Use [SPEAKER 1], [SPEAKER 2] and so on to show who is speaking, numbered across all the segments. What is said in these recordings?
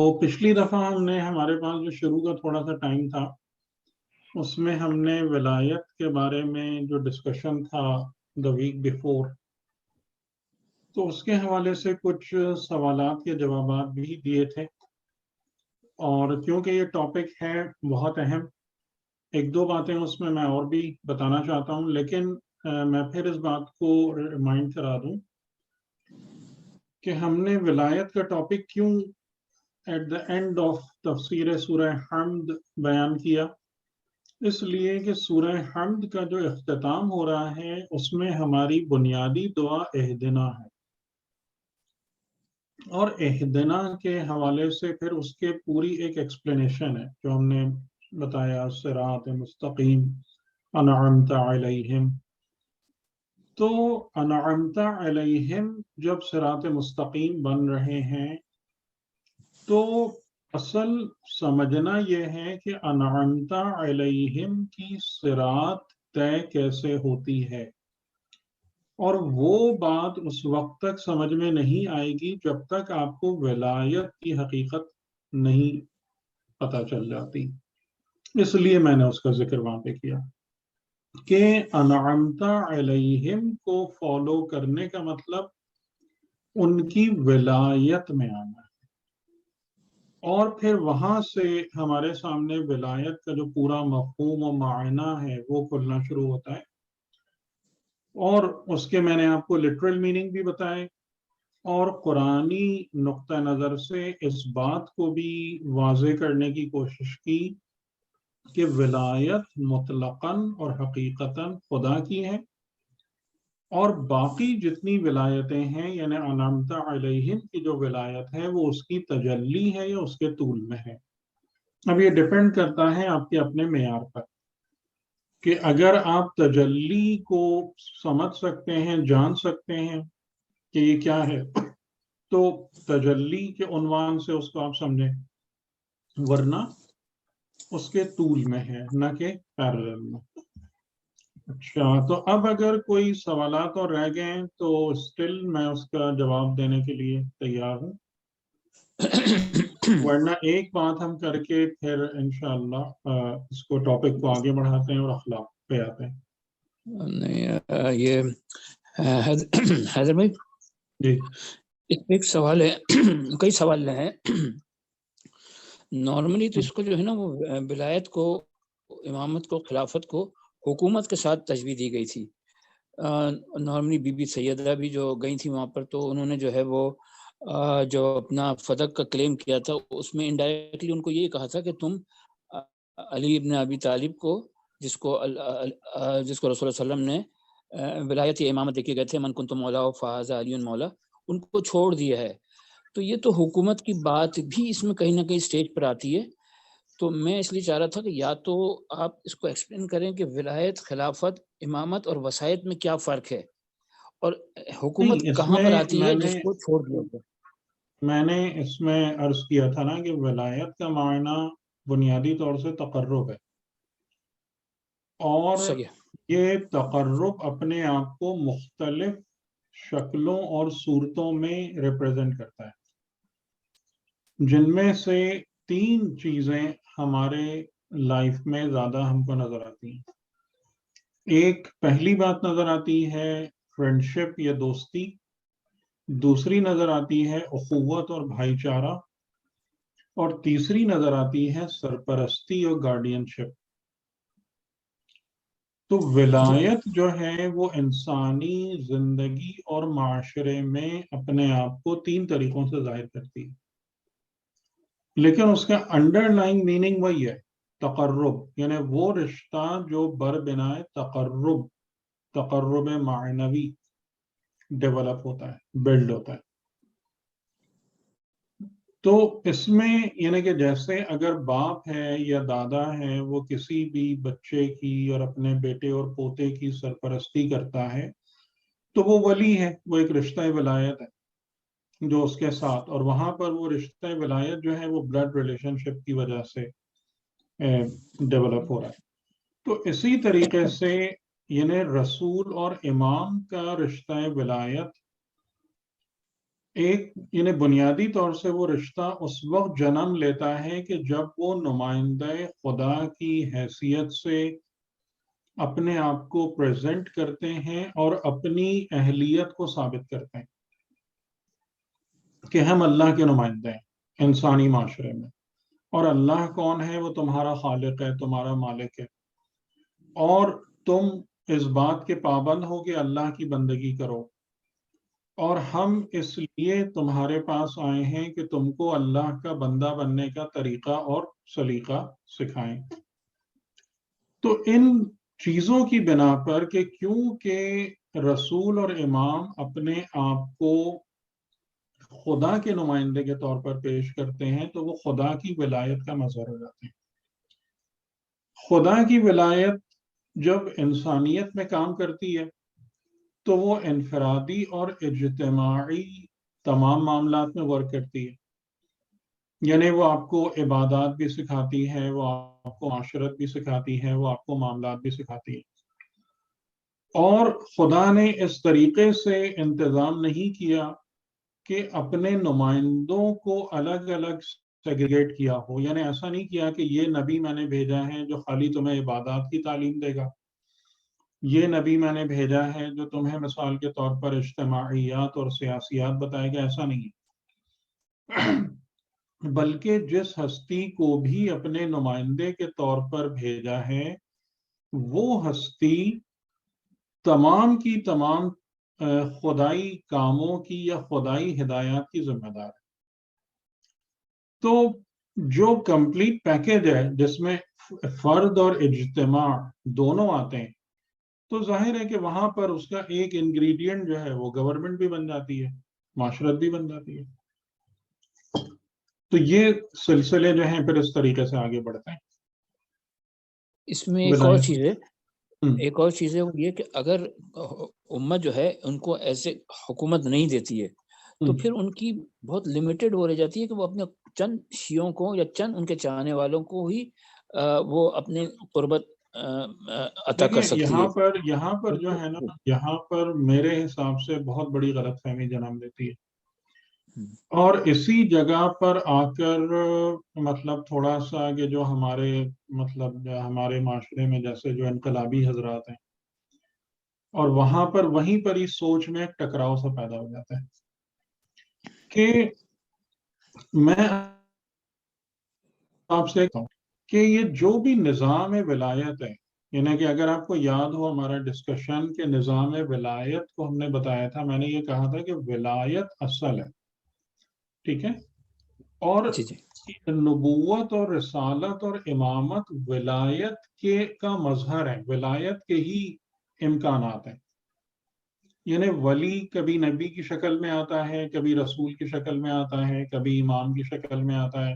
[SPEAKER 1] تو پچھلی دفعہ ہمارے پاس جو شروع کا تھوڑا سا ٹائم تھا، اس میں ہم نے ولایت کے بارے میں جو ڈسکشن تھا دا ویک بیفور، تو اس کے حوالے سے کچھ سوالات کے جوابات بھی دیے تھے. اور کیونکہ یہ ٹاپک ہے بہت اہم، ایک دو باتیں اس میں اور بھی بتانا چاہتا ہوں، لیکن میں پھر اس بات کو ریمائنڈ کرا دوں کہ ہم نے ولایت کا ٹاپک کیوں ایٹ دا اینڈ آف تفسیر سورہ حمد بیان کیا. اس لیے کہ سورہ حمد کا جو اختتام ہو رہا ہے اس میں ہماری بنیادی دعا اہدنا ہے، اور اہدنا کے حوالے سے پھر اس کے پوری ایک ایکسپلینیشن ہے جو ہم نے بتایا، صراط مستقیم انعمت علیہم. تو انعمت علیہم جب صراط مستقیم بن رہے ہیں تو اصل سمجھنا یہ ہے کہ انعمت علیہم کی صراط طے کیسے ہوتی ہے، اور وہ بات اس وقت تک سمجھ میں نہیں آئے گی جب تک آپ کو ولایت کی حقیقت نہیں پتہ چل جاتی. اس لیے میں نے اس کا ذکر وہاں پہ کیا کہ انعمت علیہم کو فالو کرنے کا مطلب ان کی ولایت میں آنا ہے، اور پھر وہاں سے ہمارے سامنے ولایت کا جو پورا مفہوم و معنی ہے وہ کھلنا شروع ہوتا ہے. اور اس کے میں نے آپ کو لٹرل میننگ بھی بتائے، اور قرآنی نقطہ نظر سے اس بات کو بھی واضح کرنے کی کوشش کی کہ ولایت مطلقاً اور حقیقتاً خدا کی ہے، اور باقی جتنی ولایتیں ہیں یعنی انعمت علیہم کی جو ولایت ہے وہ اس کی تجلی ہے یا اس کے طول میں ہے. اب یہ ڈیپینڈ کرتا ہے آپ کے اپنے معیار پر کہ اگر آپ تجلی کو سمجھ سکتے ہیں، جان سکتے ہیں کہ یہ کیا ہے، تو تجلی کے عنوان سے اس کو آپ سمجھیں، ورنہ اس کے طول میں ہے نہ کہ پیرلل میں. اچھا، تو اب اگر کوئی سوالات اور رہ گئے ہیں تو اسٹل میں اس کا جواب دینے کے لیے تیار ہوں، ورنہ ایک بات ہم کر کے پھر انشاءاللہ اس کو ٹاپک کو آگے بڑھاتے ہیں اور اخلاق پہ آتے ہیں.
[SPEAKER 2] نہیں یہ حیدر بھائی
[SPEAKER 1] جی
[SPEAKER 2] ایک سوال ہے، کئی سوال ہیں. نارملی تو اس کو جو ہے نا وہ ولایت کو، امامت کو، خلافت کو حکومت کے ساتھ تشبیہ دی گئی تھی. نارملی بی بی سیدہ بھی جو گئی تھی وہاں پر، تو انہوں نے جو ہے وہ جو اپنا فدق کا کلیم کیا تھا اس میں انڈائریکٹلی ان کو یہ کہا تھا کہ تم علی ابن ابی طالب کو، جس کو رسول اللہ علیہ وسلم نے ولایت یا امامت دے کے گئے تھے، من کنت مولا فہذا علی مولا، ان کو چھوڑ دیا ہے. تو یہ تو حکومت کی بات بھی اس میں کہیں نہ کہیں سٹیج پر آتی ہے. تو میں اس لیے چاہ رہا تھا کہ یا تو آپ اس کو ایکسپلین کریں کہ ولایت، خلافت، امامت اور وصایت میں کیا فرق ہے، اور حکومت کہاں پر آتی ہے جس کو چھوڑ دیا گیا.
[SPEAKER 1] میں نے اس میں عرض کیا تھا نا کہ ولایت کا معنی بنیادی طور سے تقرب ہے، اور یہ تقرب اپنے آپ کو مختلف شکلوں اور صورتوں میں ریپریزنٹ کرتا ہے، جن میں سے 3 چیزیں ہمارے لائف میں زیادہ ہم کو نظر آتی ہیں. ایک پہلی بات نظر آتی ہے فرینڈشپ یا دوستی، دوسری نظر آتی ہے اخوت اور بھائی چارہ، اور تیسری نظر آتی ہے سرپرستی اور گارڈین شپ. تو ولایت جو ہے وہ انسانی زندگی اور معاشرے میں اپنے آپ کو 3 طریقوں سے ظاہر کرتی ہے، لیکن اس کا انڈر لائن میننگ وہی ہے، تقرب، یعنی وہ رشتہ جو بر بنائے تقرب معنوی ڈیولپ ہوتا ہے، بلڈ ہوتا ہے. تو اس میں یعنی کہ جیسے اگر باپ ہے یا دادا ہے وہ کسی بھی بچے کی اور اپنے بیٹے اور پوتے کی سرپرستی کرتا ہے تو وہ ولی ہے، وہ ایک رشتہ ولایت ہے جو اس کے ساتھ، اور وہاں پر وہ رشتہ ولایت جو ہے وہ بلڈ ریلیشن شپ کی وجہ سے ڈیولپ ہو رہا ہے. تو اسی طریقے سے یعنی رسول اور امام کا رشتہ ولایت ایک یعنی بنیادی طور سے وہ رشتہ اس وقت جنم لیتا ہے کہ جب وہ نمائندہ خدا کی حیثیت سے اپنے آپ کو پریزنٹ کرتے ہیں اور اپنی اہلیت کو ثابت کرتے ہیں کہ ہم اللہ کے نمائندے ہیں انسانی معاشرے میں، اور اللہ کون ہے؟ وہ تمہارا خالق ہے، تمہارا مالک ہے، اور تم اس بات کے پابند ہو کہ اللہ کی بندگی کرو، اور ہم اس لیے تمہارے پاس آئے ہیں کہ تم کو اللہ کا بندہ بننے کا طریقہ اور سلیقہ سکھائیں۔ تو ان چیزوں کی بنا پر کہ کیونکہ رسول اور امام اپنے آپ کو خدا کے نمائندے کے طور پر پیش کرتے ہیں تو وہ خدا کی ولایت کا مظہر ہو جاتے ہیں۔ خدا کی ولایت جب انسانیت میں کام کرتی ہے تو وہ انفرادی اور اجتماعی تمام معاملات میں ورک کرتی ہے، یعنی وہ آپ کو عبادات بھی سکھاتی ہے، وہ آپ کو معاشرت بھی سکھاتی ہے، وہ آپ کو معاملات بھی سکھاتی ہے۔ اور خدا نے اس طریقے سے انتظام نہیں کیا کہ اپنے نمائندوں کو الگ الگ سیگریگیٹ کیا ہو، یعنی ایسا نہیں کیا کہ یہ نبی میں نے بھیجا ہے جو خالی تمہیں عبادات کی تعلیم دے گا، یہ نبی میں نے بھیجا ہے جو تمہیں مثال کے طور پر اجتماعیات اور سیاسیات بتائے گا، ایسا نہیں ہے۔ بلکہ جس ہستی کو بھی اپنے نمائندے کے طور پر بھیجا ہے وہ ہستی تمام کی تمام خدائی کاموں کی یا خدائی ہدایات کی ذمہ دار ہے۔ تو جو کمپلیٹ پیکج ہے جس میں فرد اور اجتماع دونوں آتے ہیں تو ظاہر ہے کہ وہاں پر اس کا ایک انگریڈینٹ جو ہے وہ گورنمنٹ بھی بن جاتی ہے، معاشرت بھی بن جاتی ہے۔ تو یہ سلسلے جو ہیں پھر اس طریقے سے آگے بڑھتے ہیں۔
[SPEAKER 2] اس میں ایک اور چیز ہے، ایک اور چیز ہے وہ یہ کہ اگر امت جو ہے ان کو ایسے حکومت نہیں دیتی ہے تو پھر ان کی بہت لمیٹڈ ہو رہ جاتی ہے کہ وہ اپنے چند شیعوں کو یا چند ان کے چاہنے والوں کو ہی وہ اپنے قربت عطا کر سکتی ہے۔
[SPEAKER 1] یہاں پر جو ہے نا، یہاں پر میرے حساب سے بہت بڑی غلط فہمی جنم لیتی ہے، اور اسی جگہ پر آ کر مطلب تھوڑا سا کہ جو ہمارے مطلب ہمارے معاشرے میں جیسے جو انقلابی حضرات ہیں اور وہاں پر وہیں پر ہی سوچ میں ایک ٹکراؤ سا پیدا ہو جاتا ہے کہ میں آپ سے کہوں کہ یہ جو بھی نظام ولایت ہے، یعنی کہ اگر آپ کو یاد ہو ہمارا ڈسکشن کہ نظام ولایت کو ہم نے بتایا تھا، میں نے یہ کہا تھا کہ ولایت اصل ہے، ٹھیک ہے، اور
[SPEAKER 2] جی جی
[SPEAKER 1] نبوت اور رسالت اور امامت ولایت کا مظہر ہے، ولایت کے ہی امکانات ہیں۔ یعنی ولی کبھی نبی کی شکل میں آتا ہے، کبھی رسول کی شکل میں آتا ہے، کبھی امام کی شکل میں آتا ہے،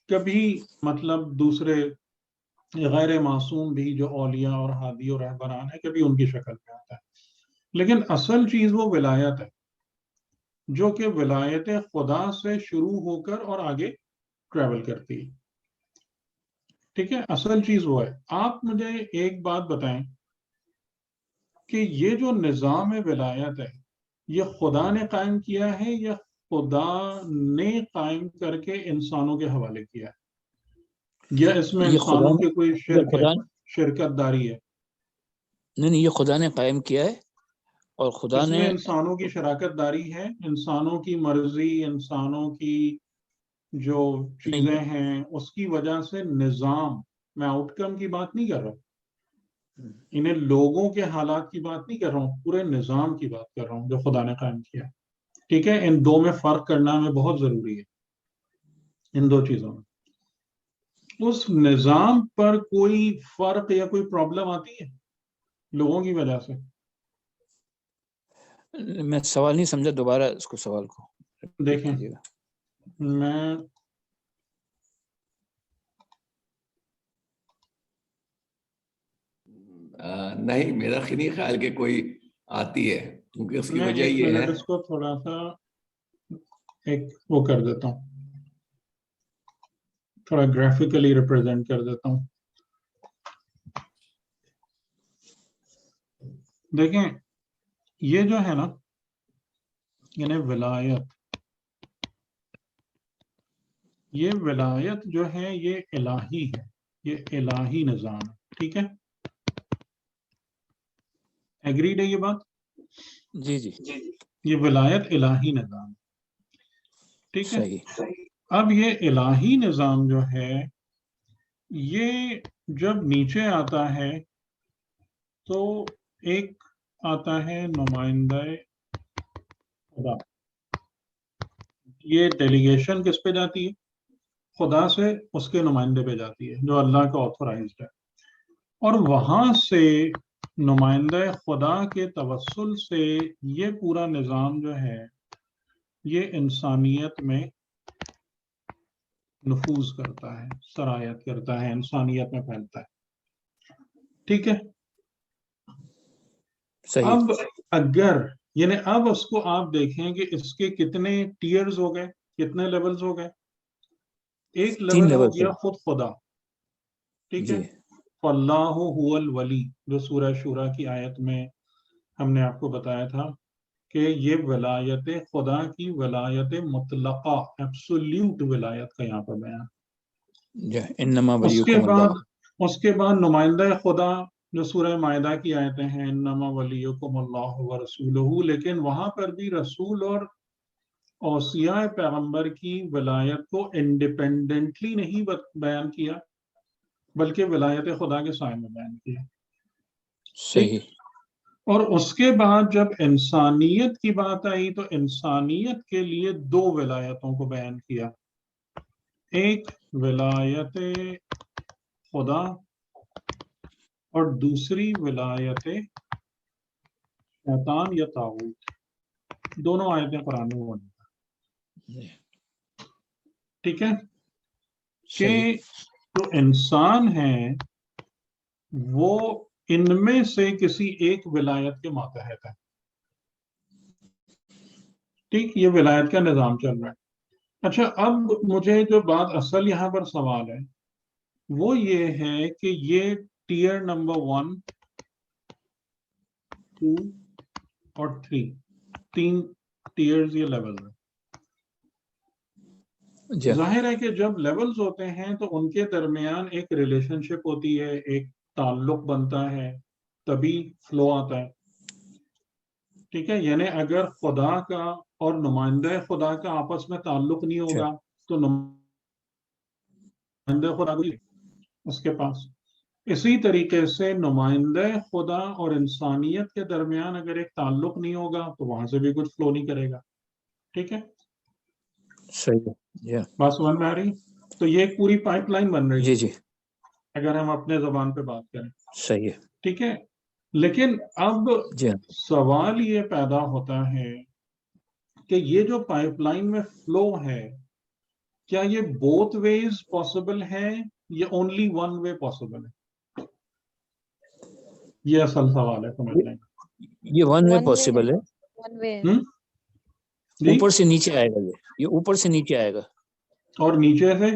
[SPEAKER 1] کبھی مطلب دوسرے غیر معصوم بھی جو اولیاء اور ہادی اور رہبران ہیں کبھی ان کی شکل میں آتا ہے، لیکن اصل چیز وہ ولایت ہے جو کہ ولایت خدا سے شروع ہو کر اور آگے ٹریول کرتی ہے، ٹھیک ہے، اصل چیز وہ ہے۔ آپ مجھے ایک بات بتائیں کہ یہ جو نظام ولایت ہے یہ خدا نے قائم کیا ہے یا خدا نے قائم کر کے انسانوں کے حوالے کیا ہے، یا اس میں
[SPEAKER 2] یہ خدا
[SPEAKER 1] انسانوں
[SPEAKER 2] نے
[SPEAKER 1] کی کوئی شرکت داری ہے؟
[SPEAKER 2] نہیں، یہ خدا نے قائم کیا ہے اور خدا
[SPEAKER 1] اس
[SPEAKER 2] نے
[SPEAKER 1] میں انسانوں کی شراکت داری ہے، انسانوں کی مرضی، انسانوں کی جو چیزیں ہیں اس کی وجہ سے نظام، میں آؤٹ کم کی بات نہیں کر رہا ہوں، انہیں لوگوں کے حالات کی بات نہیں کر رہا ہوں، پورے نظام کی بات کر رہا ہوں جو خدا نے قائم کیا، ٹھیک ہے۔ ان دو میں فرق کرنا ہمیں بہت ضروری ہے، ان دو چیزوں میں اس نظام پر کوئی فرق یا کوئی پرابلم آتی ہے لوگوں کی وجہ سے؟
[SPEAKER 2] میں سوال نہیں سمجھا، دوبارہ اس کو سوال کو
[SPEAKER 1] دیکھیں،
[SPEAKER 2] کیجیے گا۔
[SPEAKER 1] میں
[SPEAKER 3] نہیں، میرا نہیں خیال کہ کوئی آتی ہے، کیونکہ اس کی
[SPEAKER 1] میں
[SPEAKER 3] وجہ
[SPEAKER 1] ایک
[SPEAKER 3] یہ ہے
[SPEAKER 1] منٹ اس کو تھوڑا سا ایک وہ کر دیتا ہوں، تھوڑا گرافیکلی ریپرزینٹ کر دیتا ہوں۔ دیکھیں، یہ جو ہے نا یعنی ولایت، یہ ولایت جو ہے یہ الہی ہے، یہ الہی نظام ہے. ٹھیک ہے، ایگریڈ ہے یہ بات؟
[SPEAKER 2] جی جی
[SPEAKER 1] یہ ولایت الہی نظام ہے. ٹھیک ہے،
[SPEAKER 2] صحیح.
[SPEAKER 1] اب یہ الہی نظام جو ہے یہ جب نیچے آتا ہے تو ایک آتا ہے نمائندہ خدا. یہ ڈیلیگیشن کس پہ جاتی ہے؟ خدا سے اس کے نمائندے پہ جاتی ہے جو اللہ کا آتھورائزڈ ہے، اور وہاں سے نمائندہ خدا کے توسل سے یہ پورا نظام جو ہے یہ انسانیت میں نفوذ کرتا ہے، سرایت کرتا ہے، انسانیت میں پھیلتا ہے. ٹھیک ہے،
[SPEAKER 2] صحیح.
[SPEAKER 1] اب اگر یعنی اب اس کو آپ دیکھیں کہ اس کے کتنے ٹیئرز ہو گئے، کتنے لیولز ہو گئے. ایک
[SPEAKER 2] 3
[SPEAKER 1] لیول ہو
[SPEAKER 2] لیول
[SPEAKER 1] گیا
[SPEAKER 2] سے.
[SPEAKER 1] خود خدا. ٹھیک ہے،
[SPEAKER 2] جی
[SPEAKER 1] فاللہ هو الولی، جو سورہ شورى کی آیت میں ہم نے آپ کو بتایا تھا کہ یہ ولایت خدا کی ولایت مطلقہ، ایبسولیوٹ ولایت کا یہاں پر بیان.
[SPEAKER 2] جی. انما
[SPEAKER 1] اس کے
[SPEAKER 2] ولیکم
[SPEAKER 1] بعد
[SPEAKER 2] اللہ.
[SPEAKER 1] نمائندہ خدا جو سورہ مائدہ کی آیتیں ہیں، انما ولیکم اللہ ورسولہ، لیکن وہاں پر بھی رسول اور اوصیاء پیغمبر کی ولایت کو انڈیپینڈنٹلی نہیں بیان کیا، بلکہ ولایت خدا کے سائے میں بیان کیا. ٹھیک،
[SPEAKER 2] صحیح.
[SPEAKER 1] اور اس کے بعد جب انسانیت کی بات آئی تو انسانیت کے لیے 2 ولایتوں کو بیان کیا. ایک ولایت خدا اور دوسری ولایت شیطان یا طاغوت. دونوں آیتیں قرآن میں موجود ہیں.
[SPEAKER 2] جی.
[SPEAKER 1] ٹھیک ہے، کہ
[SPEAKER 2] صحیح.
[SPEAKER 1] جو انسان ہیں وہ ان میں سے کسی ایک ولایت کے ماتحت ہے. ٹھیک، یہ ولایت کا نظام چل رہا ہے. اچھا، اب مجھے جو بات اصل یہاں پر سوال ہے وہ یہ ہے کہ یہ ٹیئر نمبر 1، 2 اور 3، 3 ٹیئرز یہ لیول ہیں.
[SPEAKER 2] جی
[SPEAKER 1] ظاہر ہے کہ جب لیولز ہوتے ہیں تو ان کے درمیان ایک ریلیشن شپ ہوتی ہے، ایک تعلق بنتا ہے، تبھی فلو آتا ہے. ٹھیک ہے، یعنی اگر خدا کا اور نمائندہ خدا کا آپس میں تعلق نہیں
[SPEAKER 2] اچھا.
[SPEAKER 1] ہوگا تو نمائندہ خدا بھی اس کے پاس. اسی طریقے سے نمائندہ خدا اور انسانیت کے درمیان اگر ایک تعلق نہیں ہوگا تو وہاں سے بھی کچھ فلو نہیں کرے گا. ٹھیک ہے،
[SPEAKER 2] صحیح. جی
[SPEAKER 1] بات سمجھ میں آ رہی؟ تو یہ ایک پوری پائپ لائن بن رہی
[SPEAKER 2] جی
[SPEAKER 1] ہے
[SPEAKER 2] جی
[SPEAKER 1] اگر ہم اپنے زبان پہ بات کریں.
[SPEAKER 2] صحیح ہے.
[SPEAKER 1] ٹھیک ہے، لیکن اب
[SPEAKER 2] جی
[SPEAKER 1] سوال یہ پیدا ہوتا ہے کہ یہ جو پائپ لائن میں فلو ہے کیا یہ بوتھ ویز پاسبل ہے یا اونلی ون وے پاسبل ہے؟ یہ اصل سوال ہے سمجھنے کا.
[SPEAKER 2] یہ one way
[SPEAKER 4] One way
[SPEAKER 2] possible ہے.
[SPEAKER 4] one way.
[SPEAKER 1] جی،
[SPEAKER 2] اوپر سے نیچے آئے گا، یہ اوپر سے نیچے آئے گا.
[SPEAKER 1] اور نیچے سے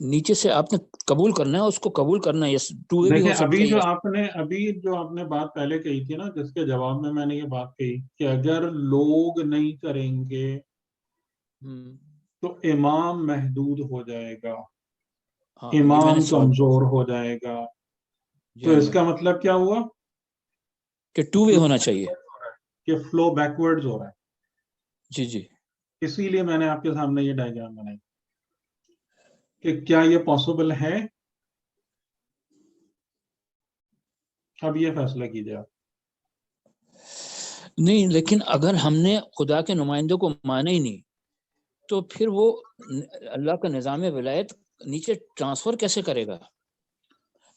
[SPEAKER 2] نیچے سے آپ نے قبول کرنا ہے، اس کو قبول کرنا ہے. یہ 2 وے بھی
[SPEAKER 1] دیکھیں
[SPEAKER 2] ہو سکتے ہیں.
[SPEAKER 1] ابھی جو آپ نے بات پہلے کہی تھی نا، جس کے جواب میں نے یہ بات کہی کہ اگر لوگ نہیں کریں گے تو امام محدود ہو جائے گا،
[SPEAKER 2] ہاں، یہ میں نے
[SPEAKER 1] امام
[SPEAKER 2] سوال
[SPEAKER 1] کمزور ہو جائے گا. تو اس کا مطلب کیا ہوا
[SPEAKER 2] کہ 2 وے ہونا چاہیے.
[SPEAKER 1] کہ فلو بیکورڈز ہو رہا ہے.
[SPEAKER 2] جی جی
[SPEAKER 1] اسی لیے میں نے آپ کے سامنے یہ ڈائیگرام بنائی کہ کیا یہ پاسبل ہے. اب یہ فیصلہ کیجیے آپ.
[SPEAKER 2] نہیں، لیکن اگر ہم نے خدا کے نمائندوں کو مانا ہی نہیں تو پھر وہ اللہ کا نظام ولایت نیچے ٹرانسفر کیسے کرے گا؟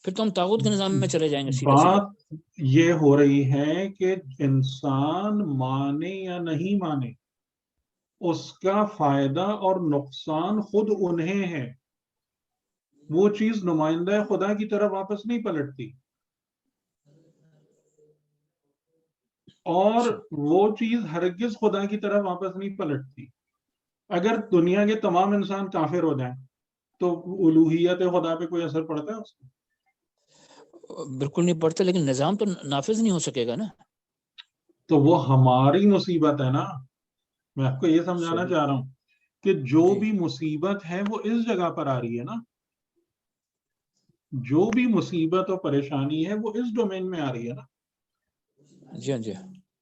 [SPEAKER 2] پھر تو ہم طاغوت کے نظام میں چلے جائیں گے سیدھا سیدھا.
[SPEAKER 1] بات یہ ہو رہی ہے کہ انسان مانے یا نہیں مانے اس کا فائدہ اور نقصان خود انہیں ہے. وہ چیز نمائندہ خدا کی طرف واپس نہیں پلٹتی، اور وہ چیز ہرگز خدا کی طرف واپس نہیں پلٹتی. اگر دنیا کے تمام انسان کافر ہو جائیں تو الوہیت خدا پہ کوئی اثر پڑتا ہے اس کا؟
[SPEAKER 2] بالکل نہیں پڑتا، لیکن نظام تو نافذ نہیں ہو سکے گا نا.
[SPEAKER 1] تو وہ ہماری مصیبت ہے نا. میں آپ کو یہ سمجھانا چاہ رہا ہوں کہ جو بھی مصیبت ہے وہ اس جگہ پر آ رہی ہے نا, جو بھی مصیبت اور پریشانی ہے وہ اس ڈومین میں آ رہی ہے نا.
[SPEAKER 2] جی ہاں جی,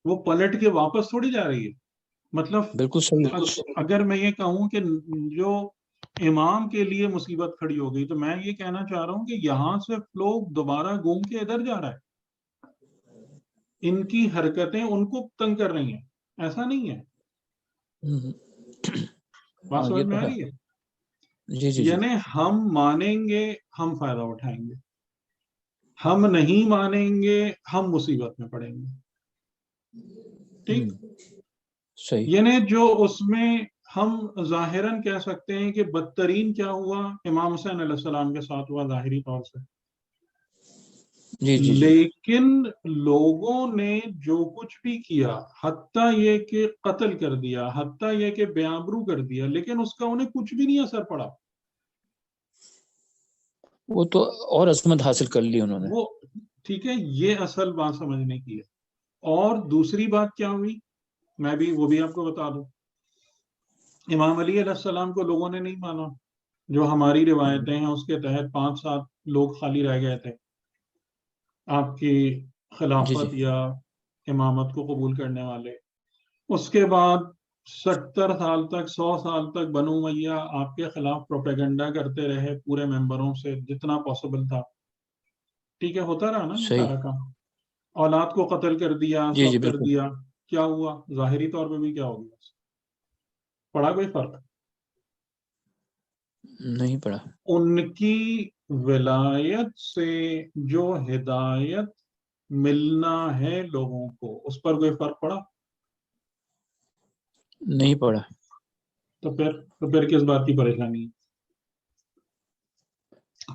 [SPEAKER 1] وہ پلٹ کے واپس تھوڑی جا رہی ہے. مطلب
[SPEAKER 2] بالکل صحیح.
[SPEAKER 1] اگر میں یہ کہوں کہ جو امام کے لیے مصیبت کھڑی ہو گئی, تو میں یہ کہنا چاہ رہا ہوں کہ یہاں سے فلو دوبارہ گھوم کے ادھر جا رہا ہے. ان کی حرکتیں ان کو تنگ کر رہی ہیں, ایسا نہیں ہے. بات سمجھ میں آ رہی ہے؟
[SPEAKER 2] جی جی,
[SPEAKER 1] یعنی ہم مانیں گے ہم فائدہ اٹھائیں گے, ہم نہیں مانیں گے ہم مصیبت میں پڑیں گے. ٹھیک,
[SPEAKER 2] صحیح.
[SPEAKER 1] یعنی جو اس میں ہم ظاہراً کہہ سکتے ہیں کہ بدترین کیا ہوا امام حسین علیہ السلام کے ساتھ ہوا ظاہری طور سے,
[SPEAKER 2] جی جی جی,
[SPEAKER 1] لیکن لوگوں نے جو کچھ بھی کیا, حتیٰ یہ کہ قتل کر دیا, حتیٰ یہ کہ بے آبرو کر دیا, لیکن اس کا انہیں کچھ بھی نہیں اثر پڑا.
[SPEAKER 2] وہ تو اور عظمت حاصل کر لی انہوں نے.
[SPEAKER 1] وہ ٹھیک ہے, یہ اصل بات سمجھنے کی ہے. اور دوسری بات کیا ہوئی, میں بھی وہ بھی آپ کو بتا دوں. امام علی علیہ السلام کو لوگوں نے نہیں مانا. جو ہماری روایتیں ہیں اس کے تحت 5-7 لوگ خالی رہ گئے تھے آپ کی
[SPEAKER 2] جی جی,
[SPEAKER 1] خلافت یا امامت کو قبول کرنے والے. اس کے بعد 70 سال تک 100 سال تک بنو امیہ آپ کے خلاف پروپیگنڈا کرتے رہے پورے ممبروں سے جتنا پاسبل تھا. ٹھیک ہے, ہوتا رہا نا یہ
[SPEAKER 2] صحیح.
[SPEAKER 1] سارا کام. اولاد کو قتل کر دیا,
[SPEAKER 2] جی جی
[SPEAKER 1] سب کر
[SPEAKER 2] بالکل,
[SPEAKER 1] دیا. کیا ہوا ظاہری طور پہ بھی, کیا ہو گیا, پڑا کوئی فرق؟
[SPEAKER 2] نہیں پڑا.
[SPEAKER 1] ان کی ولایت سے جو ہدایت ملنا ہے لوگوں کو, اس پر کوئی فرق پڑا؟
[SPEAKER 2] نہیں پڑا.
[SPEAKER 1] تو پھر کس بات کی پریشانی ہے؟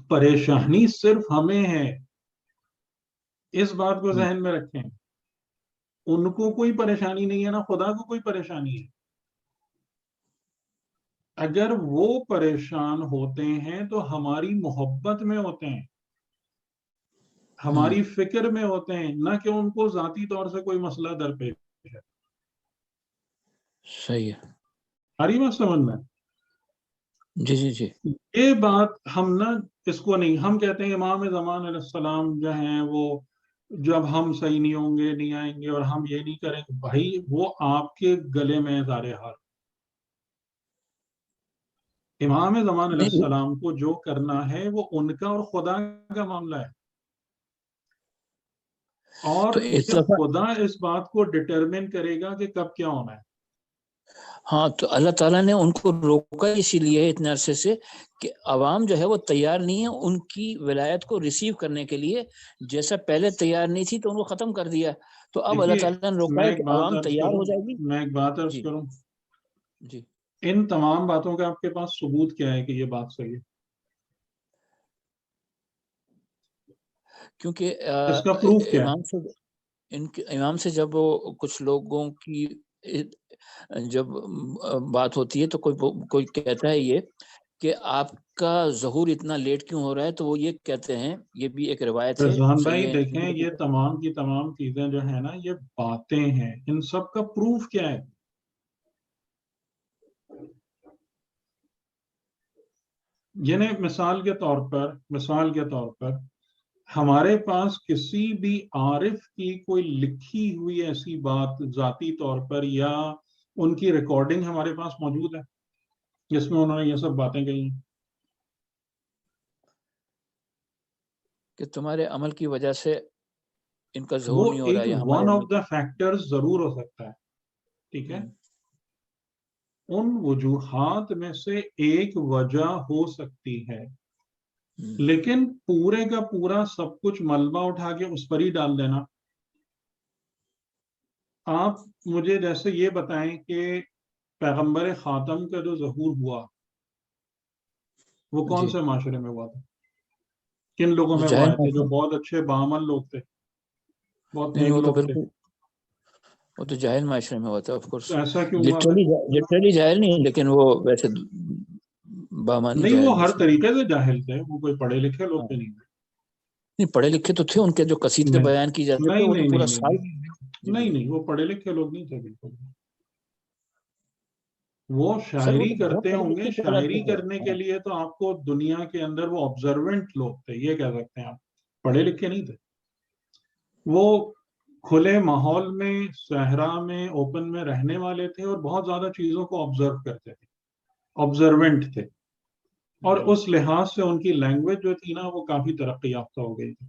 [SPEAKER 1] پریشانی صرف ہمیں ہے, اس بات کو ذہن میں رکھیں. ان کو کوئی پریشانی نہیں ہے نا خدا کو کوئی پریشانی ہے. اگر وہ پریشان ہوتے ہیں تو ہماری محبت میں ہوتے ہیں, ہماری فکر میں ہوتے ہیں, نہ کہ ان کو ذاتی طور سے کوئی مسئلہ درپیش ہے.
[SPEAKER 2] صحیح ہے.
[SPEAKER 1] ہماری بات سمجھ میں.
[SPEAKER 2] جی جی جی,
[SPEAKER 1] یہ بات ہم نہ اس کو نہیں, ہم کہتے ہیں امام زمان علیہ السلام جو ہیں وہ جب ہم صحیح نہیں ہوں گے نہیں آئیں گے اور ہم یہ نہیں کریں گے. بھائی وہ آپ کے گلے میں زار حال. امام زمان علیہ
[SPEAKER 2] نہیں
[SPEAKER 1] السلام کو جو کرنا ہے وہ ان کا اور خدا کا معاملہ ہے, اور
[SPEAKER 2] تو اس
[SPEAKER 1] پھر
[SPEAKER 2] دفعہ,
[SPEAKER 1] خدا اس بات کو ڈٹرمن کرے گا کہ کب کیا ہونا ہے.
[SPEAKER 2] ہاں تو اللہ تعالیٰ نے ان کو روکا اسی لیے اتنے عرصے سے کہ عوام جو ہے وہ تیار نہیں ہے ان کی ولایت کو ریسیو کرنے کے لیے. جیسا پہلے تیار نہیں تھی تو ان کو ختم کر دیا, تو اب اللہ
[SPEAKER 1] دیکھیے
[SPEAKER 2] تعالیٰ نے روکا
[SPEAKER 1] میں
[SPEAKER 2] ہے
[SPEAKER 1] ایک
[SPEAKER 2] کہ
[SPEAKER 1] بات
[SPEAKER 2] عوام
[SPEAKER 1] عرض
[SPEAKER 2] تیار
[SPEAKER 1] کروں,
[SPEAKER 2] ہو جائے گی.
[SPEAKER 1] میں ایک بات عرض
[SPEAKER 2] جی
[SPEAKER 1] کروں.
[SPEAKER 2] جی,
[SPEAKER 1] ان تمام باتوں کا آپ کے پاس ثبوت کیا ہے کہ یہ بات صحیح ہے؟
[SPEAKER 2] کیونکہ
[SPEAKER 1] اس کا پروف کیا ہے؟
[SPEAKER 2] امام سے جب وہ کچھ لوگوں کی جب بات ہوتی ہے تو کوئی کہتا ہے یہ کہ آپ کا ظہور اتنا لیٹ کیوں ہو رہا ہے, تو وہ یہ کہتے ہیں, یہ بھی ایک روایت ہے
[SPEAKER 1] رضوان بھائی
[SPEAKER 2] صحیح ہے.
[SPEAKER 1] دیکھیں, یہ تمام کی تمام چیزیں جو ہیں نا یہ باتیں ہیں, ان سب کا پروف کیا ہے؟ یعنی مثال کے طور پر ہمارے پاس کسی بھی عارف کی کوئی لکھی ہوئی ایسی بات ذاتی طور پر یا ان کی ریکارڈنگ ہمارے پاس موجود ہے جس میں انہوں نے یہ سب باتیں کہی ہیں؟
[SPEAKER 2] کہ تمہارے عمل کی وجہ سے ان کا ظہور
[SPEAKER 1] وہ
[SPEAKER 2] نہیں ہو رہا
[SPEAKER 1] ایک
[SPEAKER 2] ہے یا ہمارے
[SPEAKER 1] ون آف
[SPEAKER 2] عمل
[SPEAKER 1] دا فیکٹرز ضرور ہو سکتا ہے, ٹھیک ہے, ان وجوہات میں سے ایک وجہ ہو سکتی ہے, لیکن پورے کا پورا سب کچھ ملبہ اٹھا کے اس پر ہی ڈال دینا. آپ مجھے جیسے یہ بتائیں کہ پیغمبر خاتم کا جو ظہور ہوا وہ کون سے معاشرے میں ہوا تھا, کن لوگوں میں وہ آئے تھے جو بہت اچھے بعمل لوگ تھے, بہت نیک لوگ تھے؟
[SPEAKER 2] وہ تو جاہل معاشرے میں ہوا تھا, آف کورس.
[SPEAKER 1] ایسا کیوں ہوا پھر؟
[SPEAKER 2] لٹرلی جاہل نہیں, لیکن وہ ویسے بامانی
[SPEAKER 1] نہیں,
[SPEAKER 2] جاہل
[SPEAKER 1] وہ ہر
[SPEAKER 2] اس میں.
[SPEAKER 1] طریقے سے جاہل تھے, وہ کوئی پڑھے لکھے لوگ تو نہیں تھے.
[SPEAKER 2] نہیں, پڑھے لکھے تو تھے, ان کے جو قصیدے بیان کی جاتے تھے وہ تو پورا سال
[SPEAKER 1] نہیں وہ پڑھے لکھے لوگ نہیں تھے بالکل. وہ
[SPEAKER 2] سر وہ
[SPEAKER 1] شاعری
[SPEAKER 2] تو بہت
[SPEAKER 1] کرتے
[SPEAKER 2] پڑھے
[SPEAKER 1] ہوں گے.
[SPEAKER 2] لکھے
[SPEAKER 1] شاعری
[SPEAKER 2] کہلاتے تھے.
[SPEAKER 1] کرنے کے لیے تو آپ کو دنیا کے اندر وہ آبزروینٹ لوگ تھے, یہ کہہ سکتے ہیں آپ, پڑھے لکھے نہیں تھے. وہ کھلے ماحول میں, صحرا میں, اوپن میں رہنے والے تھے اور بہت زیادہ چیزوں کو آبزرو کرتے تھے, آبزروینٹ تھے. اور اس لحاظ سے ان کی لینگویج جو تھی نا وہ کافی ترقی یافتہ ہو گئی تھی.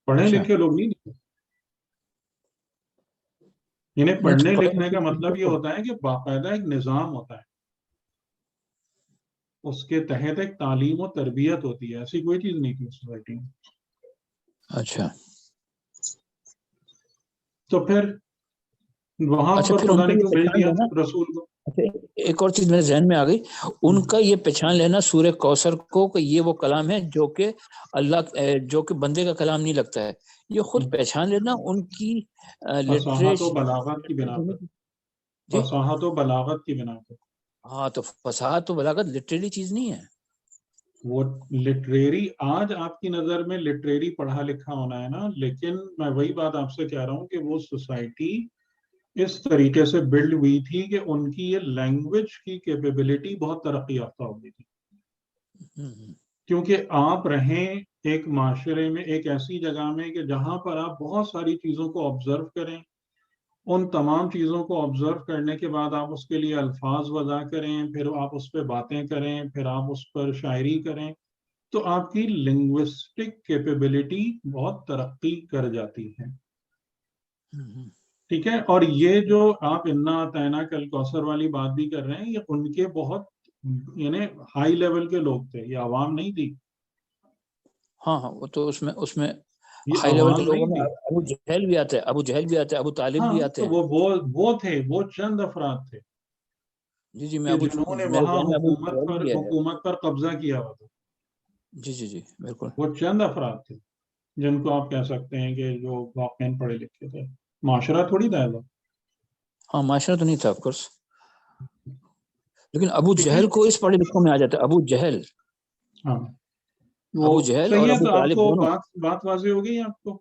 [SPEAKER 1] پڑھے
[SPEAKER 2] اچھا.
[SPEAKER 1] لکھے لوگ نہیں تھے. انہیں
[SPEAKER 2] نہیں تو
[SPEAKER 1] پڑھنے
[SPEAKER 2] پڑھے
[SPEAKER 1] لکھنے کا
[SPEAKER 2] لکھے
[SPEAKER 1] مطلب یہ ہوتا ہے کہ باقاعدہ ایک نظام ہوتا ہے, اس کے تحت ایک تعلیم و تربیت ہوتی ہے. ایسی کوئی چیز نہیں تھی سوسائٹی میں.
[SPEAKER 2] اچھا.
[SPEAKER 1] تو پھر وہاں
[SPEAKER 2] اچھا
[SPEAKER 1] پر
[SPEAKER 2] پھر ان
[SPEAKER 1] خدا
[SPEAKER 2] کا
[SPEAKER 1] نے
[SPEAKER 2] یہ
[SPEAKER 1] کیوں بھیج
[SPEAKER 2] پہچان
[SPEAKER 1] دیا
[SPEAKER 2] لینا.
[SPEAKER 1] رسول کو؟
[SPEAKER 2] اچھا ایک اور چیز میرے ذہن میں آ گئی, ان کا یہ پہچان لینا سورہ کوثر کو کہ یہ وہ کلام ہے جو کہ اللہ, جو کہ بندے کا کلام نہیں لگتا ہے, یہ خود پہچان لینا ان کی
[SPEAKER 1] فصاحت و بلاغت کی بنا پر.
[SPEAKER 2] جی
[SPEAKER 1] فصاحت و بلاغت کی بنا پر.
[SPEAKER 2] ہاں تو فصاحت و بلاغت لٹریری چیز نہیں ہے.
[SPEAKER 1] وہ لٹریری, آج آپ کی نظر میں لٹریری پڑھا لکھا ہونا ہے نا, لیکن میں وہی بات آپ سے کہہ رہا ہوں کہ وہ سوسائٹی اس طریقے سے بلڈ ہوئی تھی کہ ان کی یہ لینگویج کی کیپیبلٹی بہت ترقی یافتہ ہو گئی تھی. کیونکہ آپ رہیں ایک معاشرے میں, ایک ایسی جگہ میں کہ جہاں پر آپ بہت ساری چیزوں کو آبزرو کریں, ان تمام چیزوں کو آبزرو کرنے کے بعد آپ اس کے لیے الفاظ وضع کریں, پھر آپ اس پہ باتیں کریں, پھر آپ اس پر شاعری کریں, تو آپ کی لنگوسٹک کیپیبلٹی بہت ترقی کر جاتی ہے. ٹھیک ہے. اور یہ جو آپ انا اعطیناک کالکوثر والی بات بھی کر رہے ہیں, یہ ان کے بہت یعنی ہائی لیول کے لوگ تھے, یہ عوام نہیں تھی.
[SPEAKER 2] ہاں وہ تو اس میں
[SPEAKER 1] یہ
[SPEAKER 2] ہائی لیول کے
[SPEAKER 1] عوام
[SPEAKER 2] لوگوں
[SPEAKER 1] نہیں
[SPEAKER 2] میں
[SPEAKER 1] تھی.
[SPEAKER 2] ابو جہل بھی آتے ہیں, ابو جہل بھی آتے ہیں, ابو طالب
[SPEAKER 1] ہاں
[SPEAKER 2] بھی آتے
[SPEAKER 1] تو
[SPEAKER 2] ہیں.
[SPEAKER 1] وہ تھے, وہ چند افراد تھے
[SPEAKER 2] جی میں
[SPEAKER 1] کہ
[SPEAKER 2] ابو,
[SPEAKER 1] جنہوں نے
[SPEAKER 2] میرے
[SPEAKER 1] وہاں
[SPEAKER 2] ذہن میں ابو جہل بھی ہے.
[SPEAKER 1] حکومت پر قبضہ کیا ہوا تھا.
[SPEAKER 2] جی بالکل.
[SPEAKER 1] وہ چند افراد تھے جن کو آپ کہہ سکتے ہیں کہ جو واقعاً پڑھے لکھے تھے. معاشرہ تھوڑی تھا ایسا.
[SPEAKER 2] ہاں معاشرہ تو نہیں تھا آف کورس, لیکن ابو
[SPEAKER 1] ٹھیک ہے.
[SPEAKER 2] جہل کو اس پڑھے لکھوں میں آ جاتا ہے. ابو جہل,
[SPEAKER 1] ہاں وہ
[SPEAKER 2] ابو جہل
[SPEAKER 1] صحیح
[SPEAKER 2] اور
[SPEAKER 1] ہے.
[SPEAKER 2] ابو
[SPEAKER 1] تو آپ
[SPEAKER 2] طالب
[SPEAKER 1] کو
[SPEAKER 2] دونوں.
[SPEAKER 1] بات واضح ہو گئی آپ کو.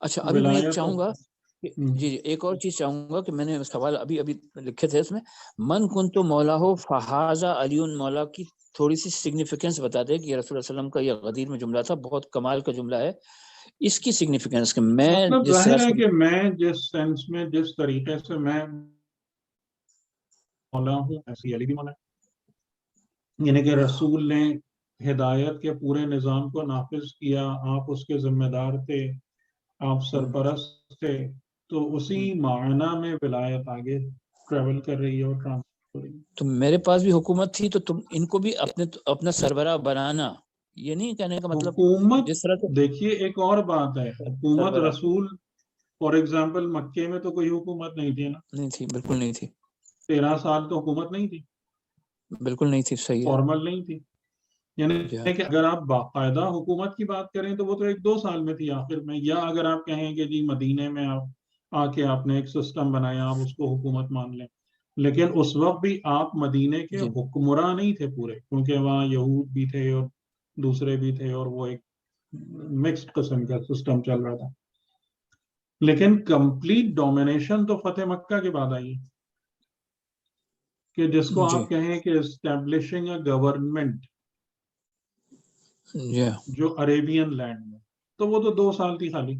[SPEAKER 2] اچھا ابھی میں ایک
[SPEAKER 1] ولایت
[SPEAKER 2] چاہوں گا جی ایک اور چیز چاہوں گا کہ میں نے سوال ابھی لکھے تھے اس میں, من کنت مولا ہو فہذا علی مولا کی تھوڑی سی سگنیفیکینس بتا دے کہ رسول اللہ علیہ وسلم کا یہ غدیر میں جملہ تھا, بہت کمال کا جملہ ہے. اس کی سگنیفیکینس کہ میں
[SPEAKER 1] مطلب
[SPEAKER 2] جس طرح
[SPEAKER 1] ظاہر ہے
[SPEAKER 2] سے
[SPEAKER 1] کہ میں جس سینس میں, جس طریقے سے میں مولا ہوں, ایسی علی بھی مولا ہے. یعنی کہ رسول نے ہدایت کے پورے نظام کو نافذ کیا, آپ اس کے ذمہ دار تھے, آپ سرپرست تھے, تو اسی معنی میں ولایت آگے ٹریول کر رہی ہے اور ٹرانسفر ہو رہی ہے.
[SPEAKER 2] تو میرے پاس بھی حکومت تھی تو تم ان کو بھی اپنا سربراہ بنانا, یہ نہیں کہنے کا مطلب
[SPEAKER 1] حکومت
[SPEAKER 2] جس طرح سے
[SPEAKER 1] دیکھیے ایک اور بات ہے, حکومت
[SPEAKER 2] سربراہ
[SPEAKER 1] رسول فار ایگزامپل مکے میں تو کوئی حکومت نہیں تھی نا,
[SPEAKER 2] نہیں تھی, بالکل نہیں تھی,
[SPEAKER 1] 13 سال تو حکومت نہیں تھی,
[SPEAKER 2] بالکل نہیں تھی. صحیح ہے.
[SPEAKER 1] فارمل نہیں تھی. یعنی کہ اگر آپ باقاعدہ حکومت کی بات کریں تو وہ تو 1-2 سال میں تھی آخر میں, یا اگر آپ کہیں کہ جی مدینے میں آپ آ کے آپ نے ایک سسٹم بنایا, آپ اس کو حکومت مان لیں, لیکن اس وقت بھی آپ مدینے کے
[SPEAKER 2] جی
[SPEAKER 1] حکمراں نہیں تھے پورے, کیونکہ وہاں یہود بھی تھے اور دوسرے بھی تھے, اور وہ ایک مکسڈ قسم کا سسٹم چل رہا تھا. لیکن کمپلیٹ ڈومینیشن تو فتح مکہ کے بعد آئی, کہ جس کو
[SPEAKER 2] جی
[SPEAKER 1] آپ کہیں کہ اسٹیبلشنگ اے گورنمنٹ
[SPEAKER 2] جی
[SPEAKER 1] جو عربین لینڈ میں, تو وہ تو 2 سال تھی خالی.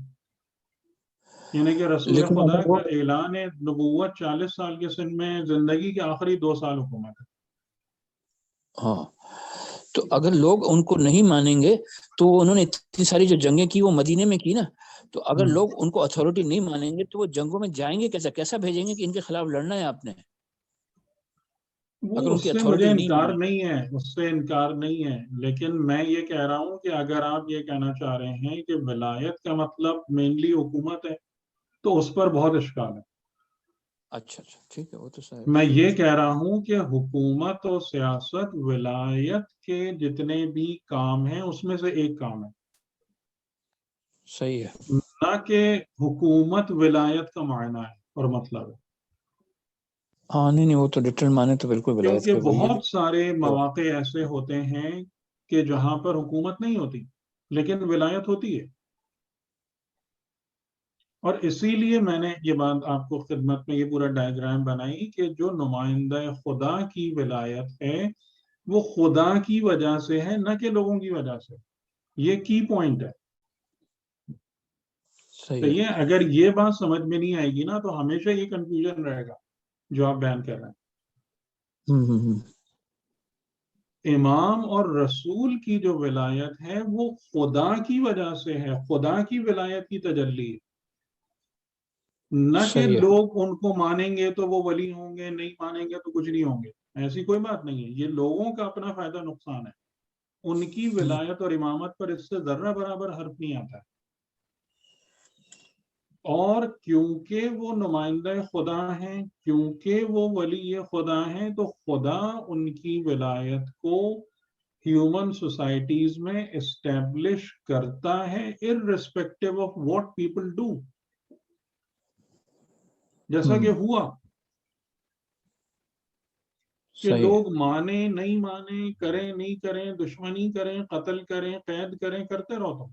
[SPEAKER 1] یعنی کہ رسول
[SPEAKER 2] لیکن
[SPEAKER 1] خدا
[SPEAKER 2] اگر وہ
[SPEAKER 1] کا اعلان نبوت 40 سال کے سن میں, زندگی کے آخری 2 سال حکومت ہے.
[SPEAKER 2] ہاں تو اگر لوگ ان کو نہیں مانیں گے تو انہوں نے اتنی ساری جو جنگیں کی وہ مدینے میں کی نا, تو اگر لوگ ان کو اتھارٹی نہیں مانیں گے تو وہ جنگوں میں جائیں گے کیسا بھیجیں گے کہ ان کے خلاف لڑنا ہے آپ نے, اگر
[SPEAKER 1] وہ
[SPEAKER 2] ان
[SPEAKER 1] اس
[SPEAKER 2] کی
[SPEAKER 1] سے
[SPEAKER 2] اتھارٹی
[SPEAKER 1] مجھے
[SPEAKER 2] نہیں
[SPEAKER 1] انکار
[SPEAKER 2] مانیں.
[SPEAKER 1] نہیں ہے, اس سے انکار نہیں ہے, لیکن میں یہ کہہ رہا ہوں کہ اگر آپ یہ کہنا چاہ رہے ہیں کہ ولایت کا مطلب مینلی حکومت ہے, تو اس پر بہت اشکال ہے.
[SPEAKER 2] اچھا ٹھیک ہے, وہ تو صحیح.
[SPEAKER 1] میں یہ کہہ رہا ہوں کہ حکومت اور سیاست ولایت کے جتنے بھی کام ہیں اس میں سے ایک کام ہے,
[SPEAKER 2] صحیح ہے.
[SPEAKER 1] نہ کہ حکومت ولایت کا معنی ہے اور مطلب ہے.
[SPEAKER 2] ہاں نہیں وہ تو لٹرل مانے تو بالکل ولایت
[SPEAKER 1] کیونکہ
[SPEAKER 2] کا وہی ہے.
[SPEAKER 1] بہت سارے مواقع ایسے ہوتے ہیں کہ جہاں پر حکومت نہیں ہوتی لیکن ولایت ہوتی ہے. اور اسی لیے میں نے یہ بات آپ کو خدمت میں یہ پورا ڈائیگرام بنائی کہ جو نمائندہ خدا کی ولایت ہے وہ خدا کی وجہ سے ہے، نہ کہ لوگوں کی وجہ سے. یہ کی پوائنٹ ہے. صحیح ہے. اگر یہ بات سمجھ میں نہیں آئے گی نا تو ہمیشہ یہ کنفیوژن رہے گا جو آپ بیان کر رہے ہیں. امام اور رسول کی جو ولایت ہے وہ خدا کی وجہ سے ہے، خدا کی ولایت کی تجلی ہے، نہ کہ لوگ ان کو مانیں گے تو وہ ولی ہوں گے، نہیں مانیں گے تو کچھ نہیں ہوں گے. ایسی کوئی بات نہیں ہے. یہ لوگوں کا اپنا فائدہ نقصان ہے. ان کی ولایت اور امامت پر اس سے ذرہ برابر حرف نہیں آتا ہے. اور کیونکہ وہ نمائندہ خدا ہیں، کیونکہ وہ ولی خدا ہیں، تو خدا ان کی ولایت کو ہیومن سوسائٹیز میں اسٹیبلش کرتا ہے irrespective of what people do. جیسا کہ ہوا کہ لوگ مانے نہیں مانے، کریں نہیں کریں، دشمنی کریں، قتل کریں، قید کریں، کرتے رہو تم.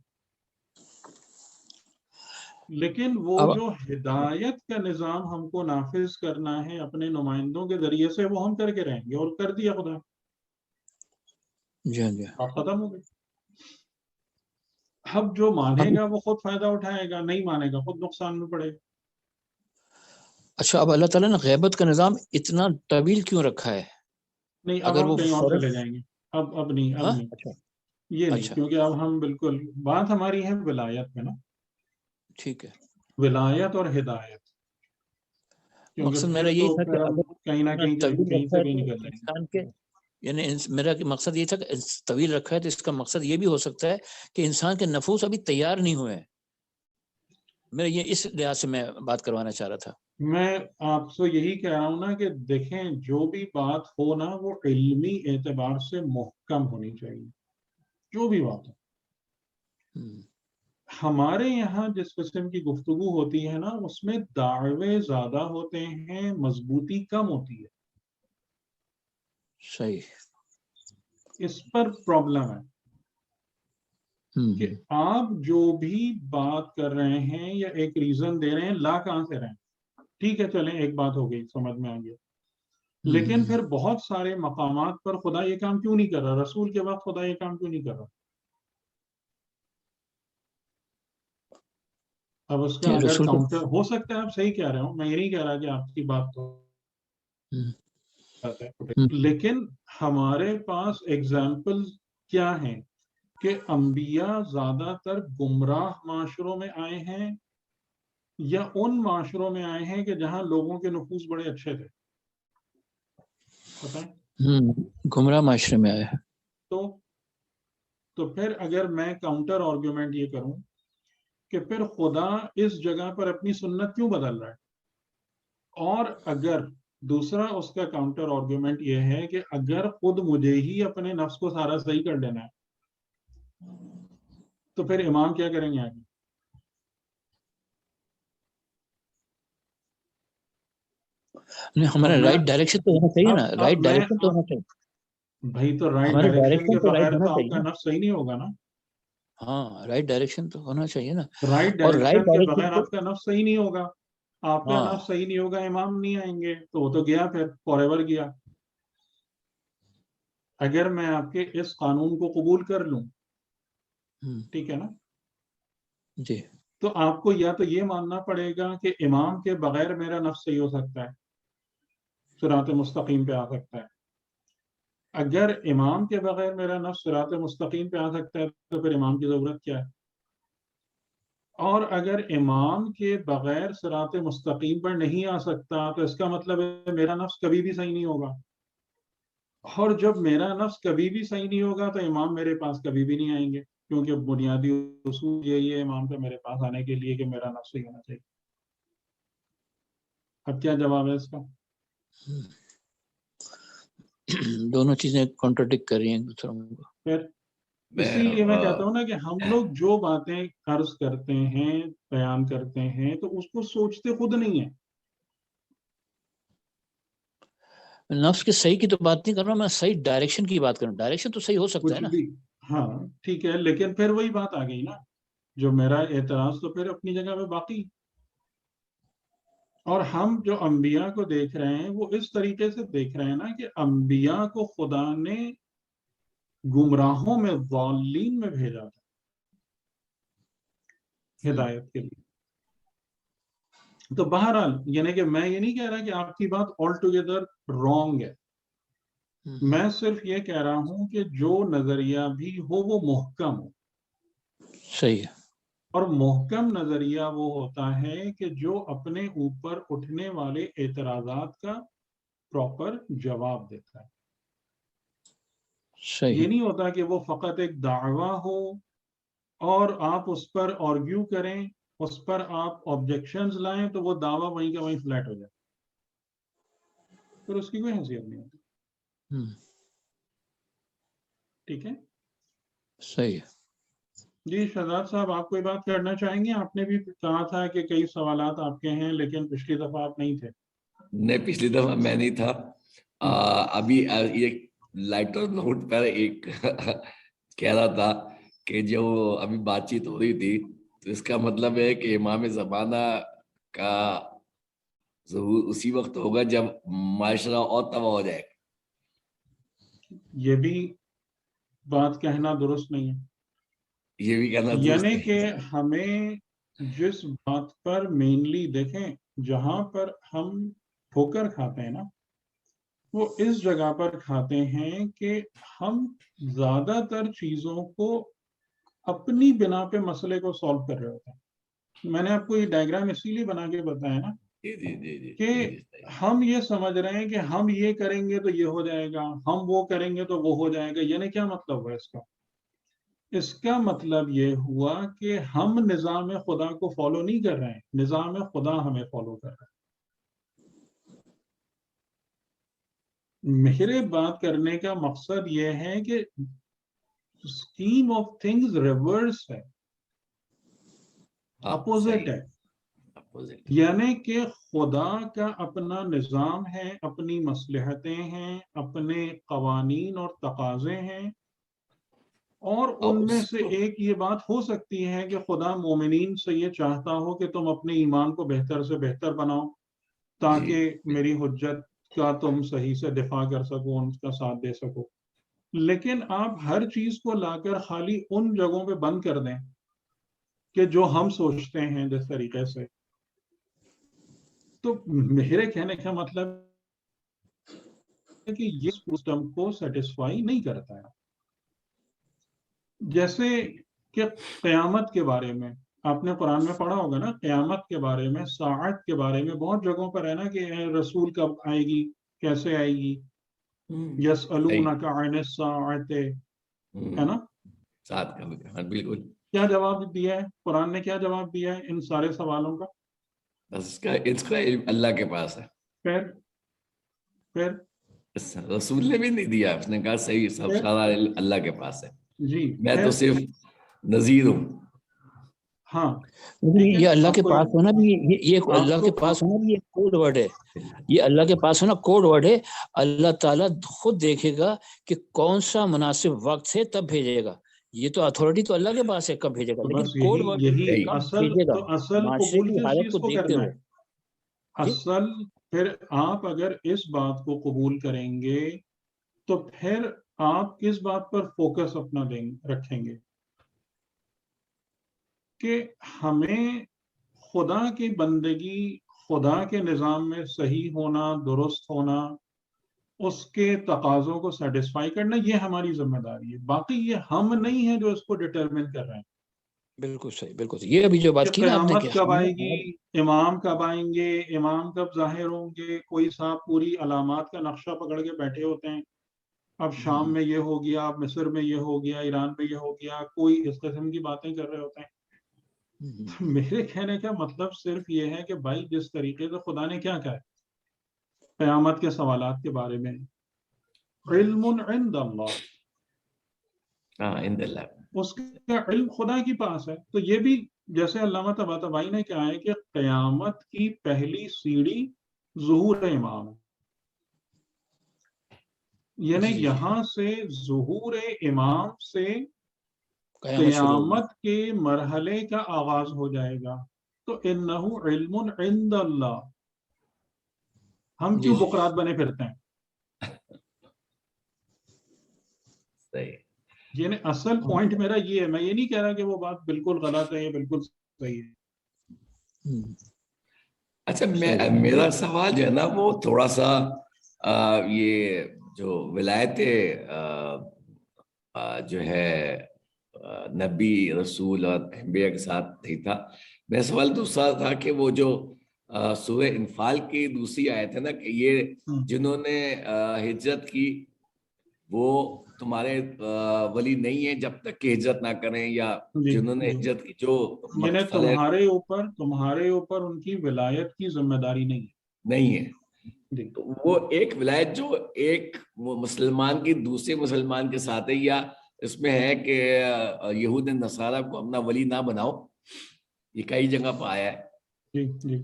[SPEAKER 1] لیکن وہ جو ہدایت کا نظام ہم کو نافذ کرنا ہے اپنے نمائندوں کے ذریعے سے، وہ ہم کر کے رہیں گے، اور کر دیا خدا. آپ ختم ہو گئے. اب جو مانے گا وہ خود فائدہ اٹھائے گا، نہیں مانے گا خود نقصان میں پڑے گا.
[SPEAKER 2] اچھا، اب اللہ تعالیٰ نے غیبت کا نظام اتنا طویل کیوں رکھا ہے؟
[SPEAKER 1] نہیں، اب ہم کہیں اور چلے جائیں گے. اب نہیں یہ نہیں، کیونکہ اب ہم بالکل بات ہماری ہے ولایت میں نا.
[SPEAKER 2] ٹھیک ہے.
[SPEAKER 1] ولایت اور ہدایت.
[SPEAKER 2] مقصد میرا یہی تھا کہ
[SPEAKER 1] کہیں نہ کہیں سے بھی نکل جائیں
[SPEAKER 2] انسان کے، یعنی میرا مقصد یہ تھا کہ طویل رکھا ہے تو اس کا مقصد یہ بھی ہو سکتا ہے کہ انسان کے نفوس ابھی تیار نہیں ہوئے ہیں. میرا یہ اس لحاظ سے میں بات کروانا چاہ رہا تھا.
[SPEAKER 1] میں آپ سے یہی کہہ رہا ہوں نا کہ دیکھیں جو بھی بات ہو نا وہ علمی اعتبار سے محکم ہونی چاہیے. جو بھی بات ہو. ہمارے یہاں جس قسم کی گفتگو ہوتی ہے نا اس میں دعوے زیادہ ہوتے ہیں، مضبوطی کم ہوتی ہے.
[SPEAKER 2] صحیح.
[SPEAKER 1] اس پر پرابلم ہے کہ آپ جو بھی بات کر رہے ہیں یا ایک ریزن دے رہے ہیں، لا کہاں سے رہے ہیں. ٹھیک ہے، چلیں ایک بات ہو گئی، سمجھ میں آ گیا. لیکن پھر بہت سارے مقامات پر خدا یہ کام کیوں نہیں کر رہا؟ رسول کے وقت خدا یہ کام کیوں نہیں کر رہا؟ اب اس کا اگر کاؤنٹر ہو سکتا ہے، آپ صحیح کہہ رہے ہو، میں یہ نہیں کہہ رہا کہ آپ کی بات تو، لیکن ہمارے پاس ایگزامپل کیا ہیں کہ انبیاء زیادہ تر گمراہ معاشروں میں آئے ہیں یا ان معاشروں میں آئے ہیں کہ جہاں لوگوں کے نفوس بڑے اچھے تھے؟ پتہ ہے
[SPEAKER 2] گمراہ معاشرے میں آئے ہیں.
[SPEAKER 1] تو پھر اگر میں کاؤنٹر آرگیومنٹ یہ کروں کہ پھر خدا اس جگہ پر اپنی سنت کیوں بدل رہا ہے؟ اور اگر دوسرا اس کا کاؤنٹر آرگیومنٹ یہ ہے کہ اگر خود مجھے ہی اپنے نفس کو سارا صحیح کر لینا ہے تو پھر امام کیا کریں گے آگے؟
[SPEAKER 2] ہمارا رائٹ ڈائریکشن تو ہونا چاہیے نا. رائٹ ڈائریکشن تو ہونا چاہیے
[SPEAKER 1] بھائی. تو رائٹ ڈائریکشن کے بغیر تو آپ کا نفس صحیح نہیں ہوگا نا.
[SPEAKER 2] ہاں، رائٹ ڈائریکشن تو ہونا چاہیے نا.
[SPEAKER 1] رائٹ ڈائریکشن کے بغیر آپ کا نفس صحیح نہیں ہوگا. آپ کا نفس صحیح نہیں ہوگا، امام نہیں آئیں گے تو وہ تو گیا، پھر فار ایور گیا. اگر میں آپ کے اس قانون کو قبول کر لوں، ٹھیک ہے نا
[SPEAKER 2] جی،
[SPEAKER 1] تو آپ کو یا تو یہ ماننا پڑے گا کہ امام کے بغیر میرا نفس صحیح ہو سکتا ہے، صراط مستقیم پہ آ سکتا ہے. اگر امام کے بغیر میرا نفس صراط مستقیم پہ آ سکتا ہے تو پھر امام کی ضرورت کیا ہے؟ اور اگر امام کے بغیر صراط مستقیم پر نہیں آ سکتا تو اس کا مطلب ہے میرا نفس کبھی بھی صحیح نہیں ہوگا. اور جب میرا نفس کبھی بھی صحیح نہیں ہوگا تو امام میرے پاس کبھی بھی نہیں آئیں گے، کیونکہ بنیادی اصول یہی ہے امام کا میرے پاس آنے کے لیے کہ میرا نفس صحیح ہونا چاہیے. اب کیا جواب ہے اس کا؟
[SPEAKER 2] دونوں چیزیں کانٹرڈکٹ کر رہی ہیں دوسروں کو.
[SPEAKER 1] پھر اسی لیے میں کہتا ہوں نا کہ ہم لوگ جو باتیں عرض کرتے ہیں، بیان کرتے ہیں، تو اس کو سوچتے خود نہیں ہیں.
[SPEAKER 2] نفس کے صحیح کی تو بات نہیں کر رہا، میں صحیح ڈائریکشن کی بات کر رہا ہوں. ڈائریکشن تو صحیح ہو سکتا ہے نا.
[SPEAKER 1] ہاں ٹھیک ہے، لیکن پھر وہی بات آ گئی نا، جو میرا اعتراض تو پھر اپنی جگہ پہ باقی. اور ہم جو انبیاء کو دیکھ رہے ہیں وہ اس طریقے سے دیکھ رہے ہیں نا کہ انبیاء کو خدا نے گمراہوں میں، ضالین میں بھیجا تھا ہدایت کے لیے. تو بہرحال یعنی کہ میں یہ نہیں کہہ رہا کہ آپ کی بات آل ٹوگیدر رانگ ہے، میں صرف یہ کہہ رہا ہوں کہ جو نظریہ بھی ہو وہ محکم ہو.
[SPEAKER 2] صحیح ہے.
[SPEAKER 1] اور محکم نظریہ وہ ہوتا ہے کہ جو اپنے اوپر اٹھنے والے اعتراضات کا پراپر جواب دیتا ہے.
[SPEAKER 2] صحیح.
[SPEAKER 1] یہ نہیں ہوتا کہ وہ فقط ایک دعویٰ ہو اور آپ اس پر آرگیو کریں، اس پر آپ آبجیکشنز لائیں تو وہ دعویٰ وہیں کا وہیں فلیٹ ہو جائے، پھر اس کی کوئی حیثیت نہیں ہوتی. ٹھیک ہے،
[SPEAKER 2] صحیح ہے.
[SPEAKER 1] جی شہزاد صاحب آپ کوئی بات کرنا چاہیں گے؟ آپ نے بھی کہا تھا کہ کئی سوالات آپ کے ہیں لیکن پچھلی دفعہ آپ نہیں تھے.
[SPEAKER 3] نہیں، پچھلی دفعہ میں نہیں تھا. ابھی یہ لائٹر نوٹ پر ایک کہہ رہا تھا کہ جو ابھی بات چیت ہو رہی تھی تو اس کا مطلب ہے کہ امام زمانہ کا ظہور اسی وقت ہوگا جب معاشرہ اور تباہ ہو جائے.
[SPEAKER 1] یہ بھی بات کہنا درست نہیں ہے.
[SPEAKER 3] یہ بھی کہنا
[SPEAKER 1] یعنی کہ ہمیں جس بات پر مینلی دیکھیں، جہاں پر ہم ٹھوکر کھاتے ہیں نا وہ اس جگہ پر کھاتے ہیں کہ ہم زیادہ تر چیزوں کو اپنی بنا پہ مسئلے کو سالو کر رہے ہوتے ہیں. میں نے آپ کو یہ ڈائیگرام اسی لیے بنا کے بتایا نا کہ ہم یہ سمجھ رہے ہیں کہ ہم یہ کریں گے تو یہ ہو جائے گا، ہم وہ کریں گے تو وہ ہو جائے گا. یعنی کیا مطلب ہوا اس کا؟ اس کا مطلب یہ ہوا کہ ہم نظام خدا کو فالو نہیں کر رہے ہیں، نظام خدا ہمیں فالو کر رہا ہے. میرے بات کرنے کا مقصد یہ ہے کہ اسکیم آف تھنگز ریورس ہے، اپوزٹ ہے. یعنی کہ خدا کا اپنا نظام ہے، اپنی مصلحتیں ہیں، اپنے قوانین اور تقاضے ہیں، اور ان میں سے ایک یہ بات ہو سکتی ہے کہ خدا مومنین سے یہ چاہتا ہو کہ تم اپنے ایمان کو بہتر سے بہتر بناؤ تاکہ میری حجت کا تم صحیح سے دفاع کر سکو، ان کا ساتھ دے سکو. لیکن آپ ہر چیز کو لا کر خالی ان جگہوں پہ بند کر دیں کہ جو ہم سوچتے ہیں جس طریقے سے، تو میرے کہنے کا مطلب ہے کہ یہ سسٹم کو سیٹسفائی نہیں کرتا ہے. جیسے کہ قیامت کے بارے میں آپ نے قرآن میں پڑھا ہوگا نا، قیامت کے بارے میں، ساعت کے بارے میں بہت جگہوں پر ہے نا کہ رسول کب آئے گی، کیسے آئے گی، یسألونک عن الساعۃ، ہے نا.
[SPEAKER 3] بالکل.
[SPEAKER 1] کیا جواب دیا ہے قرآن نے؟ کیا جواب دیا ہے ان سارے سوالوں کا؟
[SPEAKER 3] بس اس کا علم اللہ کے پاس ہے.
[SPEAKER 1] پھر
[SPEAKER 3] رسول نے بھی نہیں دیا، اس نے کہا صحیح، سب سارا علم اللہ کے پاس ہے،
[SPEAKER 1] جی
[SPEAKER 3] میں تو صرف نذیر ہوں.
[SPEAKER 1] ہاں
[SPEAKER 2] یہ اللہ کے پاس ہونا بھی، یہ اللہ کے پاس ہونا بھی ایک کوڈ ورڈ ہے. یہ اللہ کے پاس ہونا کوڈ ورڈ ہے. اللہ تعالیٰ خود دیکھے گا کہ کون سا مناسب وقت ہے تب بھیجے گا. یہ تو اتھارٹی تو اللہ کے پاس ہے کب بھیجے گا، لیکن کوڈ ورڈ کب بھیجے گا معاشرے کی حالت کو دیکھتے ہوئے.
[SPEAKER 1] اصل پھر آپ اگر اس بات کو قبول کریں گے تو پھر آپ کس بات پر فوکس اپنا رکھیں گے کہ ہمیں خدا کی بندگی، خدا کے نظام میں صحیح ہونا، درست ہونا، اس کے تقاضوں کو سیٹسفائی کرنا، یہ ہماری ذمہ داری ہے. باقی یہ ہم نہیں ہیں جو اس کو ڈٹرمن کر رہے ہیں.
[SPEAKER 2] بالکل صحیح، بالکل صحیح. یہ ابھی جو بات کی نا آپ نے
[SPEAKER 1] قیامت کب آئے گی، امام کب آئیں گے، امام کب ظاہر ہوں گے، کوئی صاحب پوری علامات کا نقشہ پکڑ کے بیٹھے ہوتے ہیں. اب شام میں یہ ہو گیا، اب مصر میں یہ ہو گیا، ایران میں یہ ہو گیا، کوئی اس قسم کی باتیں کر رہے ہوتے ہیں. میرے کہنے کا مطلب صرف یہ ہے کہ بھائی جس طریقے سے خدا نے کیا کہا قیامت کے سوالات کے بارے میں، علم عند اللہ، اس کا علم خدا کے پاس ہے. تو یہ بھی جیسے علامہ طباطبائی نے کہا ہے کہ قیامت کی پہلی سیڑھی ظہور امام ہے. یعنی یہاں سے ظہور امام سے قیامت کے مرحلے کا آغاز ہو جائے گا. تو انہ علم عند اللہ، ہم کیوں بکرات بنے پھرتے ہیں؟ یعنی اصل پوائنٹ میرا یہ ہے، میں یہ نہیں کہہ رہا کہ وہ بات بالکل غلط ہے یا بالکل صحیح ہے.
[SPEAKER 3] اچھا میرا سوال جو ہے نا وہ تھوڑا سا یہ جو ولایت جو ہے نبی رسول اور انبیاء کے ساتھ نہیں تھا. میرا سوال دوسرا تھا کہ وہ جو سورہ انفال کی دوسری آیت ہے نا کہ یہ جنہوں نے ہجرت کی وہ تمہارے ولی نہیں ہیں جب تک کہ ہجرت نہ کریں، یا جنہوں نے ہجرت کی جو
[SPEAKER 1] یعنی تمہارے اوپر ان کی ولایت کی ذمہ داری نہیں
[SPEAKER 3] ہے. تو وہ ایک ولایت جو ایک مسلمان کی دوسرے مسلمان کے ساتھ ہے، یا اس میں ہے کہ یہود نصارہ کو اپنا ولی نہ بناؤ، یہ کئی جگہ پہ آیا ہے.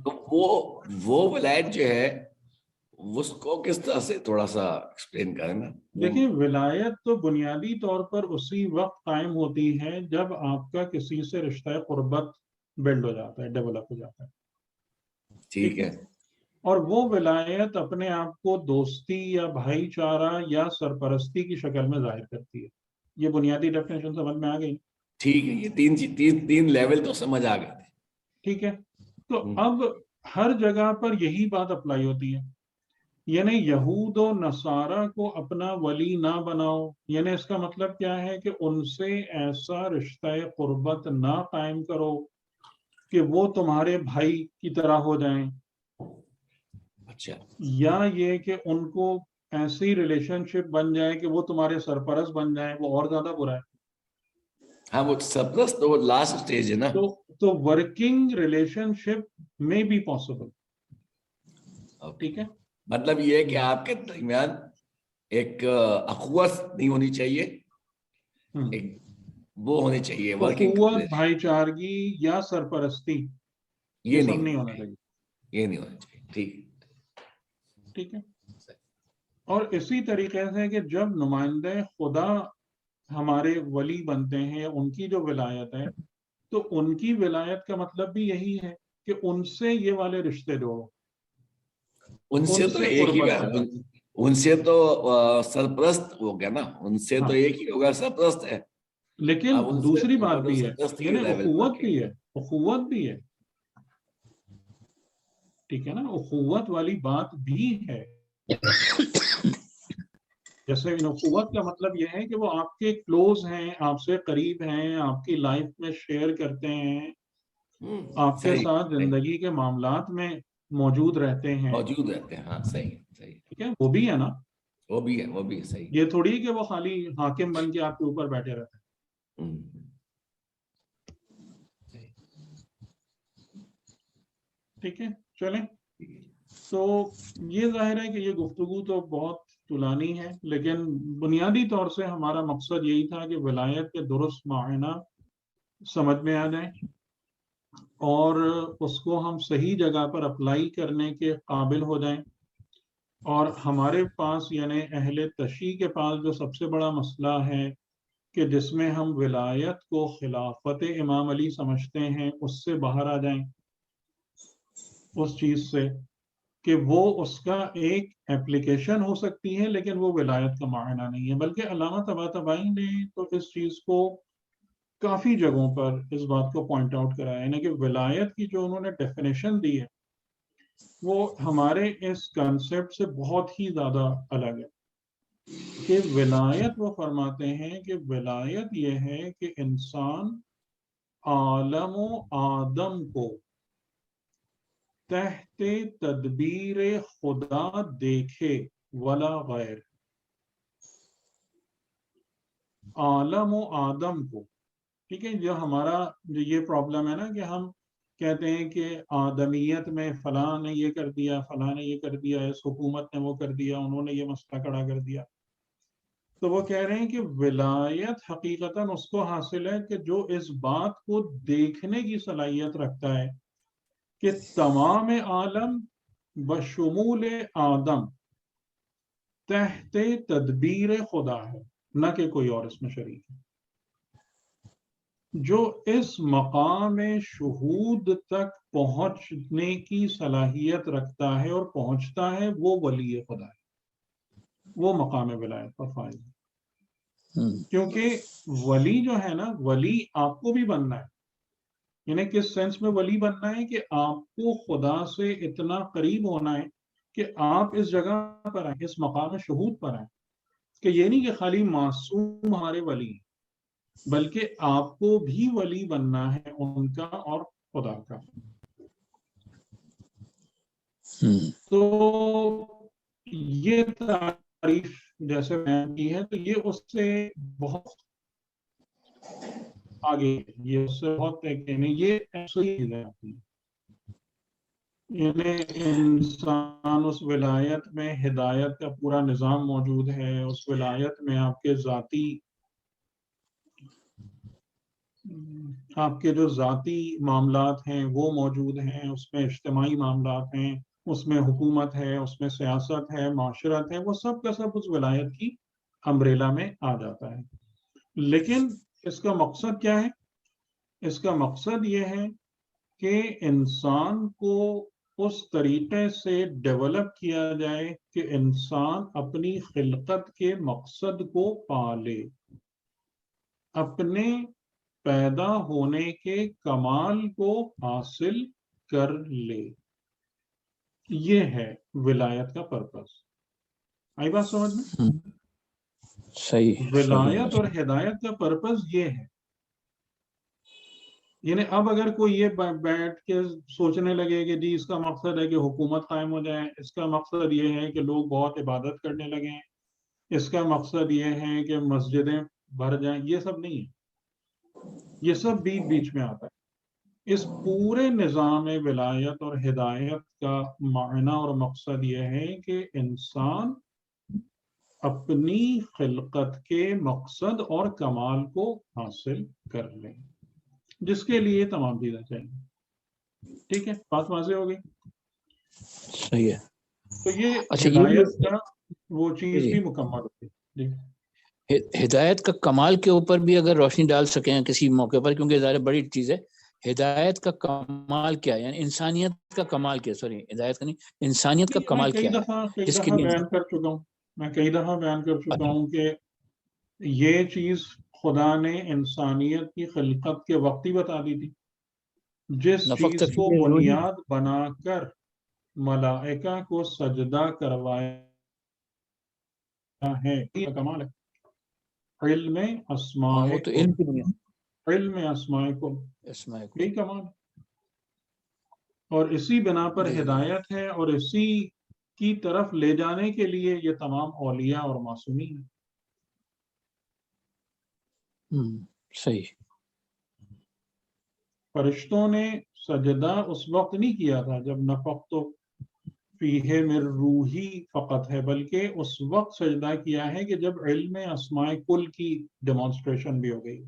[SPEAKER 3] تو وہ ولایت جو ہے اس کو کس طرح سے تھوڑا سا ایکسپلین کریں نا.
[SPEAKER 1] دیکھیں ولایت تو بنیادی طور پر اسی وقت قائم ہوتی ہے جب آپ کا کسی سے رشتہ قربت بلڈ ہو جاتا ہے، ڈیولپ ہو جاتا ہے.
[SPEAKER 3] ٹھیک ہے.
[SPEAKER 1] اور وہ ولایت اپنے آپ کو دوستی یا بھائی چارہ یا سرپرستی کی شکل میں ظاہر کرتی ہے. یہ بنیادی ڈیفینیشن سمجھ میں آ گئی؟
[SPEAKER 3] ٹھیک ہے، یہ تین لیول تو سمجھ آ گئے تھے.
[SPEAKER 1] ٹھیک ہے. تو اب ہر جگہ پر یہی بات اپلائی ہوتی ہے. یعنی یہود و نصارہ کو اپنا ولی نہ بناؤ، یعنی اس کا مطلب کیا ہے کہ ان سے ایسا رشتہ قربت نہ قائم کرو کہ وہ تمہارے بھائی کی طرح ہو جائیں.
[SPEAKER 3] اچھا. یا
[SPEAKER 1] یہ کہ ان کو ایسی ریلیشن شپ بن جائے کہ وہ تمہارے سرپرست بن جائیں، وہ اور زیادہ برا ہے.
[SPEAKER 3] ہاں وہ سرپرست تو لاسٹ سٹیج ہے نا.
[SPEAKER 1] تو ورکنگ ریلیشن شپ میں بھی پاسبل. ٹھیک ہے.
[SPEAKER 3] مطلب یہ ہے کہ آپ کے درمیان ایک اخوت نہیں ہونی چاہیے، ایک وہ ہونی چاہیے
[SPEAKER 1] اخوت، بھائی چارگی یا سرپرستی، یہ سب نہیں ہونا چاہیے.
[SPEAKER 3] یہ نہیں ہونا چاہیے.
[SPEAKER 1] ٹھیک ہے. اور اسی طریقے سے کہ جب نمائندہ خدا ہمارے ولی بنتے ہیں، ان کی جو ولایت ہے، تو ان کی ولایت کا مطلب بھی یہی ہے کہ ان سے یہ والے رشتے جوڑو.
[SPEAKER 3] ان سے تو ایک ہی گا، ان سے تو سرپرست ہو گیا نا، ان سے تو ایک ہی ہوگا، سرپرست ہے.
[SPEAKER 1] لیکن دوسری بات بھی ہے، یعنی اخوت بھی ہے. ٹھیک ہے نا، اخوت والی بات بھی ہے. جیسے اخوت کا مطلب یہ ہے کہ وہ آپ کے کلوز ہیں، آپ سے قریب ہیں، آپ کی لائف میں شیئر کرتے ہیں، آپ کے ساتھ زندگی کے معاملات میں موجود رہتے ہیں.
[SPEAKER 3] ہاں صحیح.
[SPEAKER 1] ٹھیک ہے، وہ بھی ہے نا.
[SPEAKER 3] وہ بھی ہے صحیح.
[SPEAKER 1] یہ تھوڑی کہ وہ خالی حاکم بن کے آپ کے اوپر بیٹھے رہتے ہیں. ٹھیک ہے. چلیں، تو یہ ظاہر ہے کہ یہ گفتگو تو بہت طولانی ہے، لیکن بنیادی طور سے ہمارا مقصد یہی تھا کہ ولایت کے درست معنی سمجھ میں آ جائیں اور اس کو ہم صحیح جگہ پر اپلائی کرنے کے قابل ہو جائیں. اور ہمارے پاس یعنی اہل تشیع کے پاس جو سب سے بڑا مسئلہ ہے کہ جس میں ہم ولایت کو خلافت امام علی سمجھتے ہیں، اس سے باہر آ جائیں، اس چیز سے کہ وہ اس کا ایک ایپلیکیشن ہو سکتی ہے لیکن وہ ولایت کا معنی نہیں ہے. بلکہ علامہ طباطبائی نے تو اس چیز کو کافی جگہوں پر اس بات کو پوائنٹ آؤٹ کرایا، یعنی کہ ولایت کی جو انہوں نے ڈیفینیشن دی ہے وہ ہمارے اس کنسیپٹ سے بہت ہی زیادہ الگ ہے. کہ ولایت وہ فرماتے ہیں کہ ولایت یہ ہے کہ انسان عالم و آدم کو تحت تدبیر خدا دیکھے ولا غیر. عالم و آدم کو، ٹھیک ہے، جو ہمارا جو یہ پرابلم ہے نا کہ ہم کہتے ہیں کہ آدمیت میں فلاں نے یہ کر دیا، فلاں نے یہ کر دیا، اس حکومت نے وہ کر دیا، انہوں نے یہ مسئلہ کھڑا کر دیا. تو وہ کہہ رہے ہیں کہ ولایت حقیقتاً اس کو حاصل ہے کہ جو اس بات کو دیکھنے کی صلاحیت رکھتا ہے کہ تمام عالم بشمول آدم تحت تدبیر خدا ہے، نہ کہ کوئی اور اس میں شریک ہے. جو اس مقام شہود تک پہنچنے کی صلاحیت رکھتا ہے اور پہنچتا ہے وہ ولی خدا ہے، وہ مقام ولایت پر فائز ہے۔ کیونکہ ولی جو ہے نا، ولی آپ کو بھی بننا ہے، یعنی کس سینس میں ولی بننا ہے کہ آپ کو خدا سے اتنا قریب ہونا ہے کہ آپ اس جگہ پر آئیں، اس مقام شہود پر آئیں، کہ یہ نہیں کہ خالی معصوم ہمارے ولی ہیں، بلکہ آپ کو بھی ولی بننا ہے ان کا اور خدا کا۔ تو یہ تعریف جیسے بیان کی ہے تو یہ اس سے بہت آگے، یہ اس سے بہت یہ ایسی چیزیں آتی ہیں، یعنی انسان اس ولایت میں ہدایت کا پورا نظام موجود ہے، اس ولایت میں آپ کے جو ذاتی معاملات ہیں وہ موجود ہیں، اس میں اجتماعی معاملات ہیں، اس میں حکومت ہے، اس میں سیاست ہے، معاشرت ہے، وہ سب کا سب اس ولایت کی امبریلا میں آ جاتا ہے۔ لیکن اس کا مقصد کیا ہے؟ اس کا مقصد یہ ہے کہ انسان کو اس طریقے سے ڈیولپ کیا جائے کہ انسان اپنی خلقت کے مقصد کو پالے، اپنے پیدا ہونے کے کمال کو حاصل کر لے۔ یہ ہے ولایت کا پرپس۔ آئی بات سمجھ میں؟
[SPEAKER 2] صحیح۔
[SPEAKER 1] ولایت اور ہدایت کا پرپس یہ ہے۔ یعنی اب اگر کوئی یہ بیٹھ کے سوچنے لگے کہ جی اس کا مقصد ہے کہ حکومت قائم ہو جائے، اس کا مقصد یہ ہے کہ لوگ بہت عبادت کرنے لگیں، اس کا مقصد یہ ہے کہ مسجدیں بھر جائیں، یہ سب نہیں ہے، یہ سب بیچ میں آتا ہے۔ اس پورے نظام ولایت اور ہدایت کا معنی اور مقصد یہ ہے کہ انسان اپنی خلقت کے مقصد اور کمال کو حاصل کر لے، جس کے لیے تمام چیزیں چاہیے۔ ٹھیک ہے، بات واضح ہو گئی؟
[SPEAKER 2] صحیح ہے۔
[SPEAKER 1] تو یہ
[SPEAKER 2] اچھا،
[SPEAKER 1] ہدایت کا وہ چیز بھی مکمل ہوتی ہے۔ جی،
[SPEAKER 2] ہدایت کا کمال کے اوپر بھی اگر روشنی ڈال سکیں کسی موقع پر، کیونکہ ظاہر بڑی چیز ہے، ہدایت کا کمال کیا ہے، یعنی انسانیت کا کمال کیا، سوری ہدایت کا نہیں، انسانیت کا
[SPEAKER 1] میں
[SPEAKER 2] کمال
[SPEAKER 1] کئی
[SPEAKER 2] کیا ہے
[SPEAKER 1] دفعہ
[SPEAKER 2] جس کے لیے
[SPEAKER 1] بیان کر چکا ہوں، کہ یہ چیز خدا نے انسانیت کی خلقت کے وقت ہی بتا دی تھی، جس
[SPEAKER 2] نفخت
[SPEAKER 1] چیز کو
[SPEAKER 2] فیہ روحی،
[SPEAKER 1] بنیاد بنا کر ملائکہ کو سجدہ کروایا ہے، یہ کمال ہے، علم اسماء
[SPEAKER 2] وہ تو
[SPEAKER 1] کو،
[SPEAKER 2] علم کی دنیا،
[SPEAKER 1] علم اسماء کو،
[SPEAKER 2] اسماء کو،
[SPEAKER 1] یہی کمال ہے۔ اور اسی بنا پر
[SPEAKER 2] جی
[SPEAKER 1] ہدایت ہے، اور اسی کی طرف لے جانے کے لیے یہ تمام اولیاء اور معصومین ہیں۔
[SPEAKER 2] صحیح۔
[SPEAKER 1] فرشتوں نے سجدہ اس وقت نہیں کیا تھا جب نفخت فیہ من روحی فقط ہے، بلکہ اس وقت سجدہ کیا ہے کہ جب علم اسماء کل کی ڈیمانسٹریشن بھی ہو گئی۔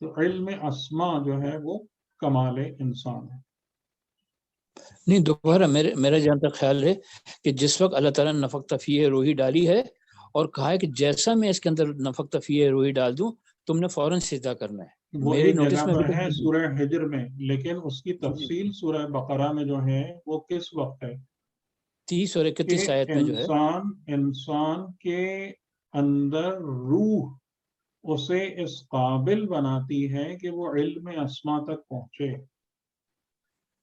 [SPEAKER 1] تو علم اسماء جو ہے وہ کمال انسان ہے۔
[SPEAKER 2] نہیں، دوبارہ میرا جہاں تک خیال ہے کہ جس وقت اللہ تعالیٰ نے نفخت فیہ روحی ڈالی ہے اور کہا ہے کہ جیسا میں اس کے اندر نفخت فیہ روحی ڈال دوں تم نے فوراً سجدہ کرنا ہے،
[SPEAKER 1] وہ
[SPEAKER 2] میرے
[SPEAKER 1] ایک
[SPEAKER 2] نوٹس
[SPEAKER 1] جگہ
[SPEAKER 2] میں
[SPEAKER 1] پر
[SPEAKER 2] ابھی
[SPEAKER 1] ہے
[SPEAKER 2] تک
[SPEAKER 1] سورہ حجر میں، لیکن اس کی تفصیل سورہ بقرہ میں جو ہے وہ کس وقت ہے
[SPEAKER 2] 30 اور 31
[SPEAKER 1] کہ
[SPEAKER 2] آیت میں جو ہے
[SPEAKER 1] انسان کے اندر روح اسے اس قابل بناتی ہے کہ وہ علم اسماء تک پہنچے۔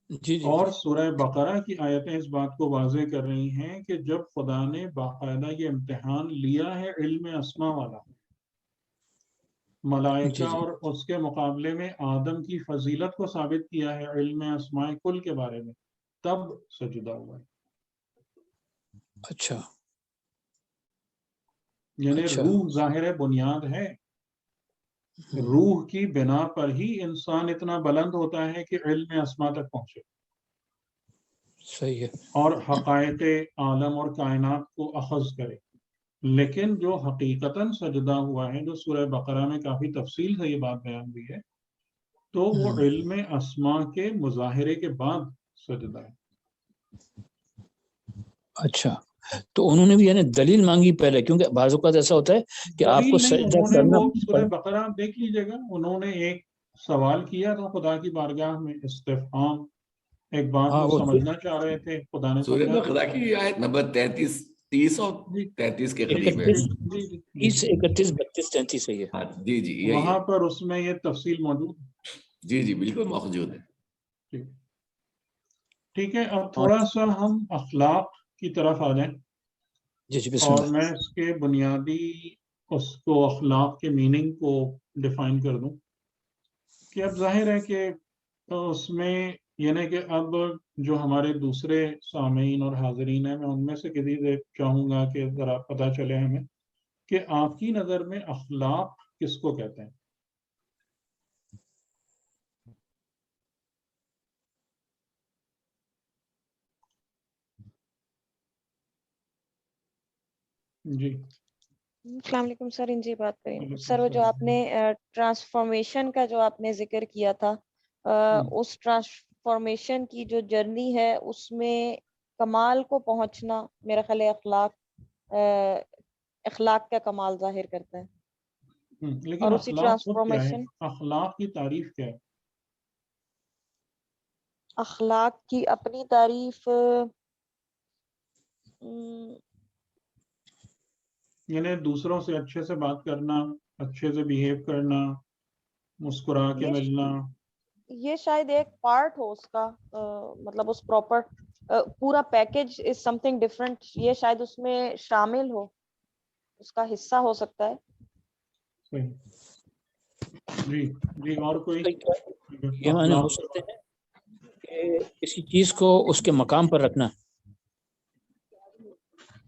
[SPEAKER 2] جی جی
[SPEAKER 1] اور
[SPEAKER 2] جی
[SPEAKER 1] سورہ بقرہ کی آیتیں اس بات کو واضح کر رہی ہیں کہ جب خدا نے باقاعدہ یہ امتحان لیا ہے علم اسماء والا، ملائکہ
[SPEAKER 2] جی جی،
[SPEAKER 1] اور اس کے مقابلے میں آدم کی فضیلت کو ثابت کیا ہے علم اسماء کل کے بارے میں، تب سجدہ ہوا ہے۔
[SPEAKER 2] اچھا
[SPEAKER 1] یعنی
[SPEAKER 2] اچھا،
[SPEAKER 1] روح ظاہر بنیاد ہے، روح کی بنا پر ہی انسان اتنا بلند ہوتا ہے کہ علم اسماء تک پہنچے
[SPEAKER 2] صحیح ہے۔
[SPEAKER 1] اور حقائق عالم اور کائنات کو اخذ کرے۔ لیکن جو حقیقتاً سجدہ ہوا ہے، جو سورہ بقرہ میں کافی تفصیل سے یہ بات بیان ہوئی ہے، تو وہ علم اسماء کے مظاہرے کے بعد سجدہ ہے۔
[SPEAKER 2] اچھا، تو انہوں نے بھی یعنی دلیل مانگی پہلے، کیونکہ بعض اوقات ایسا ہوتا ہے کہ آپ کو
[SPEAKER 1] دلیل نہیں،
[SPEAKER 2] سجدہ
[SPEAKER 1] انہوں نے
[SPEAKER 2] کرنا
[SPEAKER 1] وہ سورہ
[SPEAKER 2] پڑے۔
[SPEAKER 1] بقرہ آپ دیکھ لیجئے گا، انہوں نے ایک سوال کیا تھا خدا کی بارگاہ میں، استفہام، ایک بات
[SPEAKER 2] ہاں
[SPEAKER 1] وہ
[SPEAKER 2] وہ
[SPEAKER 1] سمجھنا چاہ رہے تھے، خدا نے
[SPEAKER 3] سورہ
[SPEAKER 1] سمجھا
[SPEAKER 3] بقرہ
[SPEAKER 1] دیا۔
[SPEAKER 3] کی آیت نمبر 30 اور
[SPEAKER 1] جی
[SPEAKER 3] 33 کے قریب ہے۔
[SPEAKER 2] 31
[SPEAKER 1] جی جی
[SPEAKER 2] 30 31 32 33 ہے یہ۔
[SPEAKER 3] ہاں جی جی یہی ہے،
[SPEAKER 1] وہاں پر اس میں یہ تفصیل موجود ہے۔
[SPEAKER 3] جی جی بالکل موجود ہے۔
[SPEAKER 1] ٹھیک ٹھیک ہے، اب
[SPEAKER 2] اور
[SPEAKER 1] تھوڑا سا ہم اخلاق کی طرف آ جائیں،
[SPEAKER 2] جی جی بسم
[SPEAKER 1] اور
[SPEAKER 2] اللہ۔
[SPEAKER 1] میں اس کے بنیادی اس کو اخلاق کے میننگ کو ڈیفائن کر دوں کہ اب ظاہر ہے کہ اس میں یعنی کہ اب جو ہمارے دوسرے سامعین اور حاضرین ہیں، میں ان میں سے کسی سے چاہوں گا کہ ذرا پتہ چلے ہمیں کہ آپ کی نظر میں اخلاق کس کو کہتے ہیں؟ جی
[SPEAKER 4] السلام علیکم سر، انجی بات کر رہی ہوں
[SPEAKER 1] وعلیکم
[SPEAKER 4] سر۔ وہ جو
[SPEAKER 1] السلام۔
[SPEAKER 4] آپ نے ٹرانسفارمیشن کا جو آپ نے ذکر کیا تھا، اس ٹرانسفارمیشن کی جو جرنی ہے اس میں کمال کو پہنچنا میرا خیال ہے اخلاق کا کمال ظاہر کرتا ہے،
[SPEAKER 1] لیکن
[SPEAKER 4] اور اسی
[SPEAKER 1] اخلاق خود کیا ہے؟
[SPEAKER 4] ٹرانسفارمیشن،
[SPEAKER 1] اخلاق کی تعریف کیا ہے؟
[SPEAKER 4] اخلاق کی اپنی تعریف
[SPEAKER 1] یعنی دوسروں سے اچھے سے بات کرنا، اچھے سے بیہیو کرنا، مسکرا کے ملنا۔
[SPEAKER 4] یہ شاید ایک پارٹ ہو اس کا، مطلب اس پراپر پورا package is some thing different, یہ شاید اس میں شامل ہو، اس کا حصہ ہو سکتا ہے۔
[SPEAKER 1] صحیح۔ جی جی، اور کوئی
[SPEAKER 2] یہ معنی ہو
[SPEAKER 1] اخلاق؟
[SPEAKER 2] سکتے ہیں کہ کسی چیز کو اس کے مقام پر رکھنا،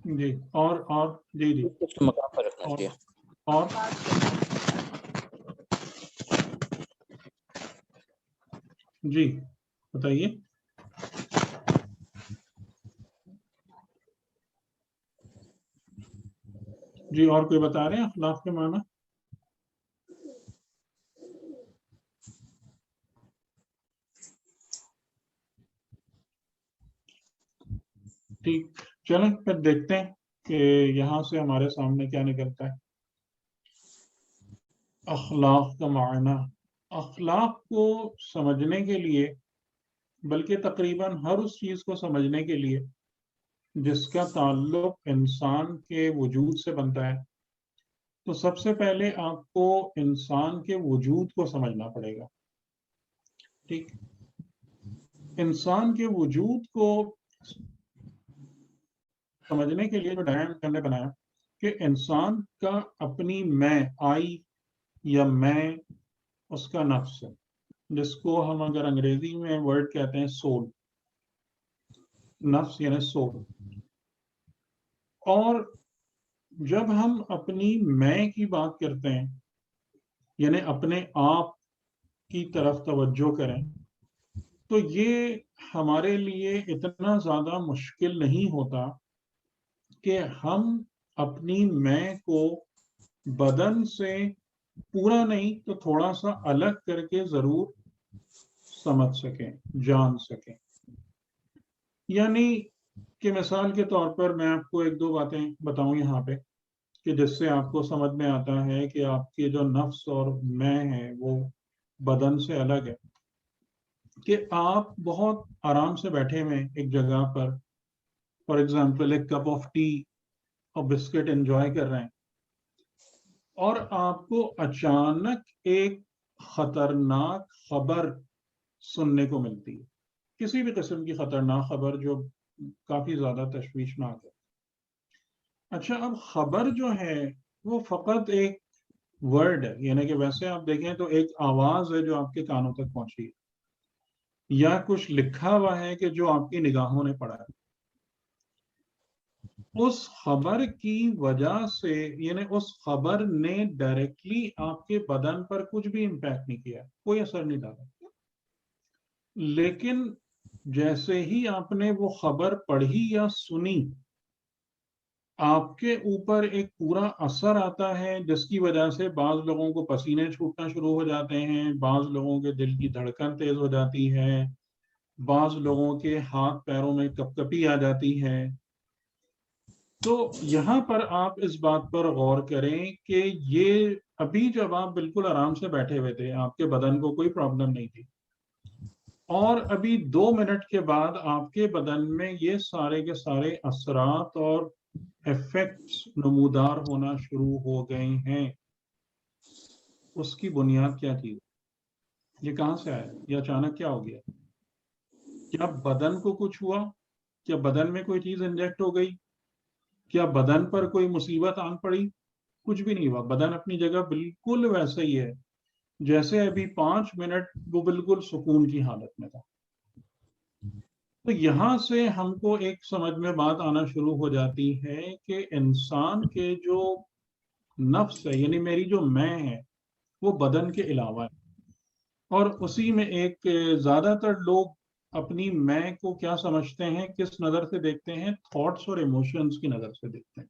[SPEAKER 1] جی اور جی جی
[SPEAKER 2] اس کے مقام پر رکھنا۔
[SPEAKER 1] اور
[SPEAKER 2] جی
[SPEAKER 1] اور جی بتائیے۔ جی اور کوئی بتا رہے ہیں اخلاق کے معنی؟ ٹھیک، چلیں پھر دیکھتے ہیں کہ یہاں سے ہمارے سامنے کیا نکلتا ہے۔ اخلاق کا معنی، اخلاق کو سمجھنے کے لیے، بلکہ تقریباً ہر اس چیز کو سمجھنے کے لیے جس کا تعلق انسان کے وجود سے بنتا ہے، تو سب سے پہلے آپ کو انسان کے وجود کو سمجھنا پڑے گا۔ ٹھیک، انسان کے وجود کو سمجھنے کے لیے جو ڈائیگرام ہم نے بنایا کہ انسان کا اپنی میں، آئی یا میں، اس کا نفس ہے، جس کو ہم اگر انگریزی میں ورڈ کہتے ہیں سول، نفس یعنی سول۔ اور جب ہم اپنی میں کی بات کرتے ہیں، یعنی اپنے آپ کی طرف توجہ کریں، تو یہ ہمارے لیے اتنا زیادہ مشکل نہیں ہوتا کہ ہم اپنی میں کو بدن سے پورا نہیں تو تھوڑا سا الگ کر کے ضرور سمجھ سکیں، جان سکیں۔ یعنی کہ مثال کے طور پر میں آپ کو ایک دو باتیں بتاؤں یہاں پہ کہ جس سے آپ کو سمجھ میں آتا ہے کہ آپ کے جو نفس اور میں ہے وہ بدن سے الگ ہے۔ کہ آپ بہت آرام سے بیٹھے ہوئے ایک جگہ پر، فار ایگزامپل ایک کپ آف ٹی اور بسکٹ انجوائے کر رہے ہیں، اور آپ کو اچانک ایک خطرناک خبر سننے کو ملتی ہے، کسی بھی قسم کی خطرناک خبر جو کافی زیادہ تشویشناک ہے۔ اچھا، اب خبر جو ہے وہ فقط ایک ورڈ ہے، یعنی کہ ویسے آپ دیکھیں تو ایک آواز ہے جو آپ کے کانوں تک پہنچی ہے، یا کچھ لکھا ہوا ہے کہ جو آپ کی نگاہوں نے پڑھا ہے۔ اس خبر کی وجہ سے، یعنی اس خبر نے ڈائریکٹلی آپ کے بدن پر کچھ بھی امپیکٹ نہیں کیا، کوئی اثر نہیں ڈالا، لیکن جیسے ہی آپ نے وہ خبر پڑھی یا سنی، آپ کے اوپر ایک پورا اثر آتا ہے، جس کی وجہ سے بعض لوگوں کو پسینے چھوٹنا شروع ہو جاتے ہیں، بعض لوگوں کے دل کی دھڑکن تیز ہو جاتی ہے، بعض لوگوں کے ہاتھ پیروں میں کپکپی آ جاتی ہے۔ تو یہاں پر آپ اس بات پر غور کریں کہ یہ ابھی جب آپ بالکل آرام سے بیٹھے ہوئے تھے، آپ کے بدن کو کوئی پرابلم نہیں تھی، اور ابھی 2 منٹ کے بعد آپ کے بدن میں یہ سارے کے سارے اثرات اور ایفیکٹس نمودار ہونا شروع ہو گئے ہیں، اس کی بنیاد کیا تھی؟ یہ کہاں سے آیا؟ یہ اچانک کیا ہو گیا؟ کیا بدن کو کچھ ہوا؟ کیا بدن میں کوئی چیز انجیکٹ ہو گئی؟ کیا بدن پر کوئی مصیبت آن پڑی؟ کچھ بھی نہیں ہوا، بدن اپنی جگہ بالکل ویسا ہی ہے جیسے ابھی 5 منٹ وہ بالکل سکون کی حالت میں تھا۔ تو یہاں سے ہم کو ایک سمجھ میں بات آنا شروع ہو جاتی ہے کہ انسان کے جو نفس ہے، یعنی میری جو میں ہے، وہ بدن کے علاوہ ہے، اور اسی میں ایک زیادہ تر لوگ اپنی میں کو کیا سمجھتے ہیں، کس نظر سے دیکھتے ہیں؟ تھاٹس اور ایموشنز کی نظر سے دیکھتے ہیں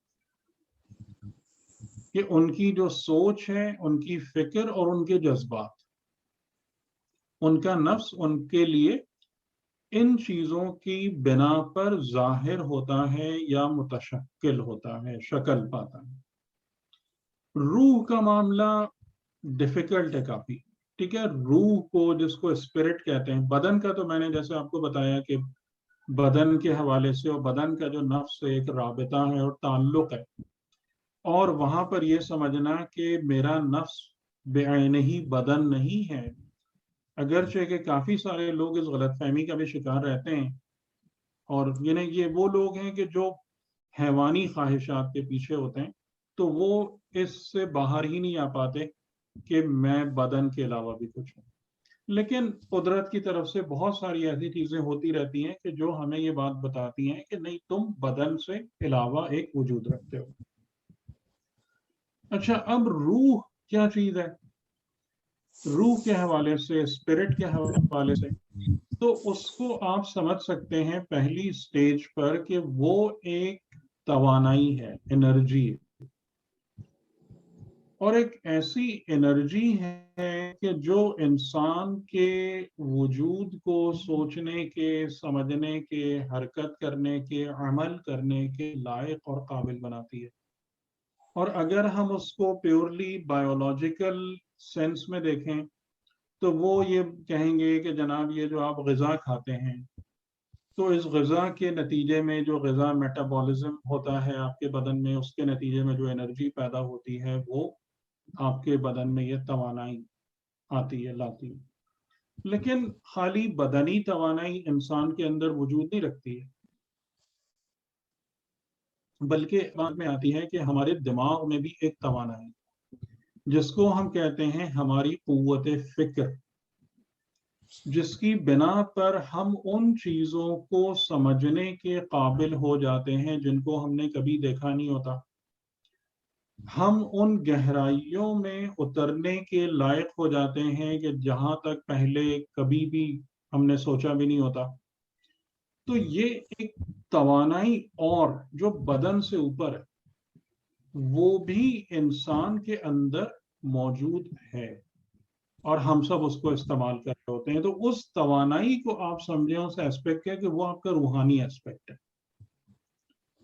[SPEAKER 1] کہ ان کی جو سوچ ہے، ان کی فکر اور ان کے جذبات، ان کا نفس ان کے لیے ان چیزوں کی بنا پر ظاہر ہوتا ہے یا متشکل ہوتا ہے، شکل پاتا ہے۔ روح کا معاملہ ڈیفیکلٹ ہے کافی، ٹھیک ہے؟ روح کو، جس کو اسپرٹ کہتے ہیں، بدن کا تو میں نے جیسے آپ کو بتایا کہ بدن کے حوالے سے اور بدن کا جو نفس سے ایک رابطہ ہے اور تعلق ہے، اور وہاں پر یہ سمجھنا کہ میرا نفس بعینہ ہی بدن نہیں ہے، اگرچہ کہ کافی سارے لوگ اس غلط فہمی کا بھی شکار رہتے ہیں، اور یہ وہ لوگ ہیں کہ جو حیوانی خواہشات کے پیچھے ہوتے ہیں، تو وہ اس سے باہر ہی نہیں آ پاتے کہ میں بدن کے علاوہ بھی کچھ ہوں۔ لیکن قدرت کی طرف سے بہت ساری ایسی چیزیں ہوتی رہتی ہیں کہ جو ہمیں یہ بات بتاتی ہیں کہ نہیں، تم بدن سے علاوہ ایک وجود رکھتے ہو۔ اچھا، اب روح کیا چیز ہے؟ روح کے حوالے سے، اسپرٹ کے حوالے سے، تو اس کو آپ سمجھ سکتے ہیں پہلی سٹیج پر کہ وہ ایک توانائی ہے، انرجی ہے، اور ایک ایسی انرجی ہے کہ جو انسان کے وجود کو سوچنے کے، سمجھنے کے، حرکت کرنے کے، عمل کرنے کے لائق اور قابل بناتی ہے۔ اور اگر ہم اس کو پیورلی بایولوجیکل سینس میں دیکھیں تو وہ یہ کہیں گے کہ جناب یہ جو آپ غذا کھاتے ہیں، تو اس غذا کے نتیجے میں جو غذا میٹابولزم ہوتا ہے آپ کے بدن میں، اس کے نتیجے میں جو انرجی پیدا ہوتی ہے، وہ آپ کے بدن میں یہ توانائی آتی ہے، لاتی ہے۔ لیکن خالی بدنی توانائی انسان کے اندر وجود نہیں رکھتی ہے، بلکہ بات میں آتی ہے کہ ہمارے دماغ میں بھی ایک توانائی ہے، جس کو ہم کہتے ہیں ہماری قوت فکر، جس کی بنا پر ہم ان چیزوں کو سمجھنے کے قابل ہو جاتے ہیں جن کو ہم نے کبھی دیکھا نہیں ہوتا، ہم ان گہرائیوں میں اترنے کے لائق ہو جاتے ہیں کہ جہاں تک پہلے کبھی بھی ہم نے سوچا بھی نہیں ہوتا۔ تو یہ ایک توانائی اور جو بدن سے اوپر ہے، وہ بھی انسان کے اندر موجود ہے، اور ہم سب اس کو استعمال کر رہے ہوتے ہیں۔ تو اس توانائی کو آپ سمجھیں اس ایسپیکٹ ہے کہ وہ آپ کا روحانی ایسپیکٹ ہے،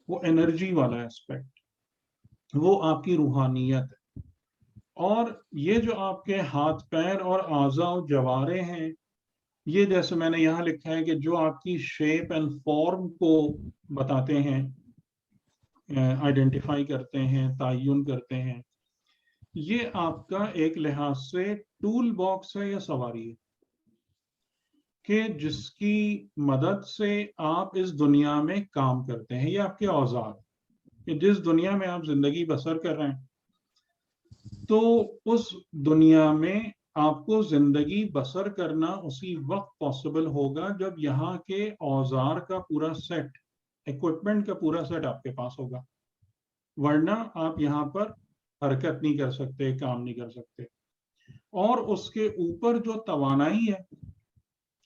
[SPEAKER 1] وہ انرجی والا ایسپیکٹ، وہ آپ کی روحانیت ہے۔ اور یہ جو آپ کے ہاتھ پیر اور اعضاء و جوارے ہیں، یہ جیسے میں نے یہاں لکھا ہے کہ جو آپ کی شیپ اینڈ فارم کو بتاتے ہیں، آئیڈینٹیفائی کرتے ہیں، تعین کرتے ہیں، یہ آپ کا ایک لحاظ سے ٹول باکس ہے یا سواری ہے کہ جس کی مدد سے آپ اس دنیا میں کام کرتے ہیں۔ یہ آپ کے اوزار کہ جس دنیا میں آپ زندگی بسر کر رہے ہیں، تو اس دنیا میں آپ کو زندگی بسر کرنا اسی وقت پاسبل ہوگا جب یہاں کے اوزار کا پورا سیٹ، ایکوپمنٹ کا پورا سیٹ آپ کے پاس ہوگا، ورنہ آپ یہاں پر حرکت نہیں کر سکتے، کام نہیں کر سکتے۔ اور اس کے اوپر جو توانائی ہے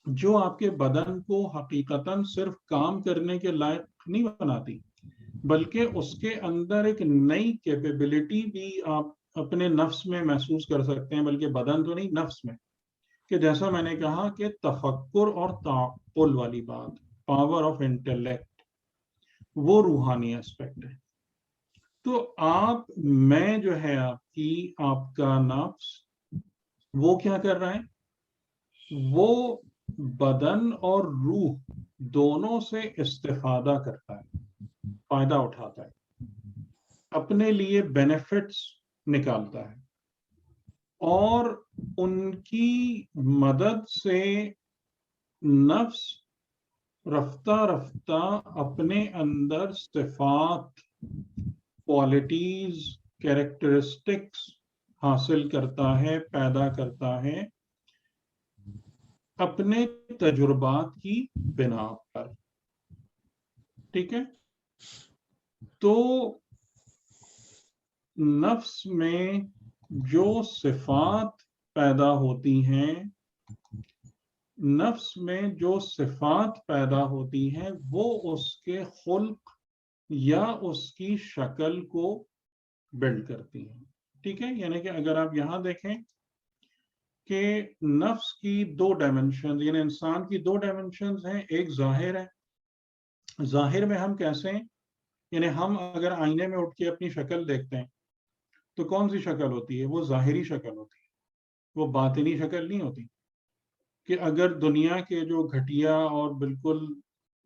[SPEAKER 1] جو آپ کے بدن کو حقیقتاً صرف کام کرنے کے لائق نہیں بناتی، بلکہ اس کے اندر ایک نئی کیپیبلٹی بھی آپ اپنے نفس میں محسوس کر سکتے ہیں، بلکہ بدن تو نہیں، نفس میں، کہ جیسا میں نے کہا کہ تفکر اور تعقل والی بات، پاور آف انٹلیکٹ، وہ روحانی اسپیکٹ ہے۔ تو آپ میں جو ہے آپ کا نفس وہ کیا کر رہا ہے؟ وہ بدن اور روح دونوں سے استفادہ کرتا ہے، فائدہ اٹھاتا ہے، اپنے لیے بینیفٹس نکالتا ہے، اور ان کی مدد سے نفس رفتہ رفتہ اپنے اندر صفات، کوالٹیز، کیریکٹرسٹکس حاصل کرتا ہے، پیدا کرتا ہے اپنے تجربات کی بنا پر. ٹھیک ہے؟ تو نفس میں جو صفات پیدا ہوتی ہیں، نفس میں جو صفات پیدا ہوتی ہیں وہ اس کے خلق یا اس کی شکل کو بلڈ کرتی ہیں. ٹھیک ہے؟ یعنی کہ اگر آپ یہاں دیکھیں کہ نفس کی دو ڈائمنشن، یعنی انسان کی دو ڈائمنشنز ہیں، ایک ظاہر ہے. ظاہر میں ہم کیسے ہیں؟ یعنی ہم اگر آئینے میں اٹھ کے اپنی شکل دیکھتے ہیں تو کون سی شکل ہوتی ہے؟ وہ ظاہری شکل ہوتی ہے، وہ باطنی شکل نہیں ہوتی. کہ اگر دنیا کے جو گھٹیا اور بالکل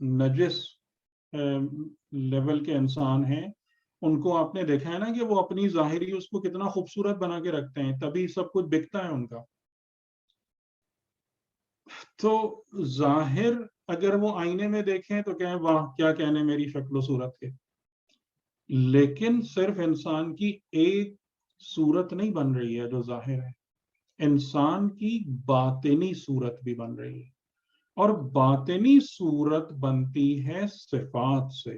[SPEAKER 1] نجس لیول کے انسان ہیں، ان کو آپ نے دیکھا ہے نا کہ وہ اپنی ظاہری اس کو کتنا خوبصورت بنا کے رکھتے ہیں، تبھی سب کچھ بکتا ہے ان کا. تو ظاہر اگر وہ آئینے میں دیکھیں تو کہیں واہ کیا کہنے میری شکل و صورت کے، لیکن صرف انسان کی ایک صورت نہیں بن رہی ہے جو ظاہر ہے، انسان کی باطنی صورت بھی بن رہی ہے، اور باطنی صورت بنتی ہے صفات سے.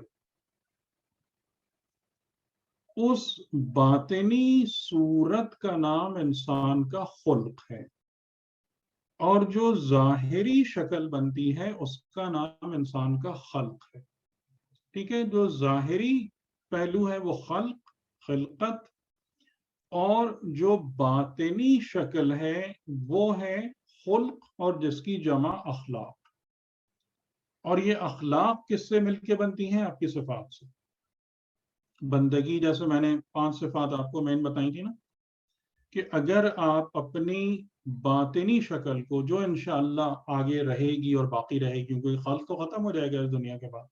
[SPEAKER 1] اس باطنی صورت کا نام انسان کا خلق ہے، اور جو ظاہری شکل بنتی ہے اس کا نام انسان کا خلق ہے. ٹھیک ہے؟ جو ظاہری پہلو ہے وہ خلقت، اور جو باطنی شکل ہے وہ ہے خلق، اور جس کی جمع اخلاق. اور یہ اخلاق کس سے مل کے بنتی ہیں؟ آپ کی صفات سے. بندگی، جیسے میں نے 5 صفات آپ کو مین بتائی تھی نا، کہ اگر آپ اپنی باطنی شکل کو، جو انشاءاللہ آگے رہے گی اور باقی رہے گی کیونکہ خلق تو ختم ہو جائے گا اس دنیا کے بعد،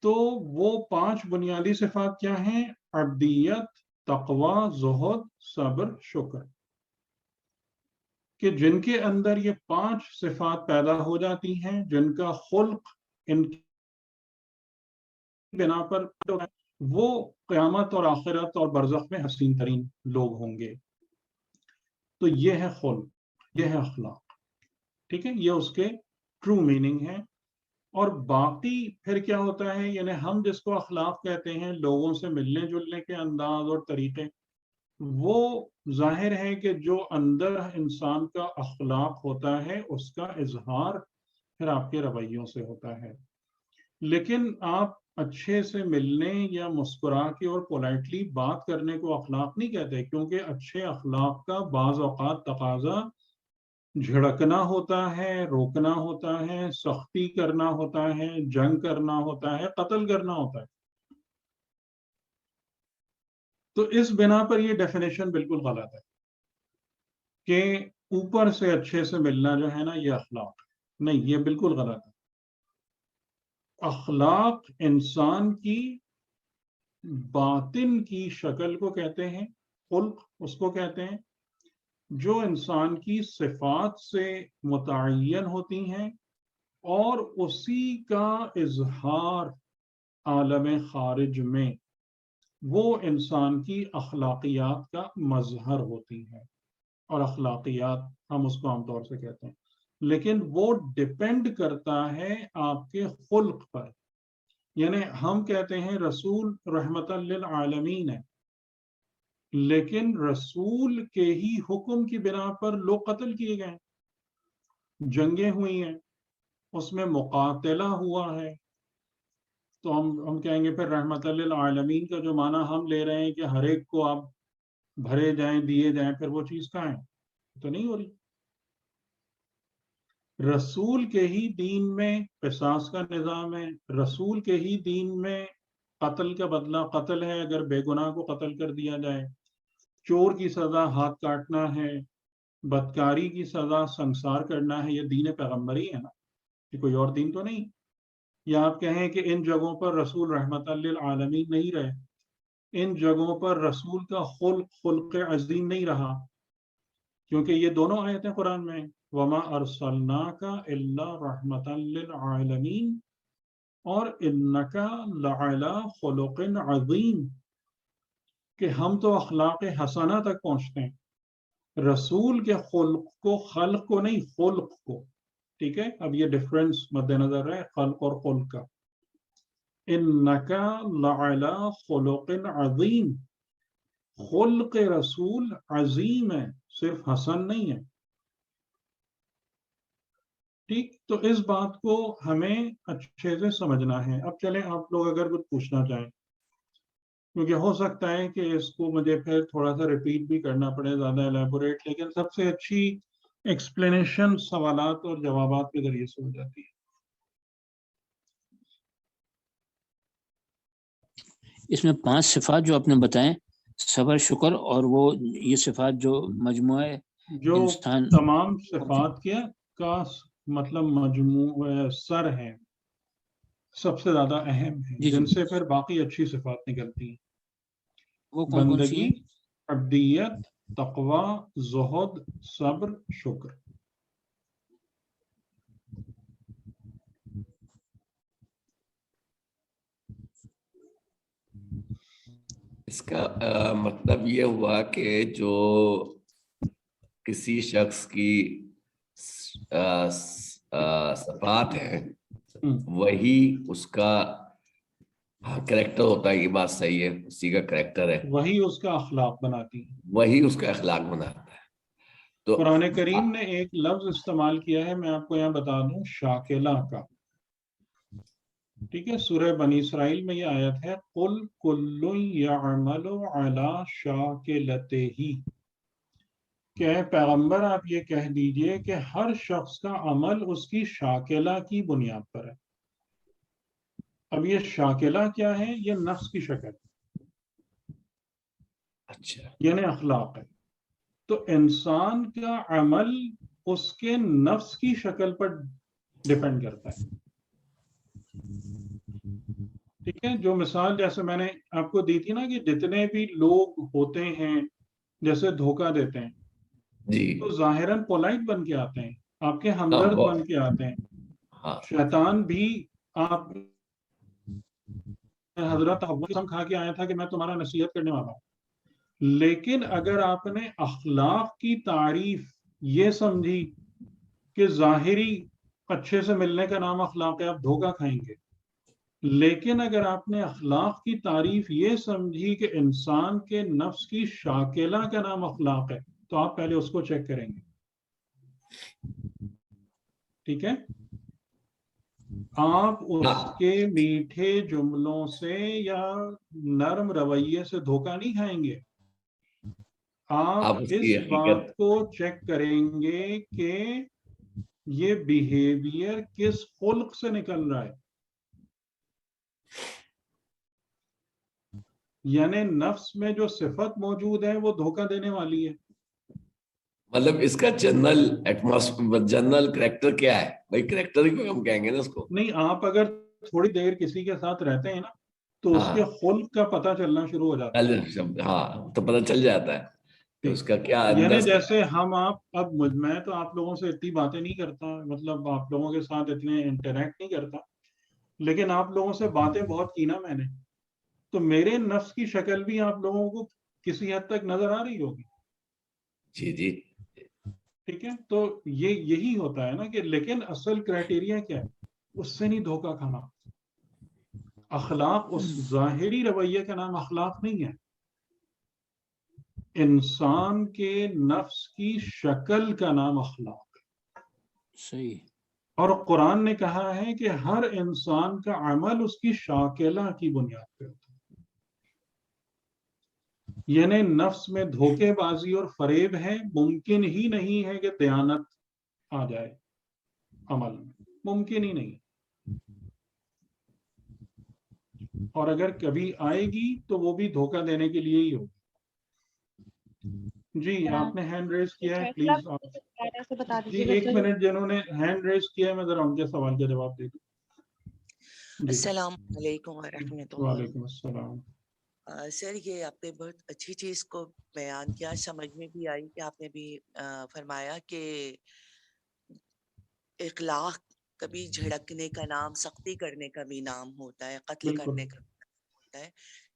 [SPEAKER 1] تو وہ 5 بنیادی صفات کیا ہیں؟ عبدیت، تقوی، زہد، صبر، شکر. کہ جن کے اندر یہ 5 صفات پیدا ہو جاتی ہیں، جن کا خلق ان کی بنا پر وہ قیامت اور آخرت اور برزخ میں حسین ترین لوگ ہوں گے. تو یہ ہے خلق، یہ ہے اخلاق. ٹھیک ہے؟ یہ اس کے ٹرو میننگ ہے. اور باقی پھر کیا ہوتا ہے؟ یعنی ہم جس کو اخلاق کہتے ہیں، لوگوں سے ملنے جلنے کے انداز اور طریقے، وہ ظاہر ہے کہ جو اندر انسان کا اخلاق ہوتا ہے اس کا اظہار پھر آپ کے رویوں سے ہوتا ہے. لیکن آپ اچھے سے ملنے یا مسکرا کے اور پولائٹلی بات کرنے کو اخلاق نہیں کہتے، کیونکہ اچھے اخلاق کا بعض اوقات تقاضا جھڑکنا ہوتا ہے، روکنا ہوتا ہے، سختی کرنا ہوتا ہے، جنگ کرنا ہوتا ہے، قتل کرنا ہوتا ہے. تو اس بنا پر یہ ڈیفینیشن بالکل غلط ہے کہ اوپر سے اچھے سے ملنا جو ہے نا یہ اخلاق ہے. نہیں، یہ بالکل غلط ہے. اخلاق انسان کی باطن کی شکل کو کہتے ہیں، خلق اس کو کہتے ہیں، جو انسان کی صفات سے متعین ہوتی ہیں، اور اسی کا اظہار عالم خارج میں وہ انسان کی اخلاقیات کا مظہر ہوتی ہیں. اور اخلاقیات ہم اس کو عام طور سے کہتے ہیں، لیکن وہ ڈپینڈ کرتا ہے آپ کے خلق پر. یعنی ہم کہتے ہیں رسول رحمت للعالمین ہے، لیکن رسول کے ہی حکم کی بنا پر لوگ قتل کیے گئے، جنگیں ہوئی ہیں، اس میں مقاتلہ ہوا ہے. تو ہم کہیں گے پھر رحمت للعالمین کا جو معنی ہم لے رہے ہیں کہ ہر ایک کو آپ بھرے جائیں، دیے جائیں، پھر وہ چیز کہاں ہے؟ تو نہیں ہو رہی. رسول کے ہی دین میں قصاص کا نظام ہے، رسول کے ہی دین میں قتل کا بدلہ قتل ہے اگر بے گناہ کو قتل کر دیا جائے، چور کی سزا ہاتھ کاٹنا ہے، بدکاری کی سزا سنسار کرنا ہے، یہ دین پیغمبری ہے نا، یہ کوئی اور دین تو نہیں۔ یا آپ کہیں کہ ان جگہوں پر رسول رحمت للعالمین نہیں رہے، ان جگہوں پر رسول کا خلق عظیم نہیں رہا، کیونکہ یہ دونوں آیتیں قرآن میں وما ارسلناک الا رحمت للعالمین اور انک لعلی خلق عظیم، کہ ہم تو اخلاق حسنہ تک پہنچتے ہیں، رسول کے خلق کو نہیں، خلق کو، ٹھیک ہے۔ اب یہ ڈفرنس مد نظر ہے خلق اور خلق کا۔ انک لعلی خلق عظیم، خلق رسول عظیم ہے، صرف حسن نہیں ہے، ٹھیک۔ تو اس بات کو ہمیں اچھے سے سمجھنا ہے۔ اب چلیں آپ لوگ اگر کچھ پوچھنا چاہیں، کیونکہ ہو سکتا ہے کہ اس کو مجھے پھر تھوڑا سا ریپیٹ بھی کرنا پڑے، زیادہ الیبوریٹ، لیکن سب سے اچھی ایکسپلینیشن سوالات اور جوابات کے ذریعے سے ہو جاتی ہے۔
[SPEAKER 2] اس میں 5 صفات جو آپ نے بتائیں، صبر، شکر، اور وہ یہ صفات جو مجموعہ
[SPEAKER 1] جو
[SPEAKER 2] انسان
[SPEAKER 1] تمام صفات کا مطلب مجموع سر ہے، سب سے زیادہ اہم ہے،
[SPEAKER 2] جی
[SPEAKER 1] جن سے پھر باقی اچھی صفات نکلتی ہیں،
[SPEAKER 2] وہ کون کون سی
[SPEAKER 1] بندگی،
[SPEAKER 2] ہیں؟
[SPEAKER 1] عبدیت، تقوی، زہد، صبر، شکر۔
[SPEAKER 3] اس کا مطلب یہ ہوا کہ جو کسی شخص کی صفات ہیں وہی اس کا کریکٹر ہوتا ہے، یہ بات صحیح ہے، اسی کا کریکٹر ہے،
[SPEAKER 1] وہی اس کا اخلاق بناتی ہے،
[SPEAKER 3] وہی اس کا اخلاق بناتا ہے۔ تو
[SPEAKER 1] قرآن کریم نے ایک لفظ استعمال کیا ہے، میں آپ کو یہاں بتا دوں، شاکلہ کا، ٹھیک ہے۔ سورہ بنی اسرائیل میں یہ آیت ہے قُلْ كُلٌّ يَعْمَلُ عَلَى شَاكِلَتِهِ، کہ اے پیغمبر آپ یہ کہہ دیجئے کہ ہر شخص کا عمل اس کی شاکلہ کی بنیاد پر ہے۔ اب یہ شاکلہ کیا ہے؟ یہ نفس کی شکل،
[SPEAKER 3] اچھا،
[SPEAKER 1] یعنی اخلاق ہے۔ تو انسان کا عمل اس کے نفس کی شکل پر ڈیپینڈ کرتا ہے، ٹھیک ہے۔ جو مثال جیسے میں نے آپ کو دی تھی نا، کہ جتنے بھی لوگ ہوتے ہیں جیسے دھوکہ دیتے ہیں،
[SPEAKER 3] جی،
[SPEAKER 1] تو ظاہراً پولائٹ بن کے آتے ہیں، آپ کے
[SPEAKER 3] ہاں،
[SPEAKER 1] ہمدرد بن کے آتے ہیں۔
[SPEAKER 3] ہاں،
[SPEAKER 1] شیطان بھی آپ حضرت حوا کی قسم کھا کے آیا تھا کہ میں تمہارا نصیحت کرنے والا ہوں، لیکن اگر آپ نے اخلاق کی تعریف یہ سمجھی کہ ظاہری اچھے سے ملنے کا نام اخلاق ہے، آپ دھوکہ کھائیں گے، لیکن اگر آپ نے اخلاق کی تعریف یہ سمجھی کہ انسان کے نفس کی شاکلہ کا نام اخلاق ہے، تو آپ پہلے اس کو چیک کریں گے، ٹھیک ہے۔ آپ اس کے میٹھے جملوں سے یا نرم رویے سے دھوکہ نہیں کھائیں گے، آپ
[SPEAKER 3] اس
[SPEAKER 1] اس
[SPEAKER 3] کی
[SPEAKER 1] بات
[SPEAKER 3] حقیقت،
[SPEAKER 1] کو چیک کریں گے کہ یہ بیہیویئر کس خلق سے نکل رہا ہے، یعنی نفس میں جو صفت موجود ہے وہ دھوکہ دینے والی ہے۔
[SPEAKER 3] مطلب اس کا جنرل ایٹماسفیئر، جنرل کریکٹر کیا ہے؟ بھائی کریکٹر ہی کوئی ہم کہیں گے نا اس کو۔
[SPEAKER 1] نہیں، آپ اگر تھوڑی دیر کسی کے ساتھ رہتے ہیں نا، تو اس کے خلق کا پتہ چلنا شروع ہو جاتا ہے،
[SPEAKER 3] ہاں، تو پتہ چل جاتا ہے کہ اس کا کیا اندر
[SPEAKER 1] یعنی
[SPEAKER 3] سے۔
[SPEAKER 1] جیسے اب میں تو آپ لوگوں سے اتنی باتیں نہیں کرتا، مطلب آپ لوگوں کے ساتھ اتنے انٹریکٹ نہیں کرتا، لیکن آپ لوگوں سے باتیں بہت کی نا میں نے، تو میرے نفس کی شکل بھی آپ لوگوں کو کسی حد تک نظر آ رہی ہوگی،
[SPEAKER 3] جی جی،
[SPEAKER 1] ٹھیک ہے۔ تو یہی ہوتا ہے نا کہ لیکن اصل کرائٹیریا کیا ہے؟ اس سے نہیں دھوکہ کھانا، اخلاق اس ظاہری رویے کا نام اخلاق نہیں ہے، انسان کے نفس کی شکل کا نام اخلاق،
[SPEAKER 2] صحیح۔
[SPEAKER 1] اور قرآن نے کہا ہے کہ ہر انسان کا عمل اس کی شاکلہ کی بنیاد پہ ہوتا ہے، یعنی نفس میں دھوکے بازی اور فریب ہے، ممکن ہی نہیں ہے کہ دیانت آ جائے عمل میں، ممکن ہی نہیں۔ اور اگر کبھی آئے گی تو وہ بھی دھوکہ دینے کے لیے ہی ہوگی. جی آپ نے ہینڈ ریز کیا ہے, پلیز.
[SPEAKER 5] بتا
[SPEAKER 1] جی
[SPEAKER 5] دیجیے.
[SPEAKER 1] ایک منٹ, جنہوں نے ہینڈ ریز کیا ہے میں ذرا ان کے سوال کا جواب دے دوں.
[SPEAKER 6] السلام علیکم ورحمۃ اللہ.
[SPEAKER 1] وعلیکم السلام.
[SPEAKER 6] سر یہ آپ نے بہت اچھی چیز کو بیان کیا, سمجھ میں بھی آئی کہ آپ نے بھی فرمایا کہ اخلاق کبھی جھڑکنے کا نام سختی کرنے کا بھی نام ہوتا ہے, قتل کرنے کا بھی نام ہوتا ہے.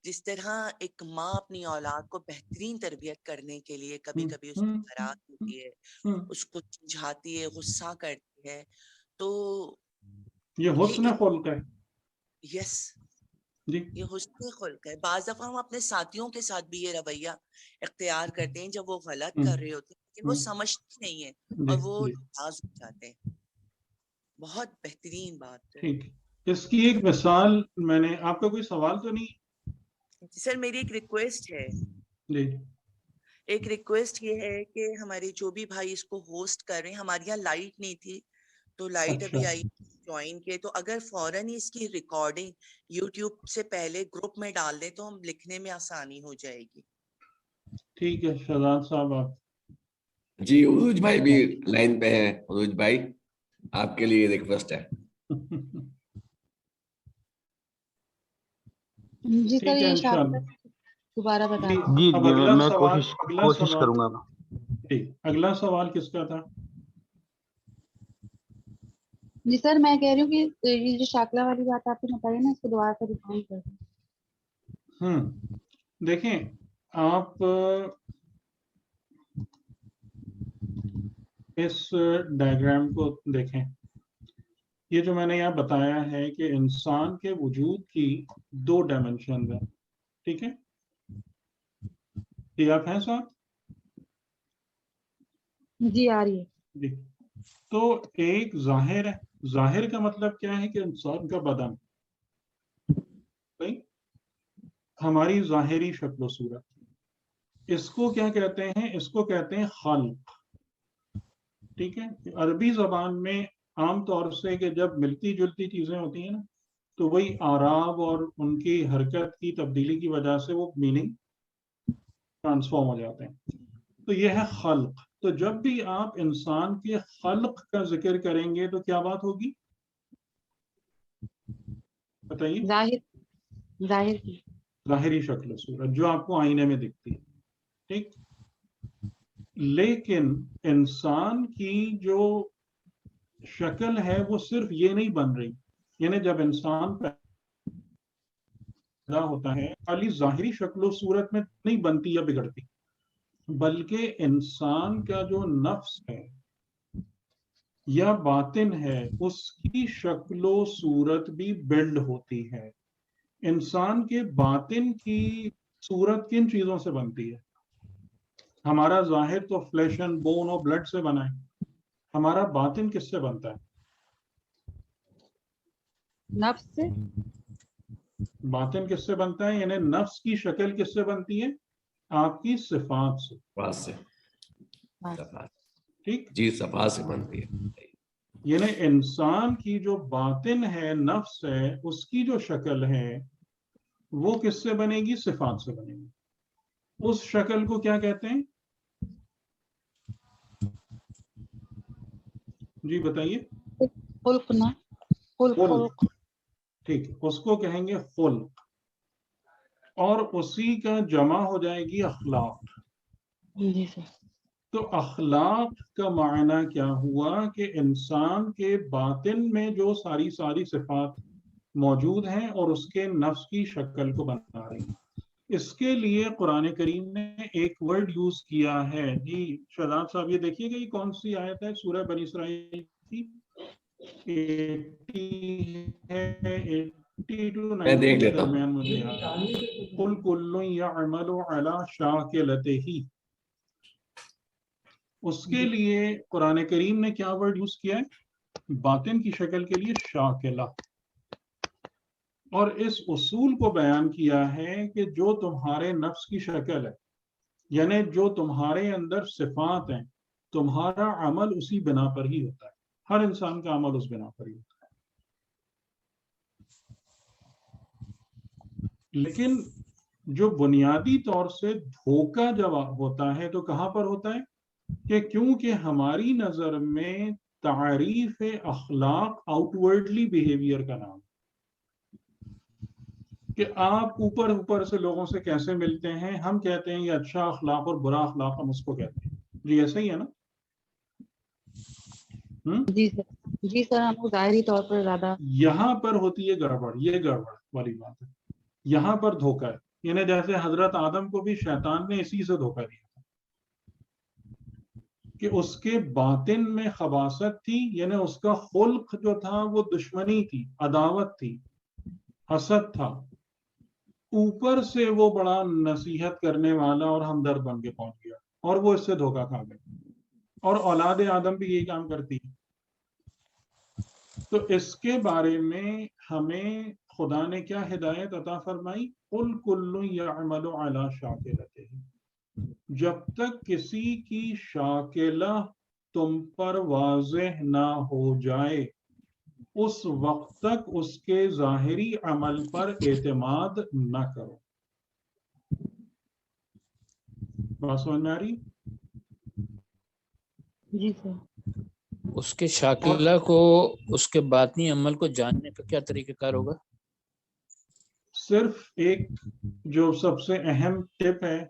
[SPEAKER 6] جس طرح ایک ماں اپنی اولاد کو بہترین تربیت کرنے کے لیے کبھی کبھی اس کو ناراض ہوتی ہے, اس کو سمجھاتی ہے, غصہ کرتی ہے, تو
[SPEAKER 1] یہ حسن خلق ہے.
[SPEAKER 6] یس, یہ حسن خلق ہے. بعض دفعہ ہم اپنے ساتھیوں کے ساتھ بھی یہ رویہ اختیار کرتے ہیں جب وہ غلط کر رہے ہوتے ہیں لیکن وہ سمجھتے نہیں ہیں اور وہ ناراض ہو جاتے ہیں. بہت بہترین بات ہے.
[SPEAKER 1] ٹھیک, اس کی ایک مثال میں نے, آپ کا کوئی سوال تو نہیں؟
[SPEAKER 6] سر میری ایک ریکویسٹ ہے.
[SPEAKER 1] جی
[SPEAKER 6] ایک ریکویسٹ یہ ہے کہ ہمارے جو بھی بھائی اس کو ہوسٹ کر رہے ہیں, ہمارے یہاں لائٹ نہیں تھی تو لائٹ ابھی آئی جوائن کے, تو اگر فوراً ہی اس کی ریکارڈنگ یوٹیوب سے پہلے گروپ میں ڈال دیں تو ہم لکھنے میں آسانی ہو جائے گی.
[SPEAKER 1] ٹھیک ہے شہزاد صاحب آپ.
[SPEAKER 3] جی عروج بھائی بھی لائن پہ ہیں. عروج بھائی آپ کے لیے ریکویسٹ ہے.
[SPEAKER 5] جی سر
[SPEAKER 1] ٹھیک ہے
[SPEAKER 5] یہ
[SPEAKER 1] انشاءاللہ.
[SPEAKER 5] دوبارہ بتا
[SPEAKER 1] جی
[SPEAKER 5] دیں.
[SPEAKER 7] جی
[SPEAKER 1] اب
[SPEAKER 7] جی
[SPEAKER 1] اگلا
[SPEAKER 7] میں
[SPEAKER 1] سوال,
[SPEAKER 7] کوشش کروں گا.
[SPEAKER 1] ٹھیک, اگلا سوال کس کا تھا؟
[SPEAKER 5] جی سر میں کہہ رہی ہوں کہ یہ جو شاکلہ والی بات آپ نے بتائی نا, اس کو دوبارہ سے ریفائن کر دیں.
[SPEAKER 1] دیکھیں آپ اس ڈائیگرام کو دیکھیں. یہ جو میں نے یہاں بتایا ہے کہ انسان کے وجود کی 2 ڈائمنشن ہیں. ٹھیک ہے, یہ آپ ہیں ساتھ؟
[SPEAKER 5] جی آ رہی ہے.
[SPEAKER 1] جی, تو ایک ظاہر ہے. ظاہر کا مطلب کیا ہے کہ انسان کا بدن, ہماری ظاہری شکل و صورت. اس کو کیا کہتے ہیں؟ اس کو کہتے ہیں خلق. ٹھیک ہے, عربی زبان میں عام طور سے کہ جب ملتی جلتی چیزیں ہوتی ہیں نا تو وہی اعراب اور ان کی حرکت کی تبدیلی کی وجہ سے وہ میننگ ٹرانسفارم ہو جاتے ہیں. تو یہ ہے خلق. تو جب بھی آپ انسان کے خلق کا ذکر کریں گے تو کیا بات ہوگی بتائیے؟
[SPEAKER 5] ظاہر کی
[SPEAKER 1] ظاہری شکل و صورت جو آپ کو آئینے میں دکھتی ہے. ٹھیک, لیکن انسان کی جو شکل ہے وہ صرف یہ نہیں بن رہی. یعنی جب انسان پیدا ہوتا ہے خالی ظاہری شکل و صورت میں نہیں بنتی یا بگڑتی, بلکہ انسان کا جو نفس ہے یا باطن ہے اس کی شکل و صورت بھی بلڈ ہوتی ہے. انسان کے باطن کی صورت کن چیزوں سے بنتی ہے؟ ہمارا ظاہر تو فلیش اینڈ بون اور بلڈ سے بنا ہے, ہمارا باطن کس سے بنتا ہے؟
[SPEAKER 5] نفس سے.
[SPEAKER 1] باطن کس سے بنتا ہے؟ یعنی نفس کی شکل کس سے بنتی ہے؟ آپ کی صفات سے. ٹھیک,
[SPEAKER 3] جی صفات سے بنتی ہے.
[SPEAKER 1] یعنی انسان کی جو باطن ہے, نفس ہے, اس کی جو شکل ہے وہ کس سے بنے گی؟ صفات سے بنے گی. اس شکل کو کیا کہتے ہیں؟ جی بتائیے.
[SPEAKER 5] خلق نا, خلق.
[SPEAKER 1] ٹھیک, اس کو کہیں گے خلق, اور اسی کا جمع ہو جائے گی اخلاق.
[SPEAKER 5] جی سر.
[SPEAKER 1] تو اخلاق کا معنی کیا ہوا کہ انسان کے باطن میں جو ساری صفات موجود ہیں اور اس کے نفس کی شکل کو بنا رہی ہیں. اس کے لیے قرآن کریم نے ایک ورڈ یوز کیا ہے. جی شہزاد صاحب یہ دیکھیے گا, یہ کون سی آیت ہے؟ سورہ بنی اسرائیل کی 80 ہے, 80 to
[SPEAKER 3] میں
[SPEAKER 1] 90
[SPEAKER 3] دیکھ
[SPEAKER 1] کے
[SPEAKER 3] لیتا ہوں.
[SPEAKER 1] درمیان مجھے یاد ہے. قُلْ كُلٌّ يَعْمَلُ عَلَى شَاكِلَتِهِ. اس کے لیے قرآن کریم نے کیا ورڈ یوز کیا ہے؟ باطن کی شکل کے لیے شاکلہ. اور اس اصول کو بیان کیا ہے کہ جو تمہارے نفس کی شکل ہے, یعنی جو تمہارے اندر صفات ہیں, تمہارا عمل اسی بنا پر ہی ہوتا ہے. ہر انسان کا عمل اس بنا پر ہی ہوتا ہے. لیکن جو بنیادی طور سے دھوکہ جب ہوتا ہے تو کہاں پر ہوتا ہے کہ کیونکہ ہماری نظر میں تعریف اخلاق آؤٹ ورڈلی بیہیویئر کا نام، کہ آپ اوپر اوپر سے لوگوں سے کیسے ملتے ہیں، ہم کہتے ہیں یہ اچھا اخلاق اور برا اخلاق ہم اس کو کہتے ہیں. جی ایسا ہی ہے نا؟
[SPEAKER 5] جی سر ہم کو ظاہری طور پر زیادہ
[SPEAKER 1] یہاں پر ہوتی ہے گڑبڑ، یہ گڑبڑ والی بات ہے. یہاں پر دھوکہ ہے. یعنی جیسے حضرت آدم کو بھی شیطان نے اسی سے دھوکہ دیا تھا کہ اس کے باطن میں خباثت تھی، یعنی اس کا خلق جو تھا وہ دشمنی تھی، عداوت تھی، حسد تھا. اوپر سے وہ بڑا نصیحت کرنے والا اور ہمدرد بن کے پہنچ گیا اور وہ اس سے دھوکہ کھا گیا. اور اولاد آدم بھی یہی کام کرتی ہے. تو اس کے بارے میں ہمیں خدا نے کیا ہدایت عطا فرمائی؟ قُلْ كُلٌّ يَعْمَلُ عَلَى شَاكِلَتِهِ. جب تک کسی کی شاکلہ تم پر واضح نہ ہو جائے اس وقت تک اس کے ظاہری عمل پر اعتماد نہ کرو. بات سمجھ میں آ رہی؟
[SPEAKER 5] جی سر
[SPEAKER 2] اس کے شاکلہ کو، اس کے باطنی عمل کو جاننے کا کیا طریقہ کار ہوگا؟
[SPEAKER 1] صرف ایک جو سب سے اہم ٹپ ہے،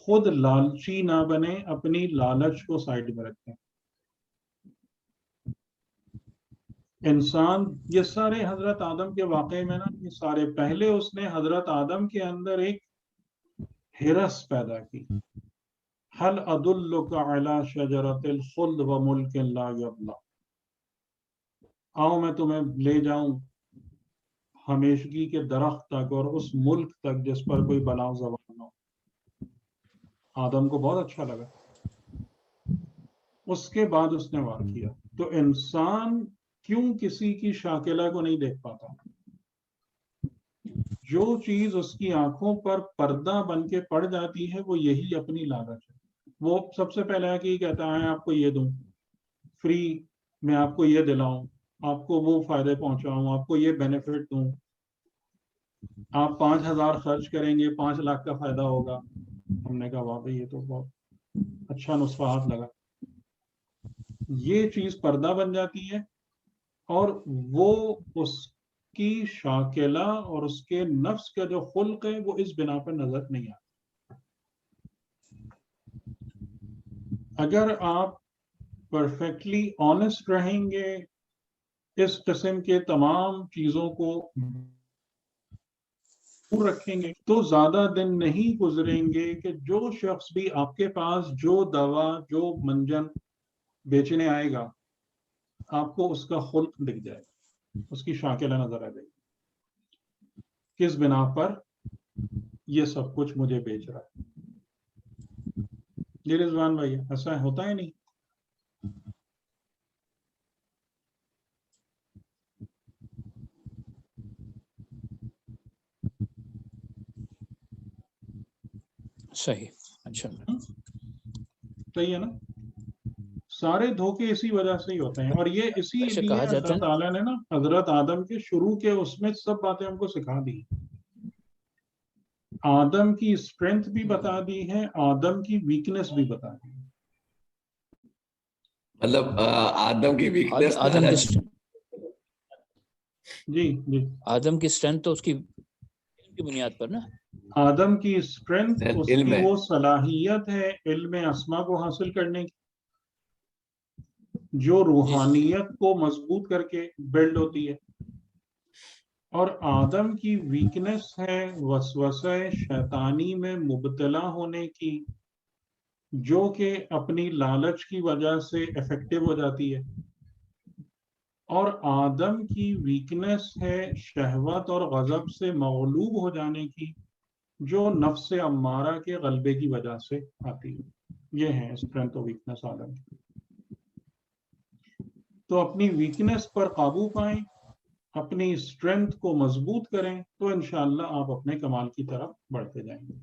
[SPEAKER 1] خود لالچی نہ بنے، اپنی لالچ کو سائڈ میں رکھیں. انسان یہ سارے حضرت آدم کے واقعے میں نا، یہ سارے پہلے اس نے حضرت آدم کے اندر ایک ہرس پیدا کی. هل ادلک علی شجرۃ الخلد وملک لا یبلی. آؤ میں تمہیں لے جاؤں ہمیشگی کے درخت تک اور اس ملک تک جس پر کوئی بلا و زوال نہ ہو. آدم کو بہت اچھا لگا. اس کے بعد اس نے وار کیا. تو انسان کیوں کسی کی شاکلہ کو نہیں دیکھ پاتا؟ جو چیز اس کی آنکھوں پر پردہ بن کے پڑ جاتی ہے وہ یہی اپنی لالچ ہے. وہ سب سے پہلے آ کے کہتا ہے آپ کو یہ دوں فری، میں آپ کو یہ دلاؤں، آپ کو وہ فائدے پہنچاؤں، آپ کو یہ بینیفٹ دوں، آپ 5,000 خرچ کریں گے 5 لاکھ کا فائدہ ہوگا. ہم نے کہا واقعی یہ تو بہت اچھا نسخہ ہاتھ لگا. یہ چیز پردہ بن جاتی ہے اور وہ اس کی شاکلہ اور اس کے نفس کا جو خلق ہے وہ اس بنا پر نظر نہیں آتا. اگر آپ پرفیکٹلی آنےسٹ رہیں گے، اس قسم کے تمام چیزوں کو دور رکھیں گے، تو زیادہ دن نہیں گزریں گے کہ جو شخص بھی آپ کے پاس جو دوا جو منجن بیچنے آئے گا آپ کو اس کا خلق دکھ جائے گا، اس کی شاکلہ نظر آ جائے گی. کس بنا پر؟ یہ سب کچھ مجھے بیچ رہا ہے. جی رضوان بھائی ایسا ہوتا ہے نہیں؟
[SPEAKER 2] صحیح. اچھا
[SPEAKER 1] صحیح ہے نا؟ سارے دھوکے اسی وجہ سے ہی ہوتے ہیں. اور یہ اسی
[SPEAKER 2] ویسے
[SPEAKER 1] لیے
[SPEAKER 2] کہا جاتا
[SPEAKER 1] اللہ
[SPEAKER 2] ہے
[SPEAKER 1] تعالیٰ نے نا حضرت آدم کے شروع کے اس میں سب باتیں ہم کو سکھا دی. آدم کی اسٹرینتھ بھی بتا دی ہے، آدم کی ویکنس بھی بتا دی ہے.
[SPEAKER 3] مطلب آدم کی ویکنس
[SPEAKER 2] آدم
[SPEAKER 1] جی جی
[SPEAKER 2] آدم کی اسٹرینتھ تو اس کی بنیاد پر نا،
[SPEAKER 1] آدم کی اسٹرینتھ اس
[SPEAKER 3] علم
[SPEAKER 1] کی
[SPEAKER 3] ہے.
[SPEAKER 1] وہ صلاحیت ہے علم اسما کو حاصل کرنے کی جو روحانیت کو مضبوط کر کے بلڈ ہوتی ہے. اور آدم کی ویکنس ہے وسوسہ شیطانی میں مبتلا ہونے کی، جو کہ اپنی لالچ کی وجہ سے افیکٹو ہو جاتی ہے. اور آدم کی ویکنس ہے شہوت اور غضب سے مغلوب ہو جانے کی، جو نفس امارہ کے غلبے کی وجہ سے آتی ہے. یہ ہے اسٹرینتھ اور ویکنس آدم کی. تو اپنی ویکنس پر قابو پائیں، اپنی اسٹرینتھ کو مضبوط کریں، تو انشاءاللہ آپ اپنے کمال کی طرف بڑھتے جائیں گے.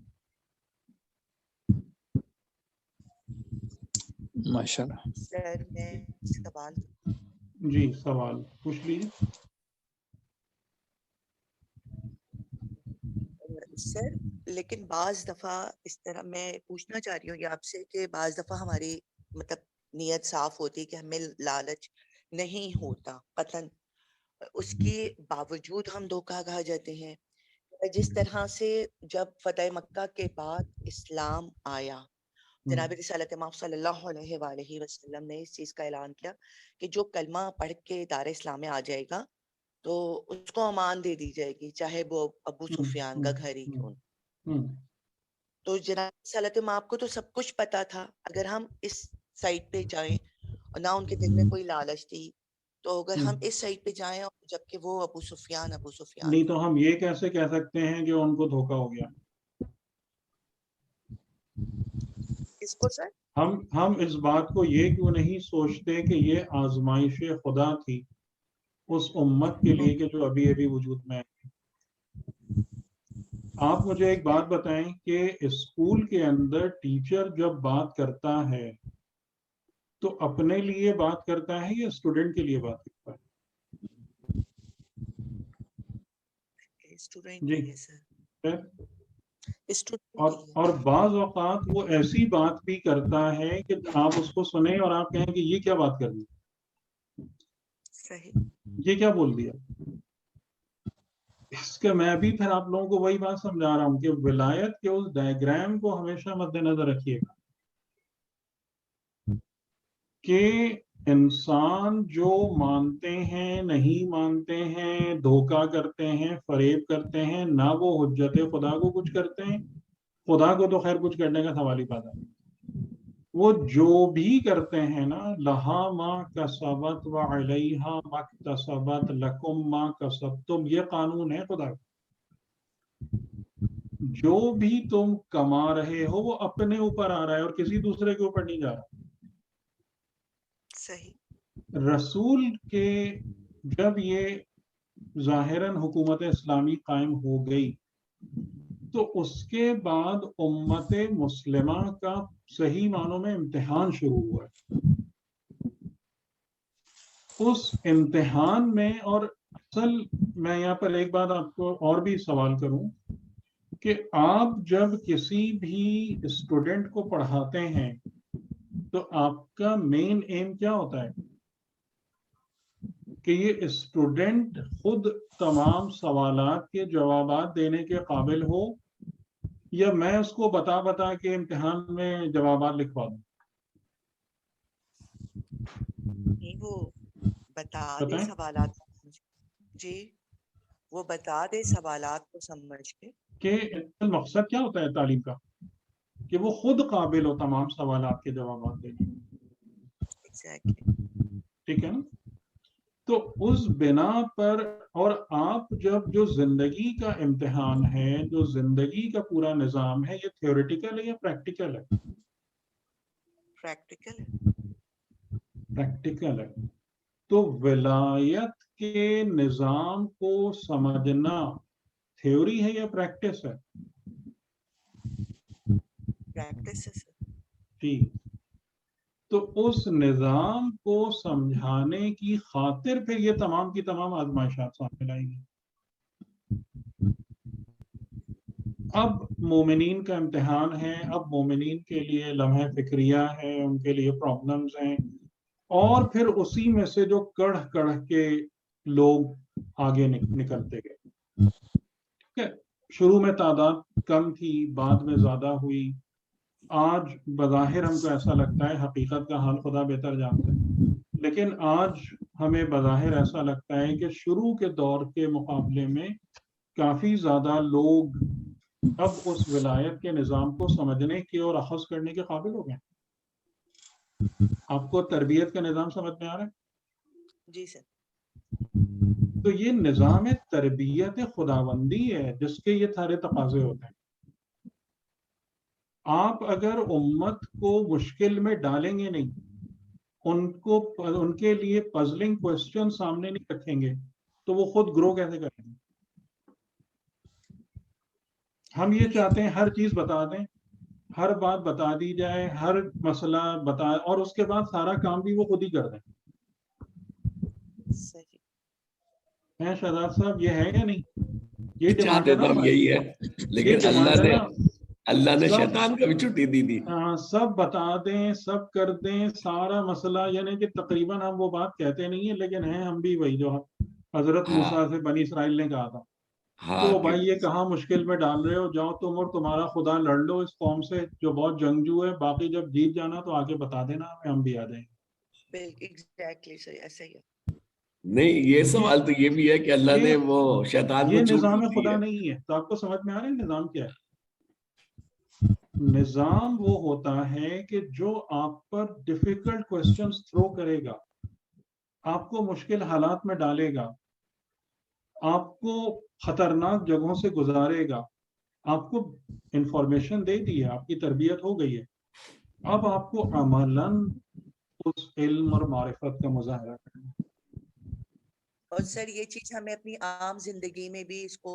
[SPEAKER 2] ماشاءاللہ.
[SPEAKER 6] سر میں سوال
[SPEAKER 1] جی سوال پوچھ لیجیے.
[SPEAKER 6] سر لیکن بعض دفعہ اس طرح میں پوچھنا چاہ رہی ہوں یہ آپ سے کہ بعض دفعہ ہماری مطلب نیت صاف ہوتی کہ ہمیں لالچ نہیں ہوتا قطعاً، اس کے باوجود ہم دھوکہ کھا جاتے ہیں. جس طرح سے جب فتح مکہ کے بعد اسلام آیا، جناب رسالت مآب صلی اللہ علیہ وآلہ وسلم نے اس چیز کا اعلان کیا کہ جو کلمہ پڑھ کے دار اسلام میں آ جائے گا تو اس کو امان دے دی جائے گی، چاہے وہ ابو سفیان کا گھر ہی کیوں نہ. تو جناب رسالت مآب کو تو سب کچھ پتا تھا. اگر ہم اس سائٹ پہ جائیں اور نہ ان کے دل میں کوئی لالچ تھی، تو اگر ہم اس سائٹ پہ جائیں اور جبکہ وہ ابو سفیان
[SPEAKER 1] نہیں تو ہم یہ کیسے کہہ سکتے ہیں کہ ان کو دھوکا ہو گیا؟
[SPEAKER 6] اس کو سر
[SPEAKER 1] ہم اس بات کو یہ کیوں نہیں سوچتے کہ یہ آزمائش خدا تھی اس امت کے لیے کہ جو ابھی ابھی وجود میں ہے؟ آپ مجھے ایک بات بتائیں کہ اسکول کے اندر ٹیچر جب بات کرتا ہے تو اپنے لیے بات کرتا ہے یا اسٹوڈنٹ کے لیے بات کرتا ہے؟ جی. اور بعض اوقات وہ ایسی بات بھی کرتا ہے کہ آپ اس کو سنیں اور آپ کہیں کہ یہ کیا بات کر دی، یہ کیا بول دیا. اس کے میں بھی پھر آپ لوگوں کو وہی بات سمجھا رہا ہوں کہ ولایت کے اس ڈائیگرام کو ہمیشہ مد نظر رکھیے گا کہ انسان جو مانتے ہیں نہیں مانتے ہیں، دھوکہ کرتے ہیں، فریب کرتے ہیں، نہ وہ حجت خدا کو کچھ کرتے ہیں. خدا کو تو خیر کچھ کرنے کا سوال ہی پیدا ہے. وہ جو بھی کرتے ہیں نا، لہا ما کسبت وعلیہا مکتسبت لکم ما کسبتم، یہ قانون ہے خدا کا. جو بھی تم کما رہے ہو وہ اپنے اوپر آ رہا ہے اور کسی دوسرے کے اوپر نہیں جا رہا. رسول کے جب یہ ظاہراً حکومت اسلامی قائم ہو گئی تو اس کے بعد امت مسلمہ کا صحیح معنوں میں امتحان شروع ہوا ہے. اس امتحان میں، اور اصل میں یہاں پر ایک بات آپ کو اور بھی سوال کروں کہ آپ جب کسی بھی اسٹوڈنٹ کو پڑھاتے ہیں تو آپ کا مین ایم کیا ہوتا ہے؟ کہ یہ اسٹوڈنٹ خود تمام سوالات کے جوابات دینے کے قابل ہو، یا میں اس کو بتا کے امتحان میں جوابات لکھوا دوں؟
[SPEAKER 6] وہ بتا دے سوالات، جی وہ بتا دے سوالات کو سمجھ کے
[SPEAKER 1] کہ مقصد کیا ہوتا ہے تعلیم کا، کہ وہ خود قابل ہو تمام سوالات کے جوابات دینے. ٹھیک ہے نا؟ تو اس بنا پر، اور آپ جب جو زندگی کا امتحان ہے، جو زندگی کا پورا نظام ہے، یہ تھیوریٹیکل ہے یا پریکٹیکل ہے؟ پریکٹیکل ہے. تو ولایت کے نظام کو سمجھنا تھیوری ہے یا پریکٹس ہے؟
[SPEAKER 6] پریکٹس ہے سر.
[SPEAKER 1] جی. تو اس نظام کو سمجھانے کی خاطر پھر یہ تمام کی تمام آزمائشات سامنے لائیں گی. اب مومنین کا امتحان ہے، اب مومنین کے لیے لمحہ فکریہ ہے، ان کے لیے پرابلمز ہیں، اور پھر اسی میں سے جو کڑھ کے لوگ آگے نکلتے گئے. ٹھیک ہے، شروع میں تعداد کم تھی، بعد میں زیادہ ہوئی. آج بظاہر ہم کو ایسا لگتا ہے، حقیقت کا حال خدا بہتر جانتا ہے، لیکن آج ہمیں بظاہر ایسا لگتا ہے کہ شروع کے دور کے مقابلے میں کافی زیادہ لوگ اب اس ولایت کے نظام کو سمجھنے کے اور اخذ کرنے کے قابل ہو گئے. آپ کو تربیت کا نظام سمجھ میں آ رہا ہے؟
[SPEAKER 6] جی سر.
[SPEAKER 1] تو یہ نظام تربیت خداوندی ہے جس کے یہ سارے تقاضے ہوتے ہیں. آپ اگر امت کو مشکل میں ڈالیں گے نہیں، ان کے لیے پزلنگ کوسچن سامنے نہیں رکھیں گے، تو وہ خود گرو کیسے کریں گے؟ ہم یہ چاہتے ہیں ہر چیز بتا دیں، ہر بات بتا دی جائے، ہر مسئلہ بتا، اور اس کے بعد سارا کام بھی وہ خود ہی کر دیں. شہزاد صاحب یہ ہے یا نہیں؟ یہ ڈیمانڈ ہے نا
[SPEAKER 3] یہی ہے. لیکن اللہ نے شیطان کو بھی چھٹی دی تھی.
[SPEAKER 1] سب بتا دیں, سب کر دیں, سارا مسئلہ, یعنی کہ تقریباً ہم وہ بات کہتے نہیں ہیں, لیکن ہیں ہم بھی وہی جو حضرت موسیٰ سے بنی اسرائیل نے کہا تھا تو بھائی یہ کہاں مشکل میں ڈال رہے ہو, جاؤ تم اور تمہارا خدا لڑ لو اس قوم سے جو بہت جنگجو ہے, باقی جب جیت جانا تو آگے بتا دینا ہم بھی آ جائیں گے.
[SPEAKER 6] ایگزیکٹلی صحیح, ایسا ہی ہے.
[SPEAKER 3] نہیں, یہ سوال تو یہ بھی ہے کہ اللہ نے وہ شیطان کو
[SPEAKER 1] یہ
[SPEAKER 3] چھوٹ
[SPEAKER 1] نظام
[SPEAKER 3] دی
[SPEAKER 1] خدا
[SPEAKER 3] ہے.
[SPEAKER 1] نہیں ہے. تو آپ کو سمجھ میں آ رہا ہے نظام کیا ہے؟ نظام وہ ہوتا ہے کہ جو آپ پر ڈیفیکلٹ کوسچنز تھرو کرے گا, آپ کو مشکل حالات میں ڈالے گا, آپ کو خطرناک جگہوں سے گزارے گا, آپ کو انفارمیشن دے دی ہے, آپ کی تربیت ہو گئی ہے, اب آپ کو عملاً اس علم اور معرفت کا مظاہرہ کرنا.
[SPEAKER 6] اور سر یہ چیز ہمیں اپنی عام زندگی میں بھی اس کو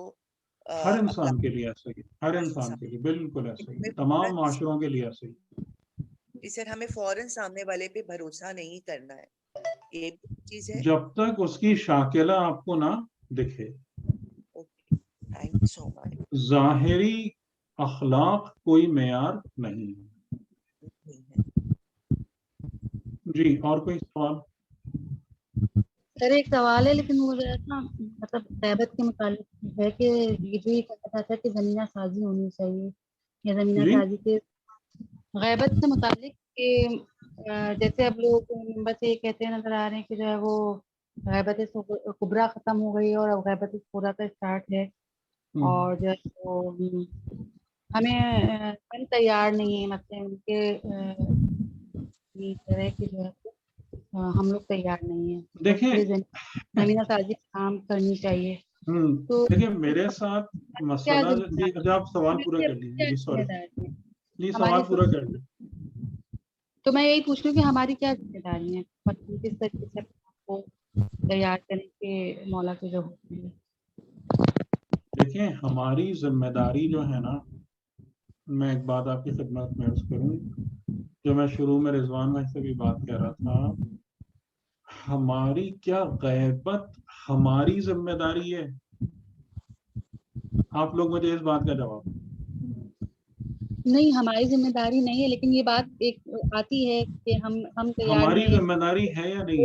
[SPEAKER 1] ہر انسان کے لیے ایسا ہی, ہر انسان کے لیے بالکل ایسا ہی, تمام معاشروں کے لیے ایسا ہی.
[SPEAKER 6] سر ہمیں فوراً سامنے والے پہ بھروسہ نہیں کرنا ہے, یہ چیز ہے.
[SPEAKER 1] جب تک اس کی شاکلہ آپ کو نہ دکھے.
[SPEAKER 6] تھینک یو سو مچ.
[SPEAKER 1] ظاہری اخلاق کوئی معیار نہیں ہے. جی اور کوئی سوال؟
[SPEAKER 5] سر ایک سوال ہے, لیکن وہ نا مطلب غیبت کے متعلق ہے کہ یہ بھی کہا تھا کہ زمینہ سازی ہونی چاہیے, یا زمینہ سازی کے غیبت سے متعلق کہ جیسے اب لوگ بس یہ کہتے نظر آ رہے ہیں کہ جو ہے وہ غیبت کبریٰ ختم ہو گئی اور اب غیبت صغریٰ کا اسٹارٹ ہے, اور جو ہے وہ ہمیں تیار نہیں ہے, مطلب ان کے طرح کی جو ہے ہم لوگ تیار نہیں ہیں.
[SPEAKER 1] دیکھیں
[SPEAKER 5] زمینہ سازی کام کرنی چاہیے. تو
[SPEAKER 1] دیکھیں میرے ساتھ مسئلہ جی, آپ سوال پورا کر لیجیے. جی سوری جی, سوال پورا کر لیں.
[SPEAKER 5] تو میں یہی پوچھ رہی ہوں کہ ہماری کیا ذمہ داری ہے, کس طریقے سے کو تیار کرنے کے مولا کے جو ہوتی ہے.
[SPEAKER 1] دیکھیں ہماری ذمہ داری جو ہے نا, میں ایک بات آپ کی خدمت میں عرض کروں, جو میں شروع میں رضوان بھائی سے بھی بات کر رہا تھا, ہماری کیا غیبت ہماری ذمہ داری ہے؟ آپ لوگ مجھے اس بات کا جواب.
[SPEAKER 5] نہیں, ہماری ذمہ داری نہیں ہے, لیکن یہ بات ایک آتی ہے کہ ہم تیار
[SPEAKER 1] ہماری
[SPEAKER 5] ہیں.
[SPEAKER 1] ذمہ داری ہے یا نہیں؟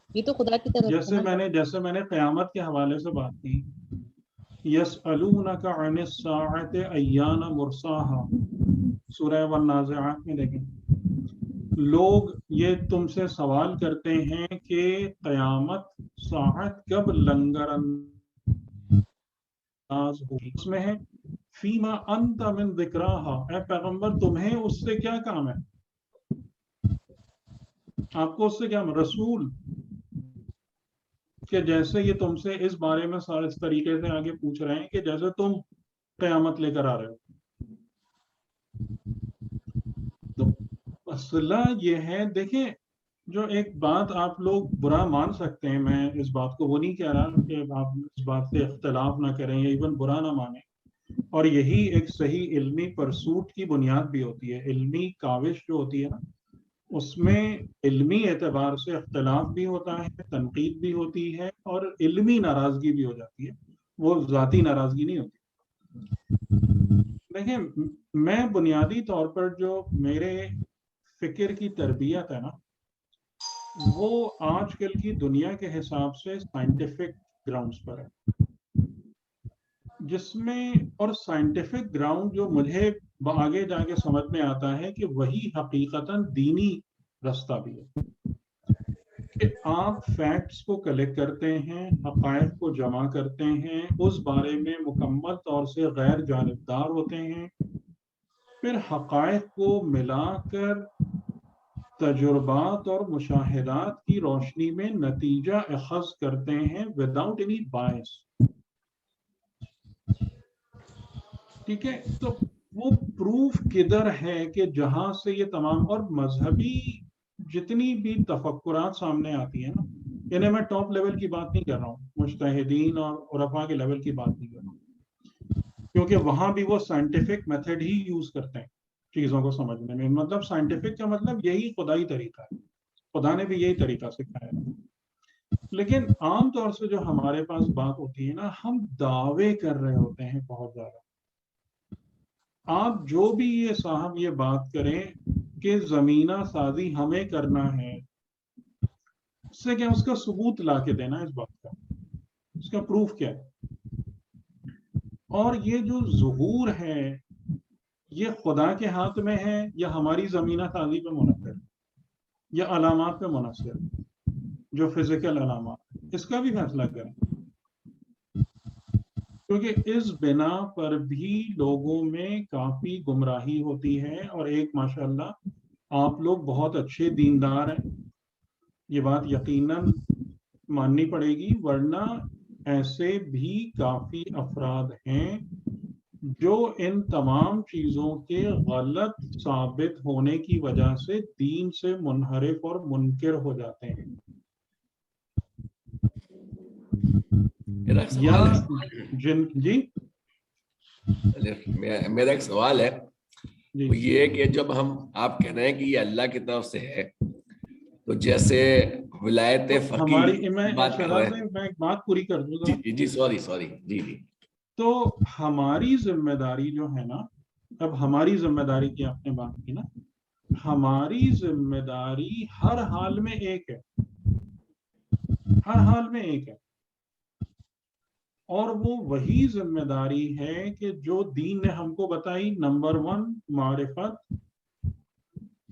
[SPEAKER 5] یہ تو خدا کی طرف
[SPEAKER 1] جیسے میں نے قیامت کے حوالے سے بات کی, یسألونک عن الساعۃ ایان مرساها, سورہ والنازعات میں دیکھیں, لوگ یہ تم سے سوال کرتے ہیں کہ قیامت ساعت کب لنگر انداز ہوگی. اس میں ہے فیما انت من ذکراہا, اے پیغمبر تمہیں اس سے کیا کام ہے, آپ کو اس سے کیا رسول, کہ جیسے یہ تم سے اس بارے میں اس طریقے سے آگے پوچھ رہے ہیں کہ جیسے تم قیامت لے کر آ رہے ہو. تو مسئلہ یہ ہے, دیکھیں جو ایک بات آپ لوگ برا مان سکتے ہیں, میں اس بات کو وہ نہیں کہہ رہا کہ آپ اس بات سے اختلاف نہ کریں یا ایون برا نہ مانیں, اور یہی ایک صحیح علمی پرسوٹ کی بنیاد بھی ہوتی ہے. علمی کاوش جو ہوتی ہے نا, اس میں علمی اعتبار سے اختلاف بھی ہوتا ہے, تنقید بھی ہوتی ہے, اور علمی ناراضگی بھی ہو جاتی ہے, وہ ذاتی ناراضگی نہیں ہوتی. دیکھیں میں بنیادی طور پر جو میرے فکر کی تربیت ہے نا, وہ آج کل کی دنیا کے حساب سے سائنٹیفک گراؤنڈز پر ہے, جس میں اور سائنٹیفک گراؤنڈ جو مجھے آگے جا کے سمجھ میں آتا ہے کہ وہی حقیقتاً دینی رستہ بھی ہے, کہ آپ فیکٹس کو کلیکٹ کرتے ہیں, حقائق کو جمع کرتے ہیں, اس بارے میں مکمل طور سے غیر جانبدار ہوتے ہیں, پھر حقائق کو ملا کر تجربات اور مشاہدات کی روشنی میں نتیجہ اخذ کرتے ہیں وداؤٹ اینی بائس. ٹھیک ہے, تو وہ پروف کدھر ہے کہ جہاں سے یہ تمام اور مذہبی جتنی بھی تفکرات سامنے آتی ہیں نا, یعنی میں ٹاپ لیول کی بات نہیں کر رہا ہوں, مجتہدین اور عرفا کے لیول کی بات نہیں کر رہا ہوں, کیونکہ وہاں بھی وہ سائنٹیفک میتھڈ ہی یوز کرتے ہیں چیزوں کو سمجھنے میں. مطلب سائنٹیفک کا مطلب یہی خدائی طریقہ ہے, خدا نے بھی یہی طریقہ سکھایا ہے. لیکن عام طور سے جو ہمارے پاس بات ہوتی ہے نا، ہم دعوے کر رہے ہوتے ہیں بہت زیادہ. آپ جو بھی یہ صاحب یہ بات کریں کہ زمینہ سازی ہمیں کرنا ہے، اس سے کیا اس کا ثبوت لا کے دینا اس بات کا، اس کا پروف کیا ہے. اور یہ جو ظہور ہے یہ خدا کے ہاتھ میں ہے یا ہماری زمینہ سازی پہ منحصر یا علامات پہ منحصر، جو فزیکل علامات، اس کا بھی فیصلہ کریں. کیونکہ اس بنا پر بھی لوگوں میں کافی گمراہی ہوتی ہے. اور ایک ماشاءاللہ آپ لوگ بہت اچھے دیندار ہیں، یہ بات یقیناً ماننی پڑے گی، ورنہ ایسے بھی کافی افراد ہیں جو ان تمام چیزوں کے غلط ثابت ہونے کی وجہ سے دین سے منحرف اور منکر ہو جاتے ہیں.
[SPEAKER 3] میرا ایک
[SPEAKER 1] یا
[SPEAKER 3] میرا ایک سوال ہے،
[SPEAKER 1] جی
[SPEAKER 3] وہ یہ کہ جب ہم آپ کہہ رہے ہیں کہ یہ اللہ کی طرف سے ہے، تو جیسے ولایت
[SPEAKER 1] ہماری،
[SPEAKER 3] فقیہ بات کر رہے ہیں.
[SPEAKER 1] میں ایک بات پوری کر دوں گا.
[SPEAKER 3] جی سوری جی.
[SPEAKER 1] تو ہماری ذمہ داری جو ہے نا، اب ہماری ذمہ داری کی آپ نے بات کی نا، ہماری ذمہ داری ہر حال میں ایک ہے، ہر حال میں ایک ہے. اور وہ وہی ذمہ داری ہے کہ جو دین نے ہم کو بتائی. نمبر 1 معرفت،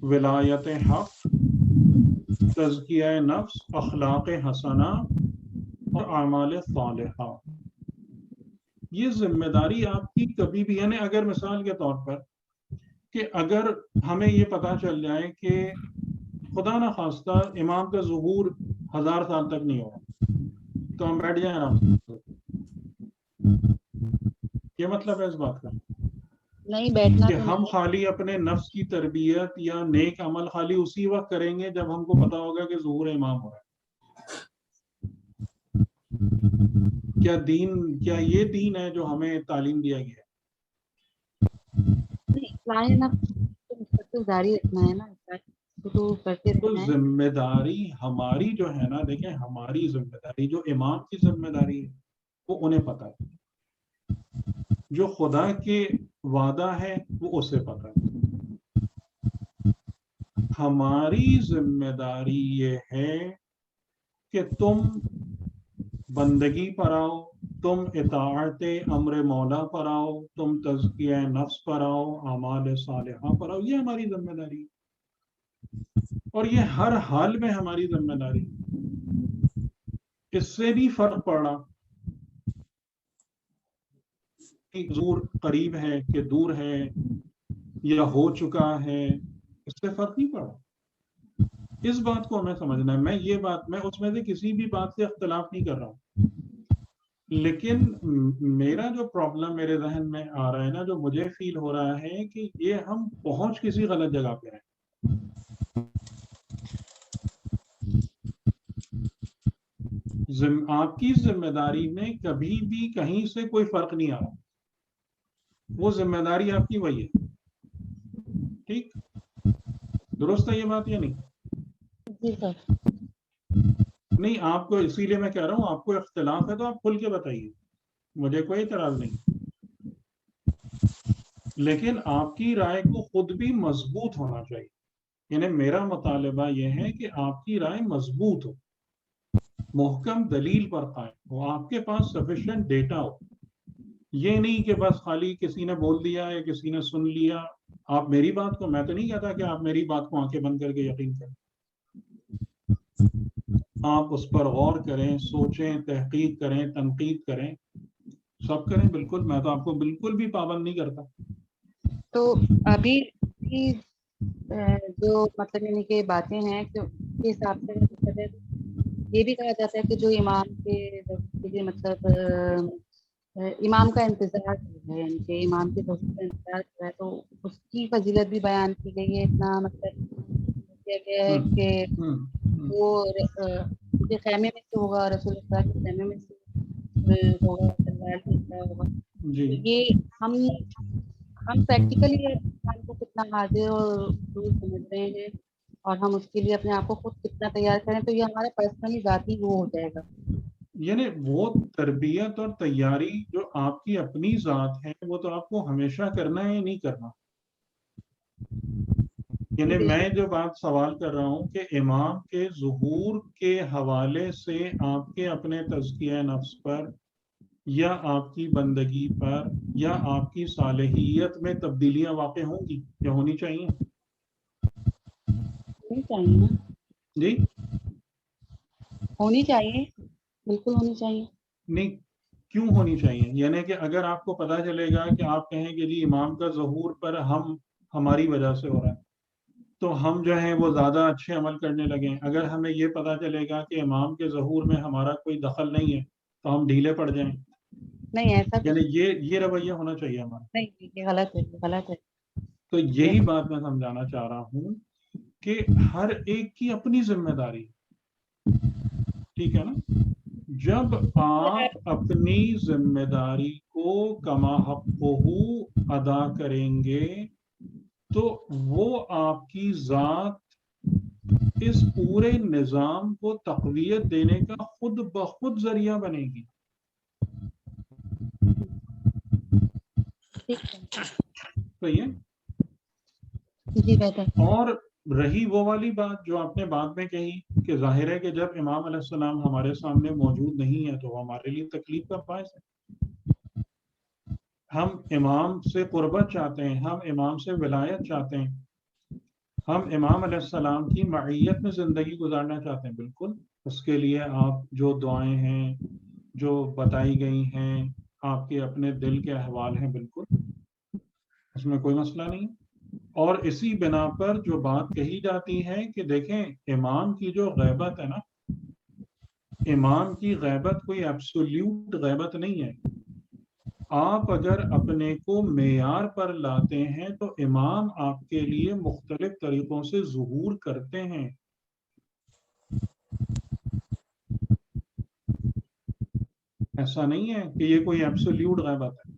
[SPEAKER 1] ولایت حق، تزکیہ نفس، اخلاق حسنہ اور اعمال صالحہ. یہ ذمہ داری آپ کی کبھی بھی، یعنی اگر مثال کے طور پر کہ اگر ہمیں یہ پتا چل جائے کہ خدا نہ خواستہ امام کا ظہور 1000 سال تک نہیں ہوگا، تو ہم بیٹھ جائیں آرام سے. یہ مطلب ہے اس بات کا
[SPEAKER 5] نہیں بیٹھنا
[SPEAKER 1] کہ
[SPEAKER 5] تو
[SPEAKER 1] ہم
[SPEAKER 5] نہیں.
[SPEAKER 1] خالی اپنے نفس کی تربیت یا نیک عمل خالی اسی وقت کریں گے جب ہم کو پتا ہوگا کہ ظہور امام ہو رہا ہے. کیا یہ دین ہے جو ہمیں تعلیم دیا گیا ہے؟
[SPEAKER 5] نہیں، اصلاح نفس تو مستقل جاری رکھنا ہے نا، تو کرتے
[SPEAKER 1] تو
[SPEAKER 5] رہنا ہے.
[SPEAKER 1] ذمہ داری ہماری جو ہے نا، دیکھیں ہماری ذمہ داری، جو امام کی ذمہ داری ہے وہ انہیں پتا ہے، جو خدا کے وعدہ ہے وہ اسے پتا ہے. ہماری ذمہ داری یہ ہے کہ تم بندگی پر آؤ، تم اطاعت امر مولا پر آؤ، تم تزکیہ نفس پر آؤ، اعمال صالحہ پر آؤ. یہ ہماری ذمہ داری ہے اور یہ ہر حال میں ہماری ذمہ داری ہے. اس سے بھی فرق پڑا کہ حضور قریب ہے کہ دور ہے یا ہو چکا ہے، اس سے فرق نہیں پڑا. اس بات کو ہمیں سمجھنا ہے. میں اس میں سے کسی بھی بات سے اختلاف نہیں کر رہا ہوں، لیکن میرا جو پرابلم میرے ذہن میں آ رہا ہے نا، جو مجھے فیل ہو رہا ہے کہ یہ ہم پہنچ کسی غلط جگہ پہ ہیں. آپ کی ذمہ داری میں کبھی بھی کہیں سے کوئی فرق نہیں آ رہا، وہ ذمہ داری آپ کی وہی ہے. ٹھیک، درست ہے یہ بات یا نہیں؟
[SPEAKER 5] جی سر.
[SPEAKER 1] نہیں، آپ کو اسی لیے میں کہہ رہا ہوں آپ کو اختلاف ہے تو آپ کھل کے بتائیے، مجھے کوئی اعتراض نہیں. لیکن آپ کی رائے کو خود بھی مضبوط ہونا چاہیے. یعنی میرا مطالبہ یہ ہے کہ آپ کی رائے مضبوط ہو، محکم دلیل پر قائم ہو، آپ کے پاس سفیشینٹ ڈیٹا ہو. یہ نہیں کہ بس خالی کسی نے بول دیا یا کسی نے سن لیا. آپ میری بات کو، میں تو نہیں کہتا کہ آپ میری بات کو آنکھیں بند کر کے یقین کریں. آپ اس پر غور کریں، سوچیں، تحقیق کریں، تنقید کریں، سب کریں. بالکل، میں تو آپ کو بالکل بھی پابند نہیں کرتا.
[SPEAKER 5] تو ابھی جو مطلب یعنی کہ باتیں ہیں کہ کے حساب سے یہ بھی کہا جاتا ہے کہ جو امام کے مطلب امام کا انتظار ہے، یعنی کہ امام کے دوست کا انتظار کر رہا ہے، تو اس کی فضیلت بھی بیان کی گئی ہے. اتنا مطلب کیا گیا ہے کہ وہ خیمے میں سے ہوگا، رسول اللہ کے خیمے میں سے ہوگا، ہوگا. یہ ہم پریکٹیکلی کو کتنا حاضر اور دور سمجھ رہے ہیں اور ہم اس کے لیے اپنے آپ کو خود کتنا تیار کریں تو یہ ہمارا پرسنلی ذاتی وہ ہو جائے گا.
[SPEAKER 1] یعنی وہ تربیت اور تیاری جو آپ کی اپنی ذات ہے وہ تو آپ کو ہمیشہ کرنا ہے یا نہیں کرنا. یعنی میں جو بات سوال کر رہا ہوں کہ امام کے ظہور کے حوالے سے آپ کے اپنے تزکیہ نفس پر یا آپ کی بندگی پر یا آپ کی صالحیت میں تبدیلیاں واقع ہوں گی یا ہونی چاہیے؟
[SPEAKER 5] ہونی چاہیے نا.
[SPEAKER 1] جی
[SPEAKER 5] ہونی چاہیے, بالکل ہونی چاہیے.
[SPEAKER 1] نہیں, کیوں ہونی چاہیے؟ یعنی کہ اگر آپ کو پتہ چلے گا کہ آپ کہیں کہ جی امام کا ظہور پر ہماری وجہ سے ہو رہا ہے تو ہم جو ہیں وہ زیادہ اچھے عمل کرنے لگیں. اگر ہمیں یہ پتہ چلے گا کہ امام کے ظہور میں ہمارا کوئی دخل نہیں ہے تو ہم ڈھیلے پڑ جائیں.
[SPEAKER 5] نہیں ایسا
[SPEAKER 1] یعنی یہ رویہ ہونا چاہیے ہمارا.
[SPEAKER 5] نہیں, یہ غلط ہے, غلط ہے.
[SPEAKER 1] تو یہی بات میں سمجھانا چاہ رہا ہوں کہ ہر ایک کی اپنی ذمہ داری, ٹھیک ہے نا. جب آپ اپنی ذمہ داری کو کما حقہ ادا کریں گے تو وہ آپ کی ذات اس پورے نظام کو تقویت دینے کا خود بخود ذریعہ بنے گی. صحیح ہے.
[SPEAKER 5] جی بہتر.
[SPEAKER 1] اور رہی وہ والی بات جو آپ نے بعد میں کہی کہ ظاہر ہے کہ جب امام علیہ السلام ہمارے سامنے موجود نہیں ہے تو وہ ہمارے لیے تکلیف کا باعث ہے. ہم امام سے قربت چاہتے ہیں, ہم امام سے ولایت چاہتے ہیں, ہم امام علیہ السلام کی معیت میں زندگی گزارنا چاہتے ہیں. بالکل اس کے لیے آپ جو دعائیں ہیں جو بتائی گئی ہیں آپ کے اپنے دل کے احوال ہیں, بالکل اس میں کوئی مسئلہ نہیں. اور اسی بنا پر جو بات کہی جاتی ہے کہ دیکھیں امام کی جو غیبت ہے نا, امام کی غیبت کوئی ایبسولیوٹ غیبت نہیں ہے. آپ اگر اپنے کو معیار پر لاتے ہیں تو امام آپ کے لیے مختلف طریقوں سے ظہور کرتے ہیں. ایسا نہیں ہے کہ یہ کوئی ایبسولیوٹ غیبت ہے.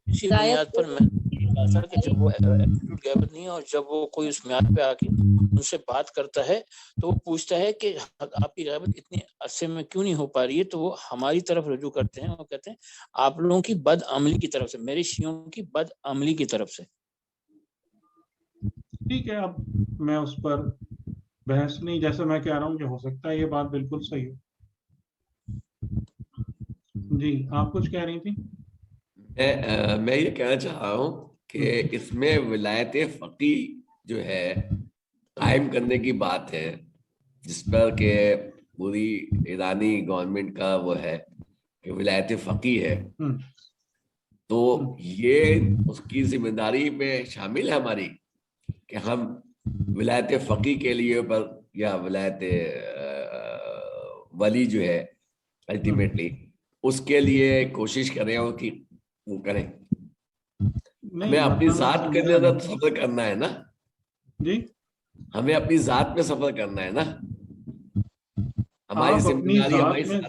[SPEAKER 2] اسی بنیاد پر میں کہا تھا کہ جب وہ ایبسولوٹ غیبت نہیں ہے اور جب وہ کوئی اس میعاد پہ آ کے ان سے بات کرتا ہے تو وہ پوچھتا ہے کہ آپ کی غیبت اتنے عرصے میں کیوں نہیں ہو پا رہی ہے, تو وہ ہماری طرف رجوع کرتے ہیں اور کہتے ہیں آپ لوگوں کی بد عملی کی طرف سے, میرے شیعوں کی بد عملی کی طرف سے.
[SPEAKER 1] ٹھیک ہے, اب میں اس پر بحث نہیں, جیسے میں کہہ رہا ہوں کہ ہو سکتا ہے یہ بات بالکل صحیح ہو. جی آپ کچھ کہہ رہی تھی.
[SPEAKER 3] میں یہ کہنا چاہ رہا ہوں کہ اس میں ولایت فقی جو ہے قائم کرنے کی بات ہے, جس پر کہ پوری ایرانی گورنمنٹ کا وہ ہے کہ ولایت فقی ہے, تو یہ اس کی ذمہ داری میں شامل ہے ہماری کہ ہم ولایت فقی کے لیے پر یا ولایت ولی جو ہے الٹیمیٹلی اس کے لیے کوشش کریں اور کہ وہ کریں. ہمیں اپنی ذات کے لیے سفر کرنا ہے نا.
[SPEAKER 1] جی
[SPEAKER 3] ہمیں اپنی ذات میں سفر کرنا ہے نا, ہماری ذمہ داری ہماری ذات.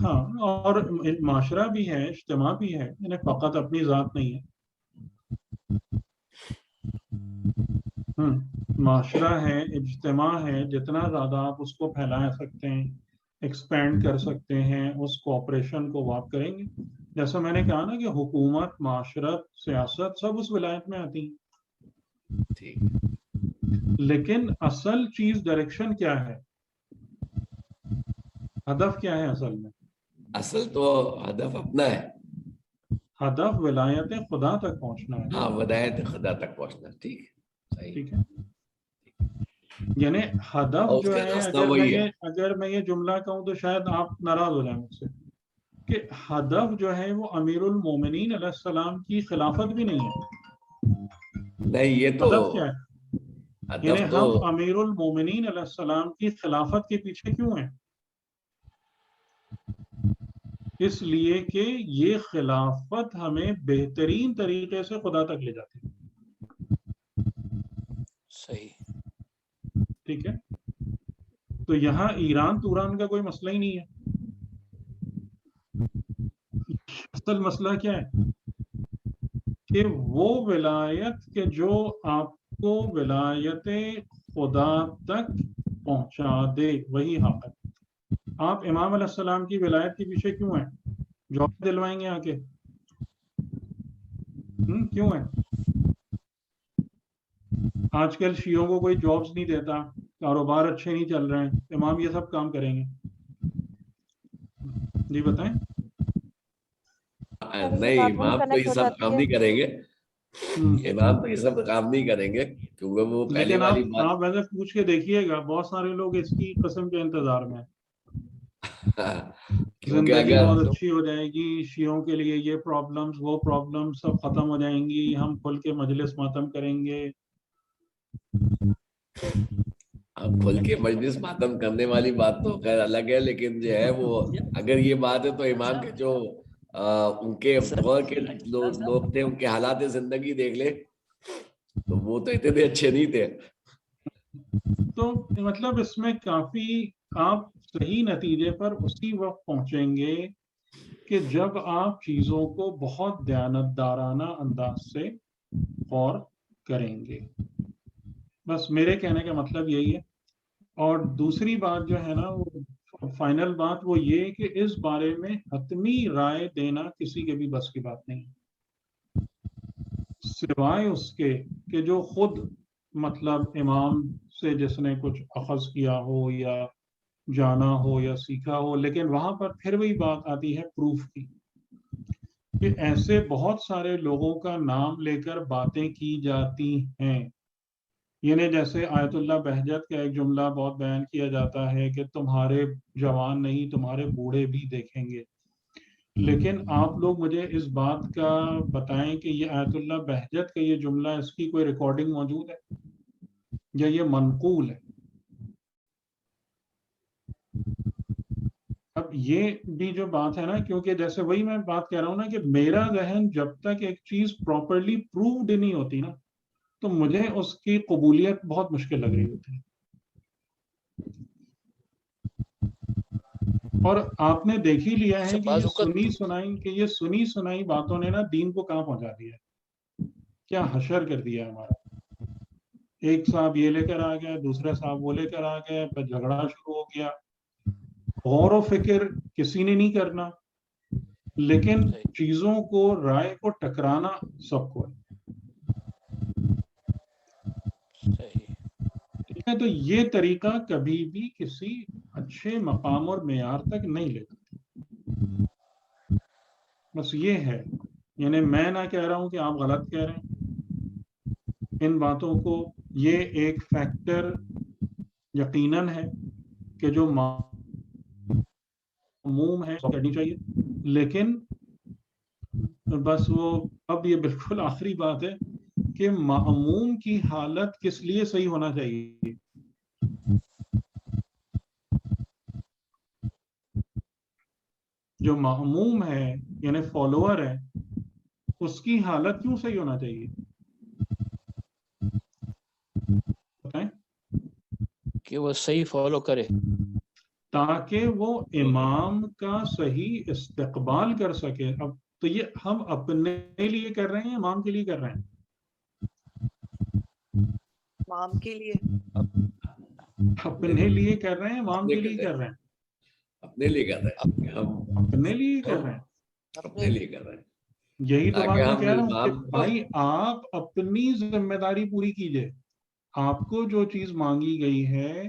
[SPEAKER 1] ہاں, اور معاشرہ بھی ہے, اجتماع بھی ہے, یعنی فقط اپنی ذات نہیں ہے. معاشرہ ہے, اجتماع ہے, جتنا زیادہ آپ اس کو پھیلا سکتے ہیں, ایکسپینڈ کر سکتے ہیں, اس کوآپریشن کو وہ آپ کریں گے. جیسا میں نے کہا نا کہ حکومت, معاشرت, سیاست سب اس ولایت میں آتی ہیں. لیکن اصل چیز ڈائریکشن کیا ہے, ہدف کیا ہے اصل میں؟
[SPEAKER 3] اصل تو ہدف اپنا ہے,
[SPEAKER 1] ہدف ولایت خدا تک پہنچنا ہے.
[SPEAKER 3] ہاں, ولایت خدا تک پہنچنا. ٹھیک ہے,
[SPEAKER 1] ٹھیک ہے. یعنی ہدف جو ہے, اگر میں یہ جملہ کہوں تو شاید آپ ناراض ہو جائیں مجھ سے, کہ ہدف جو ہے وہ امیر المومنین علیہ السلام کی خلافت بھی نہیں ہے.
[SPEAKER 3] نہیں, یہ تو
[SPEAKER 1] ہدف کیا ہے؟ یعنی ہم امیر المومنین علیہ السلام کی خلافت کے پیچھے کیوں ہیں؟ اس لیے کہ یہ خلافت ہمیں بہترین طریقے سے خدا تک لے جاتی ہے.
[SPEAKER 2] صحیح,
[SPEAKER 1] ٹھیک ہے. تو یہاں ایران توران کا کوئی مسئلہ ہی نہیں ہے. اصل مسئلہ کیا ہے کہ وہ ولایت کہ جو آپ کو ولایت خدا تک پہنچا دے وہی حق ہے. آپ امام علیہ السلام کی ولایت کے پیچھے کیوں ہیں؟ جاب دلوائیں گے آ کے؟ کیوں ہیں؟ آج کل شیعوں کو کوئی جابز نہیں دیتا, کاروبار اچھے نہیں چل رہے ہیں, امام یہ سب کام کریں گے؟ جی بتائیں.
[SPEAKER 3] نہیں, امام تو یہ سب کام نہیں کریں گے, امام تو یہ سب کام نہیں کریں گے, کیونکہ وہ پہلی
[SPEAKER 1] لیکن
[SPEAKER 3] والی بات.
[SPEAKER 1] آپ ویسے پوچھ کے دیکھیے گا, بہت سارے لوگ اس کی قسم کے انتظار میں ہیں.
[SPEAKER 3] کیونکہ
[SPEAKER 1] زندگی
[SPEAKER 3] اگر
[SPEAKER 1] بہت اچھی ہو جائے گی, شیعوں کے لیے یہ پرابلمز وہ پرابلمز سب ختم ہو جائیں گی, ہم کھل کے مجلس ماتم کریں گے.
[SPEAKER 3] اب کھل کے مجلس ماتم کرنے والی بات تو خیر الگ ہے, لیکن جو ہے وہ اگر یہ بات ہے تو امام کے جو ان کے دور کے لوگ تھے, ان کے حالات زندگی دیکھ لے تو وہ تو اتنے اچھے نہیں تھے.
[SPEAKER 1] تو مطلب اس میں کافی آپ صحیح نتیجے پر اسی وقت پہنچیں گے کہ جب آپ چیزوں کو بہت دیانتدارانہ انداز سے غور کریں گے. بس میرے کہنے کا مطلب یہی ہے. اور دوسری بات جو ہے نا, وہ فائنل بات وہ یہ کہ اس بارے میں حتمی رائے دینا کسی کے بھی بس کی بات نہیں, سوائے اس کے کہ جو خود مطلب امام سے جس نے کچھ اخذ کیا ہو یا جانا ہو یا سیکھا ہو. لیکن وہاں پر پھر وہی بات آتی ہے پروف کی, کہ ایسے بہت سارے لوگوں کا نام لے کر باتیں کی جاتی ہیں. یعنی جیسے آیت اللہ بہجت کا ایک جملہ بہت بیان کیا جاتا ہے کہ تمہارے جوان نہیں تمہارے بوڑھے بھی دیکھیں گے. لیکن آپ لوگ مجھے اس بات کا بتائیں کہ یہ آیت اللہ بہجت کا یہ جملہ, اس کی کوئی ریکارڈنگ موجود ہے یا یہ منقول ہے؟ اب یہ بھی جو بات ہے نا, کیونکہ جیسے وہی میں بات کہہ رہا ہوں نا کہ میرا ذہن جب تک ایک چیز پراپرلی پرووڈ نہیں ہوتی نا, تو مجھے اس کی قبولیت بہت مشکل لگ رہی ہوتی ہے. اور آپ نے دیکھ ہی لیا ہے کہ یہ سنی سنائی باتوں نے نا دین کو کہاں پہنچا دیا ہے, کیا حشر کر دیا ہمارا. ایک صاحب یہ لے کر آ گیا, دوسرا صاحب وہ لے کر آ گیا, پھر جھگڑا شروع ہو گیا. غور و فکر کسی نے نہیں کرنا, لیکن چیزوں کو رائے کو ٹکرانا سب کو ہے. ٹھیک ہے, تو یہ طریقہ کبھی بھی کسی اچھے مقام اور معیار تک نہیں لے سکتے. بس یہ ہے, یعنی میں نہ کہہ رہا ہوں کہ آپ غلط کہہ رہے ہیں ان باتوں کو. یہ ایک فیکٹر یقیناً ہے کہ جو معموم ہے کرنی چاہیے, لیکن بس وہ اب یہ بالکل آخری بات ہے کہ معموم کی حالت کس لیے صحیح ہونا چاہیے. جو معموم ہے یعنی فالوور ہے, اس کی حالت کیوں صحیح ہونا چاہیے بتائیں؟
[SPEAKER 2] کہ وہ صحیح فالو کرے,
[SPEAKER 1] تاکہ وہ امام کا صحیح استقبال کر سکے. اب تو یہ ہم اپنے لیے کر رہے ہیں, امام کے لیے کر رہے ہیں؟
[SPEAKER 6] امام کے لیے,
[SPEAKER 1] اپنے لیے کر رہے ہیں, امام کے لیے کر رہے ہیں؟
[SPEAKER 3] اپنے لیے کر رہے ہیں, ہم
[SPEAKER 1] اپنے لیے کر رہے ہیں,
[SPEAKER 3] اپنے لیے کر رہے ہیں.
[SPEAKER 1] یہی تو بات میں کہہ رہا ہوں کہ
[SPEAKER 3] امام
[SPEAKER 1] بھائی آپ اپنی ذمہ داری پوری کیجئے. آپ کو جو چیز مانگی گئی ہے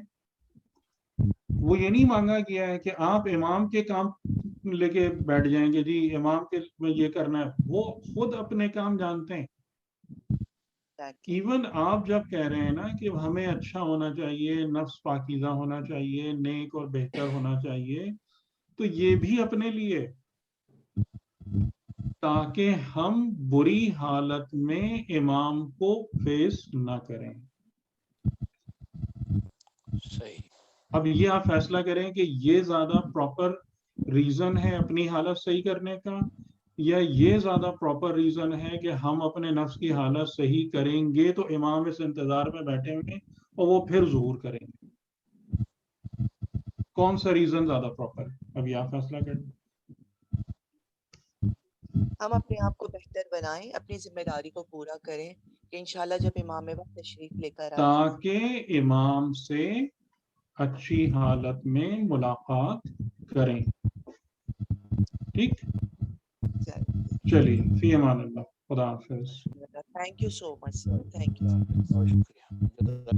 [SPEAKER 1] وہ یہ نہیں مانگا گیا ہے کہ آپ امام کے کام لے کے بیٹھ جائیں گے, جی امام کے میں یہ کرنا ہے. وہ خود اپنے کام جانتے ہیں. ایون آپ جب کہہ رہے ہیں نا کہ ہمیں اچھا ہونا چاہیے, نفس پاکیزہ ہونا چاہیے, نیک اور بہتر ہونا چاہیے, تو یہ بھی اپنے لیے, تاکہ ہم بری حالت میں امام کو فیس نہ کریں.
[SPEAKER 2] صحیح.
[SPEAKER 1] اب یہ آپ فیصلہ کریں کہ یہ زیادہ پراپر ریزن ہے اپنی حالت صحیح کرنے کا, یا یہ زیادہ پراپر ریزن ہے کہ ہم اپنے نفس کی حالت صحیح کریں گے تو امام اس انتظار میں بیٹھے ہوئے اور وہ پھر ظہور کریں گے. کون سا ریزن زیادہ پراپر ہے, اب یہ آپ فیصلہ کریں.
[SPEAKER 6] ہم اپنے آپ کو بہتر بنائیں, اپنی ذمہ داری کو پورا کریں کہ انشاءاللہ جب امام وقت تشریف لے کر آئے
[SPEAKER 1] تاکہ امام سے اچھی حالت میں ملاقات کریں. ٹھیک, چلیے فی امان اللہ, خدا حافظ.
[SPEAKER 6] Thank you so much sir, thank you.
[SPEAKER 2] بہت شکریہ.